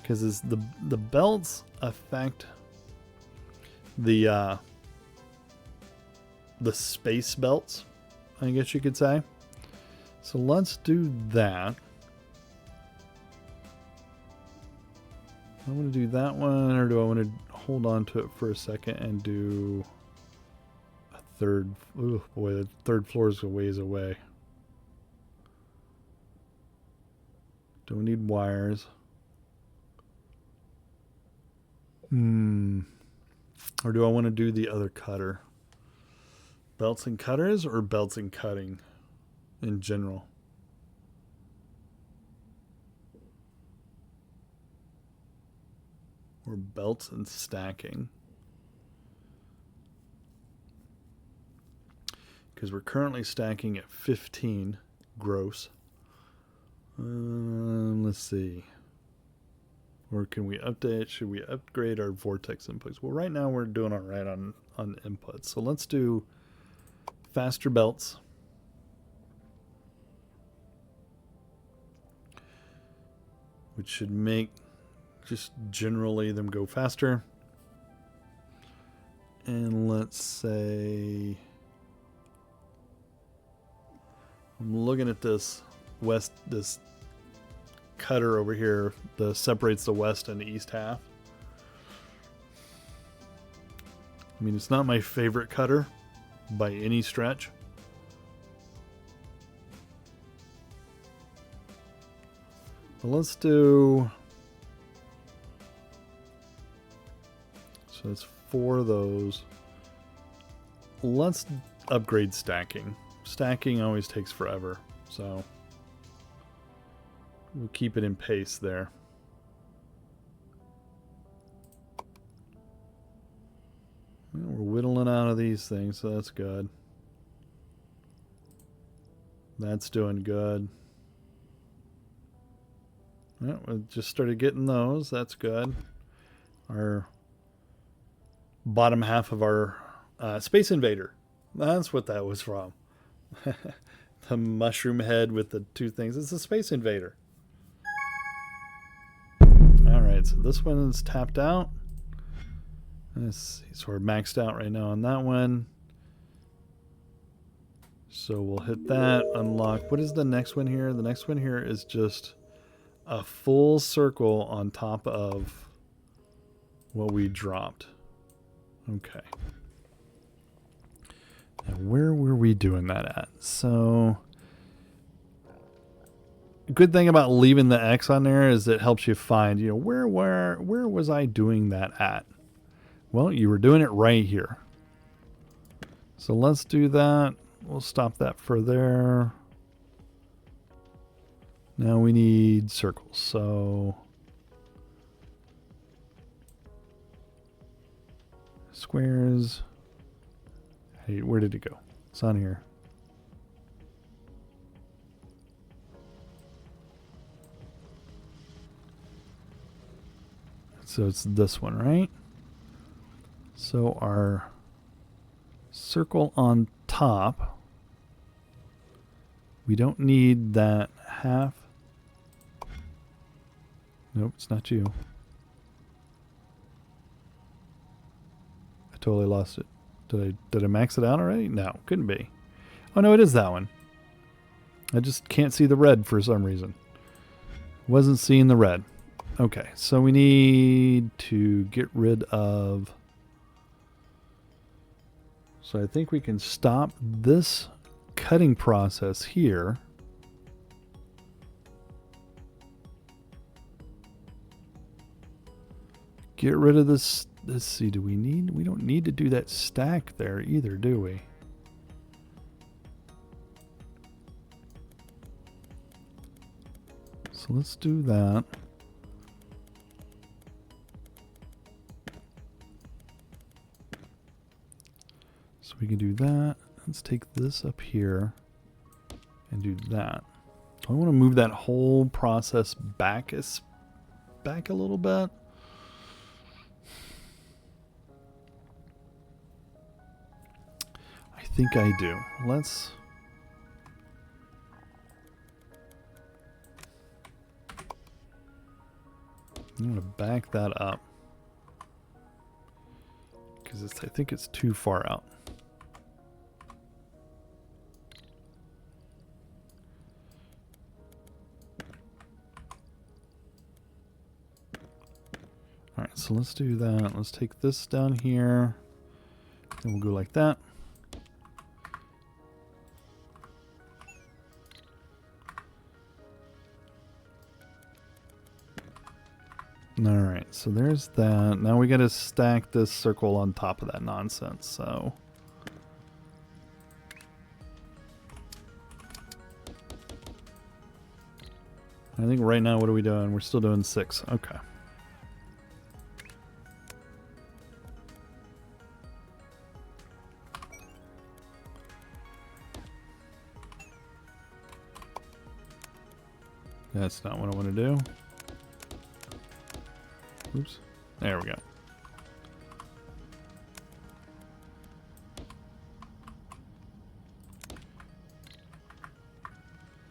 Because the belts affect the space belts, I guess you could say. So let's do that. I want to do that one, or do I want to hold on to it for a second and do a third? Oh boy, the third floor is a ways away. Do we need wires? Or do I want to do the other cutter? Belts and cutters, or belts and cutting in general? Or belts and stacking? Because we're currently stacking at 15 gross. Let's see. Or can we update? Should we upgrade our vortex inputs? Well, right now we're doing all right on inputs. So let's do faster belts. Which should make just generally them go faster. And let's say I'm looking at this cutter over here that separates the west and the east half. I mean, it's not my favorite cutter by any stretch. But let's do, so that's 4 of those. Let's upgrade stacking. Stacking always takes forever, so we'll keep it in pace there. Well, we're whittling out of these things, so that's good. That's doing good. Yeah, we just started getting those. That's good. Our bottom half of our Space Invader. That's what that was from. The mushroom head with the two things. It's a Space Invader. Alright, so this one is tapped out. Let's see, so we're maxed out right now on that one. So we'll hit that, unlock. What is the next one here? The next one here is just a full circle on top of what we dropped. Okay. Now where were we doing that at? So good thing about leaving the X on there is it helps you find, you know, where was I doing that at? Well, you were doing it right here. So let's do that. We'll stop that for there. Now we need circles. So squares. Hey, where did it go? It's on here. So it's this one, right? So our circle on top, we don't need that half. Nope, it's not you. I totally lost it. Did I max it out already? No, couldn't be. Oh no, it is that one. I just can't see the red for some reason. Wasn't seeing the red. Okay, so we need to get rid of... So I think we can stop this cutting process here. Get rid of this. Let's see, do we need... We don't need to do that stack there either, do we? So let's do that. So we can do that. Let's take this up here and do that. I want to move that whole process back a little bit. I think I do. Let's... I'm going to back that up because I think it's too far out. Alright, so let's do that. Let's take this down here. And we'll go like that. Alright, so there's that. Now we gotta stack this circle on top of that nonsense, so... I think right now, what are we doing? We're still doing 6. Okay. That's not what I want to do. Oops. There we go.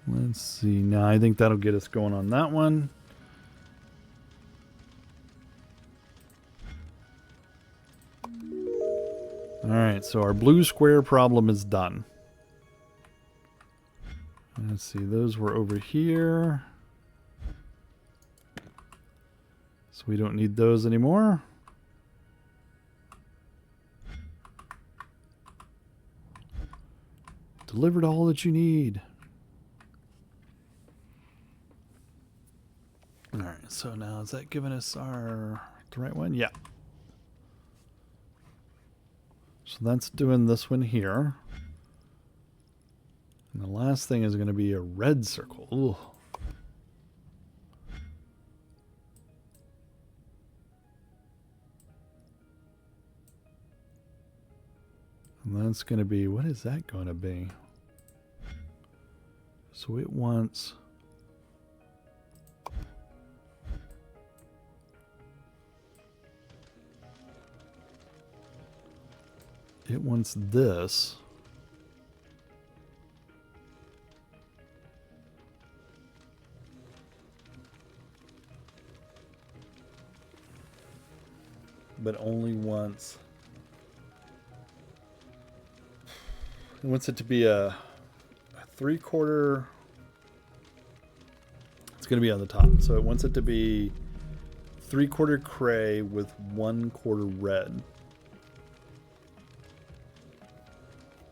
Let's see. Now I think that'll get us going on that one. Alright, so our blue square problem is done. Let's see, those were over here. So we don't need those anymore. Delivered all that you need. Alright, so now is that giving us the right one? Yeah. So that's doing this one here. And the last thing is going to be a red circle. Ooh. And that's going to be, what is that going to be? So it wants it wants this. But only once. It wants it to be a 3/4. It's going to be on the top. So it wants it to be 3/4 gray with 1/4 red.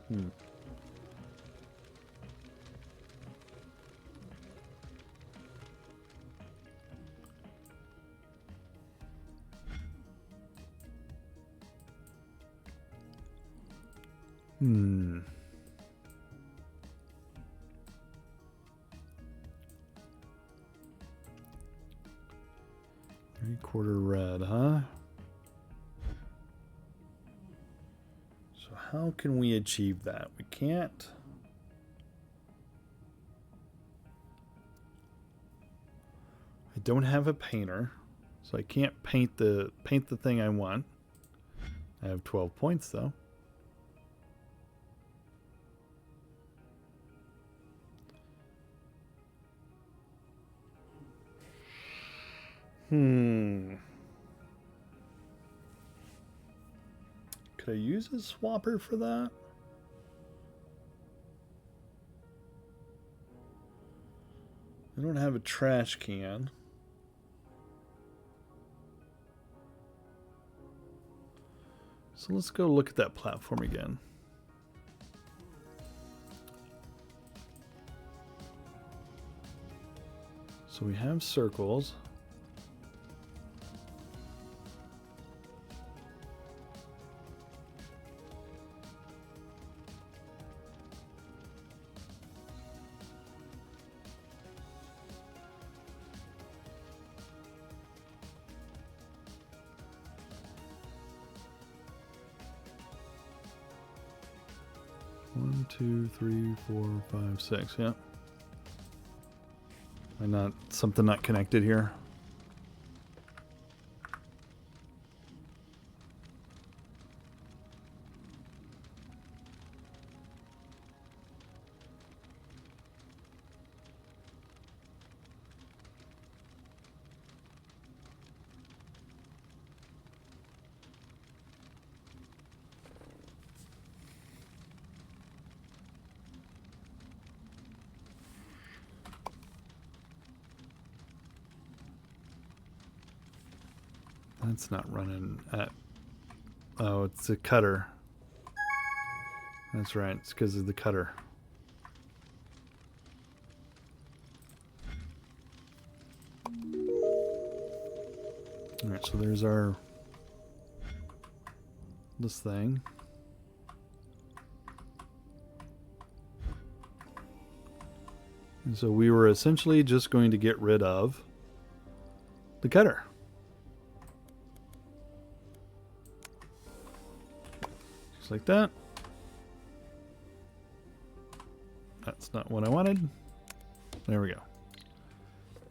Hmm. 3/4 red, huh? So how can we achieve that? We can't. I don't have a painter, so I can't paint the thing I want. I have 12 points though. Could I use a swapper for that? I don't have a trash can. So let's go look at that platform again. So we have circles. One, two, three, 4, 5, 6. Yeah. Am I not something not connected here? That's not running at... Oh, it's a cutter. That's right. It's because of the cutter. Alright, so there's our... this thing. And so we were essentially just going to get rid of the cutter. Just like that. That's not what I wanted. There we go.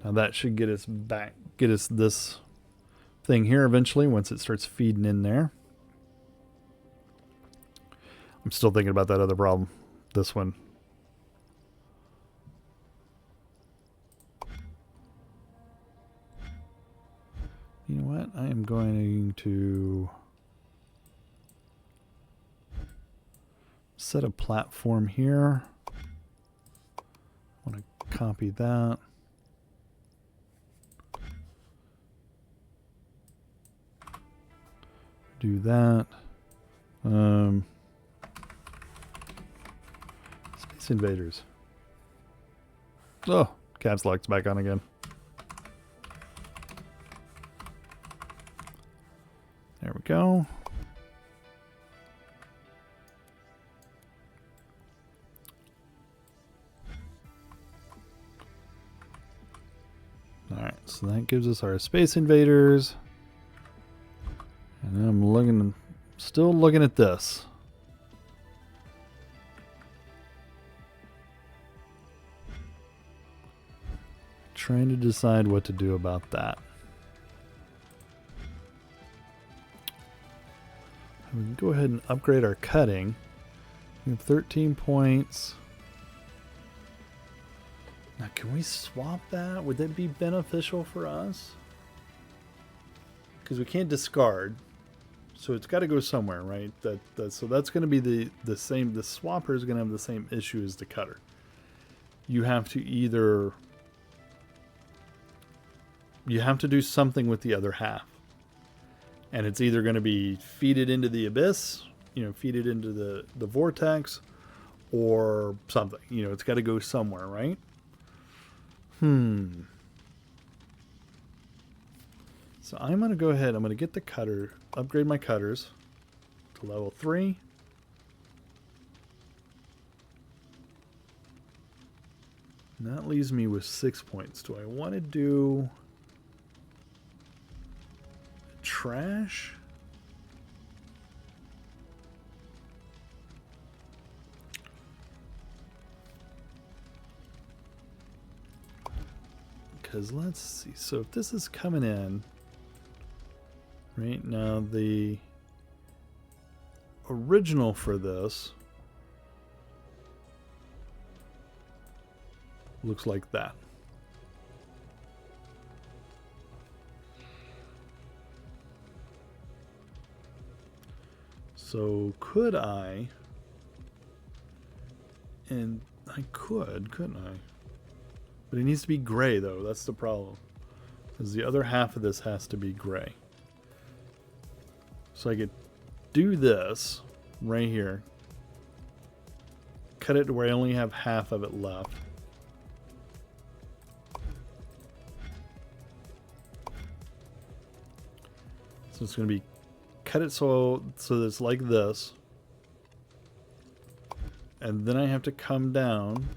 Now that should get us back, get us this thing here eventually once it starts feeding in there. I'm still thinking about that other problem. This one. You know what? I am going to set a platform here. I want to copy that. Do that. Space Invaders. Oh, caps lock's back on again. There we go. Alright, so that gives us our Space Invaders. And I'm looking, still looking at this. Trying to decide what to do about that. We can go ahead and upgrade our cutting. We have 13 points. Now, can we swap that? Would that be beneficial for us? Because we can't discard. So it's got to go somewhere, right? So that's going to be the same. The swapper is going to have the same issue as the cutter. You have to either... You have to do something with the other half. And it's either going to be feed it into the abyss, feed it into the vortex, or something. It's got to go somewhere, right? So I'm going to go ahead. I'm going to get the cutter, upgrade my cutters to level 3. And that leaves me with 6 points. Do I want to do trash? Because let's see. So if this is coming in, right now the original for this looks like that. So could I, and I could, couldn't I? But it needs to be gray though, that's the problem. Because the other half of this has to be gray. So I could do this right here. Cut it to where I only have half of it left. So it's going to be cut it so that it's like this. And then I have to come down.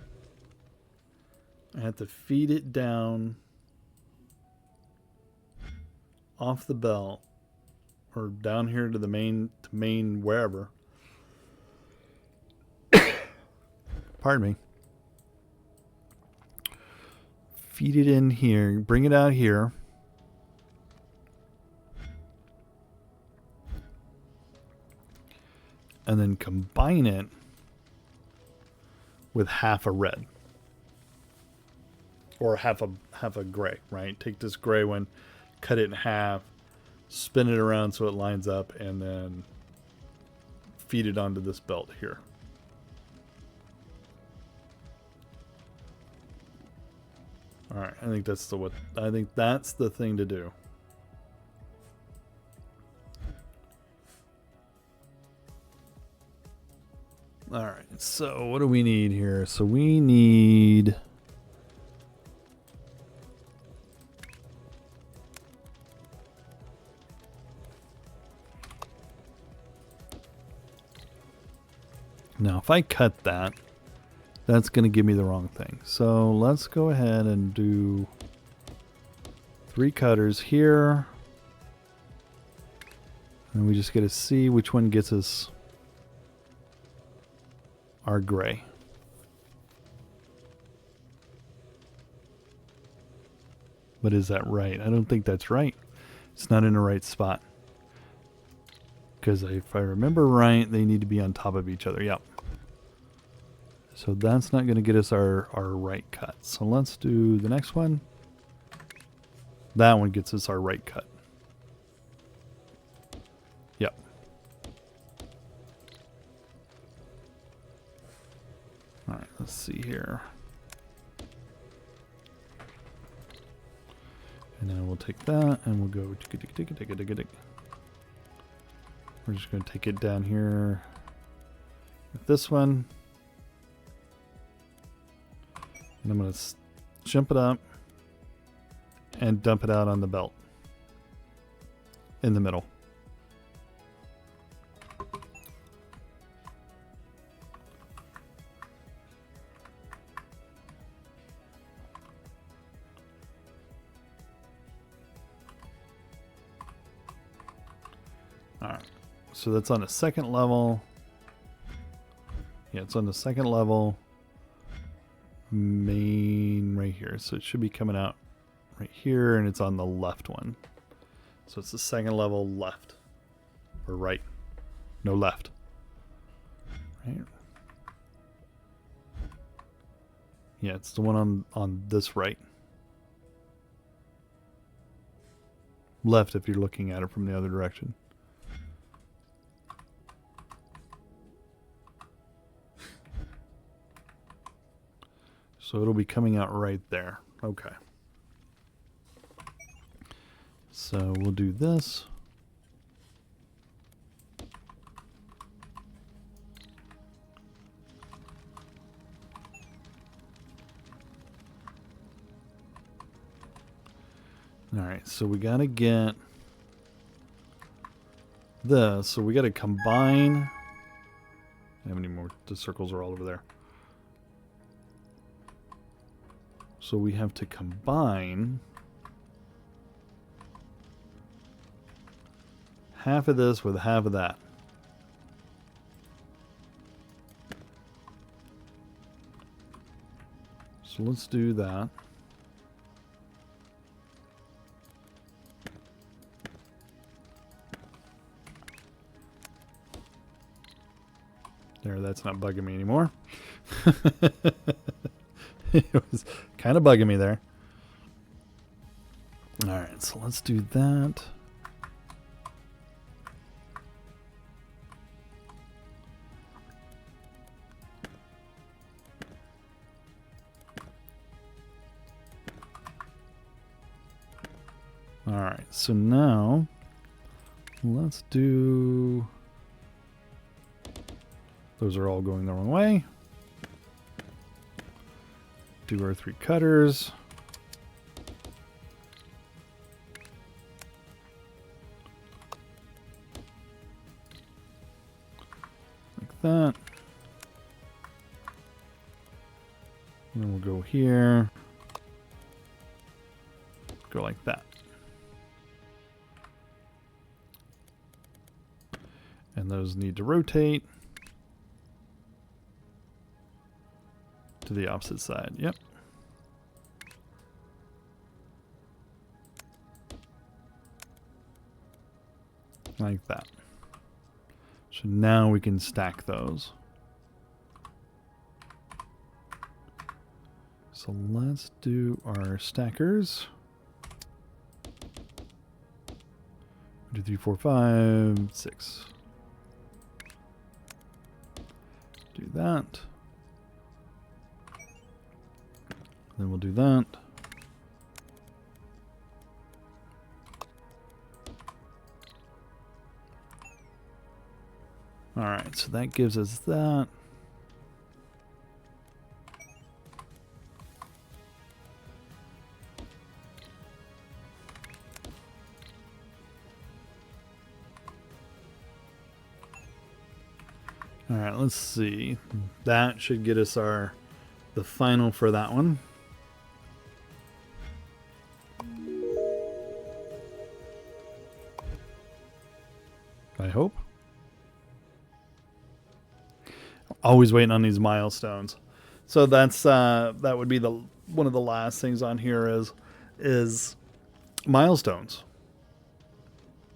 I have to feed it down off the belt or down here to the main wherever. Pardon me. Feed it in here, bring it out here. And then combine it with half a red. Or half a gray, right? Take this gray one, cut it in half, spin it around so it lines up, and then feed it onto this belt here. All right, I think that's the thing to do. All right, so what do we need here? So we need now if I cut that, that's going to give me the wrong thing. So let's go ahead and do 3 cutters here. And we just got to see which one gets us our gray. But is that right? I don't think that's right. It's not in the right spot. Because if I remember right, they need to be on top of each other. Yep. So that's not going to get us our right cut. So let's do the next one. That one gets us our right cut. Yep. All right, let's see here. And then we'll take that and we'll go. We're just going to take it down here with this one. And I'm going to jump it up and dump it out on the belt in the middle. All right. So that's on the second level. Yeah, it's on the second level. Main right here. So it should be coming out right here, and it's on the left one. So it's the second level left or right. No left. Right. Yeah, it's the one on this right. Left if you're looking at it from the other direction. So it'll be coming out right there. Okay. So we'll do this. All right, so we got to get this. So we got to combine. How many more? The circles are all over there. So we have to combine half of this with half of that. So let's do that. There, that's not bugging me anymore. It was kind of bugging me there. All right, so let's do that. All right, so now let's do... Those are all going the wrong way. Do our 3 cutters. Like that. And then we'll go here. Go like that. And those need to rotate to the opposite side. Yep. Like that. So now we can stack those. So let's do our stackers. 1, 2, 3, 4, 5, 6. Do that. Then we'll do that. All right, so that gives us that. All right, let's see. That should get us the final for that one. I hope. Always waiting on these milestones. So that's that would be the one of the last things on here is milestones.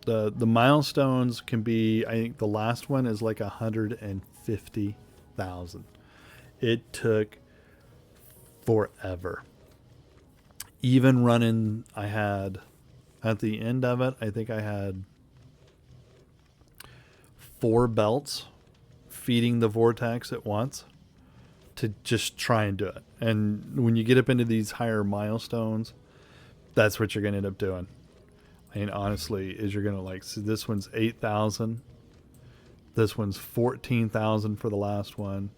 The milestones can be, I think the last one is like 150,000. It took forever. Even running, I had at the end of it, I think I had 4 belts feeding the vortex at once to just try and do it. And when you get up into these higher milestones, that's what you're going to end up doing. And honestly, is you're going to like, so this one's 8,000. This one's 14,000 for the last one.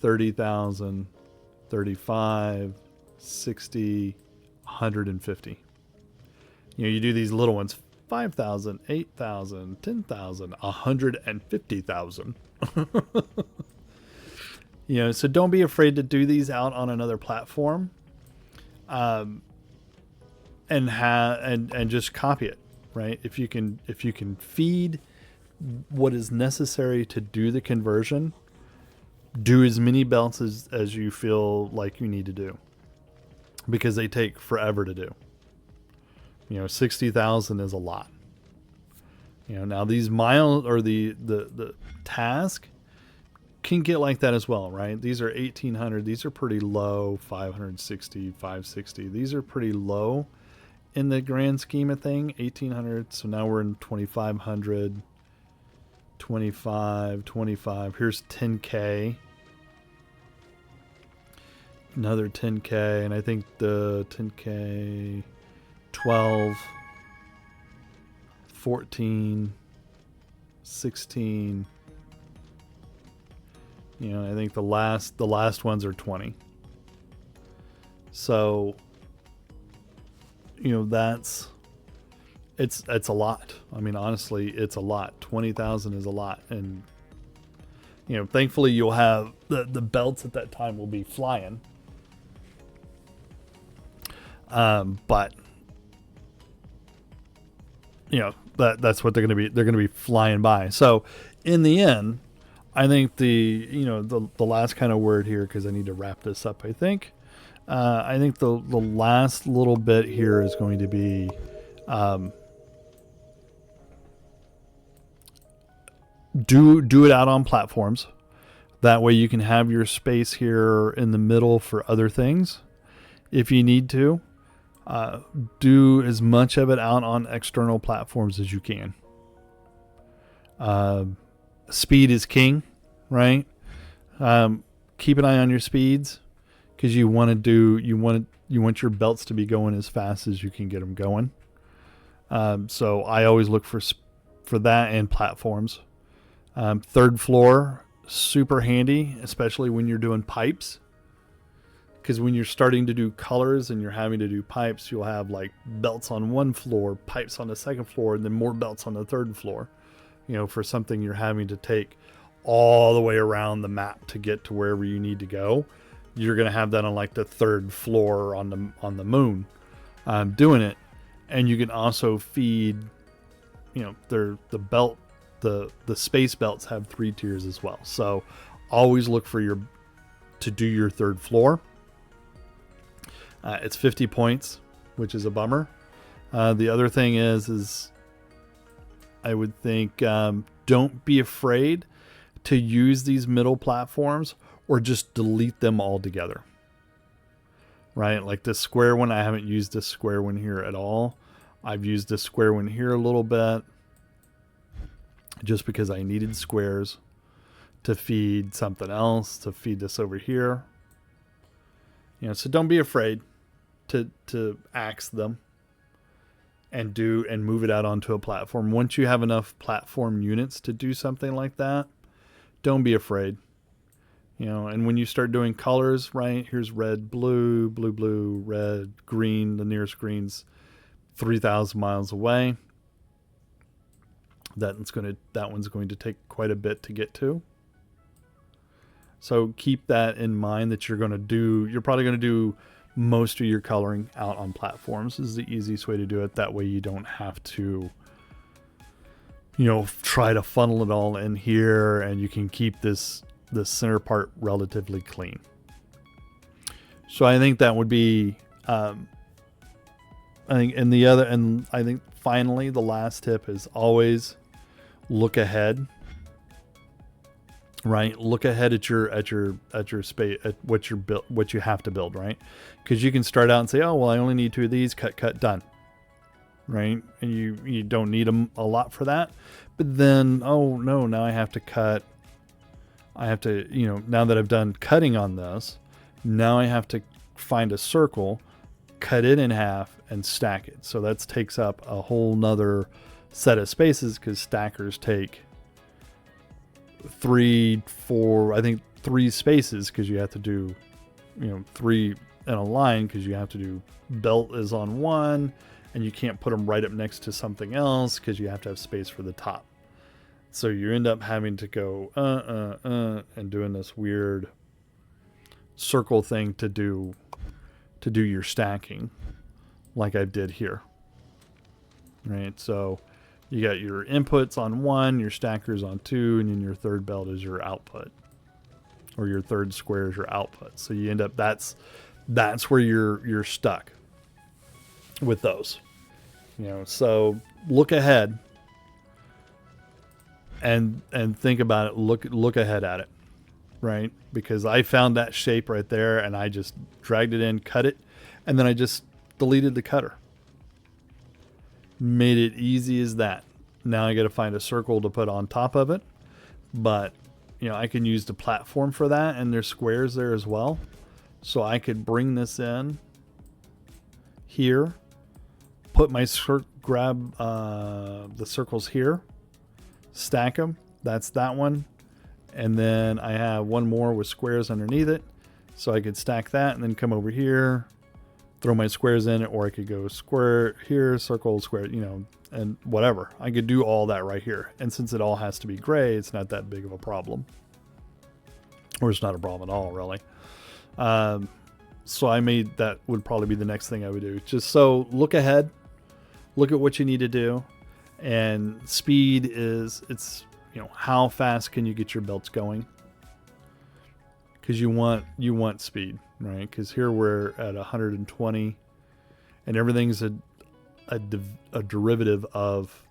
30,000, 35, 60, 150. You know, you do these little ones, 5,000, 8,000, 10,000, 150,000. You know, so don't be afraid to do these out on another platform, and just copy it, right? If you can feed what is necessary to do the conversion, do as many belts as you feel like you need to do, because they take forever to do. You know, 60,000 is a lot. Now these miles or the task can get like that as well, right? These are 1800. These are pretty low. 560, 560. These are pretty low in the grand scheme of thing. 1800. So now we're in 2500, 25. Here's 10K. Another 10K. And I think the 10K, 12, 14, 16. I think the last ones are 20. So, it's a lot. I mean, honestly, it's a lot. 20,000 is a lot. And, thankfully you'll have the belts at that time will be flying. But that's what they're going to be. They're going to be flying by. So in the end, I think the last kind of word here, because I need to wrap this up, I think the last little bit here is going to be do it out on platforms. That way you can have your space here in the middle for other things if you need to. Do as much of it out on external platforms as you can. Speed is king, right? Keep an eye on your speeds, because you want your belts to be going as fast as you can get them going. So I always look for that and platforms. Third floor, super handy, especially when you're doing pipes. Because when you're starting to do colors and you're having to do pipes, you'll have like belts on one floor, pipes on the second floor, and then more belts on the third floor. For something you're having to take all the way around the map to get to wherever you need to go. You're going to have that on like the third floor on the moon, doing it. And you can also feed, the belt, the space belts have 3 tiers as well. So always look for to do your third floor. It's 50 points, which is a bummer. The other thing is I would think don't be afraid to use these middle platforms or just delete them altogether. Right? Like this square one, I haven't used this square one here at all. I've used this square one here a little bit just because I needed squares to feed something else, to feed this over here. So don't be afraid to axe them and move it out onto a platform. Once you have enough platform units to do something like that, don't be afraid. And when you start doing colors, right, here's red, blue, blue, red, green. The nearest green's 3,000 miles away. That one's going to take quite a bit to get to. So keep that in mind, that you're probably going to do most of your coloring out on platforms. This is the easiest way to do it. That way you don't have to, try to funnel it all in here, and you can keep this center part relatively clean. So I think that would be, I think finally the last tip is always look ahead. Right, look ahead at your space, at what you have to build, right? Because you can start out and say, oh well, I only need 2 of these, cut, done, right? And you don't need a lot for that. But then, oh no, now I have to cut. I have to, now that I've done cutting on this, now I have to find a circle, cut it in half, and stack it. So that takes up a whole nother set of spaces, because stackers take 3 spaces, because you have to do 3 in a line, because you have to do belt is on one, and you can't put them right up next to something else because you have to have space for the top. So you end up having to go and doing this weird circle thing to do your stacking, like I did here. Right, so you got your inputs on 1, your stackers on 2, and then your third belt is your output, or your third square is your output. So you end up, that's where you're stuck with those. So look ahead. and think about it. Look ahead at it, right? Because I found that shape right there, and I just dragged it in, cut it, and then I just deleted the cutter. Made it easy as that. Now I got to find a circle to put on top of it, but you know, I can use the platform for that, and there's squares there as well. So I could bring this in here, put my grab the circles here, stack them. That's that one. And then I have one more with squares underneath it. So I could stack that and then come over here, throw my squares in it, or I could go square here, circle, square, you know, and whatever. I could do all that right here. And since it all has to be gray, it's not that big of a problem. Or it's not a problem at all, really. So I made that would probably be the next thing I would do. Just so look ahead, look at what you need to do. And speed is, it's, you know, how fast can you get your belts going? Because you want speed, right? Because here we're at 120, and everything's a derivative of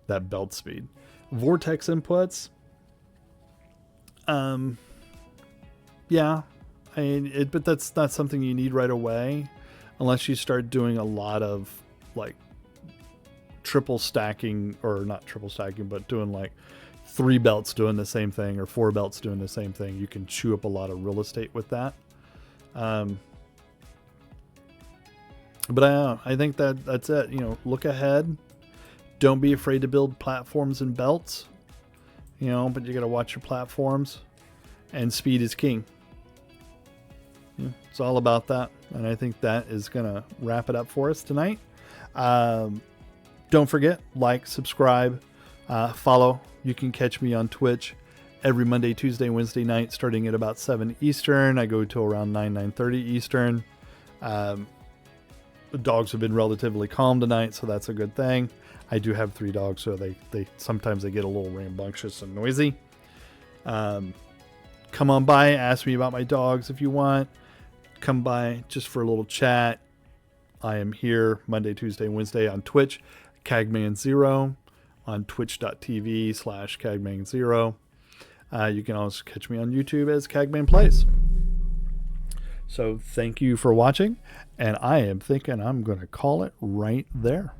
that belt speed. Vortex inputs, yeah, I mean, but that's not something you need right away, unless you start doing a lot of like triple stacking, or not triple stacking, but doing like 3 belts doing the same thing, or 4 belts doing the same thing. You can chew up a lot of real estate with that. But I think that's it. You know, look ahead. Don't be afraid to build platforms and belts. You know, but you got to watch your platforms, and speed is king. Yeah, it's all about that. And I think that is going to wrap it up for us tonight. Don't forget, like, subscribe, follow. You can catch me on Twitch every Monday, Tuesday, Wednesday night, starting at about 7 Eastern. I go till around 9:30 Eastern. The dogs have been relatively calm tonight, so that's a good thing. I do have 3 dogs, so they sometimes they get a little rambunctious and noisy. Come on by, ask me about my dogs if you want. Come by just for a little chat. I am here Monday, Tuesday, Wednesday on Twitch, Cagman0, on twitch.tv/Cagman0. You can also catch me on YouTube as Cagman Plays. So thank you for watching, and I am thinking I'm going to call it right there.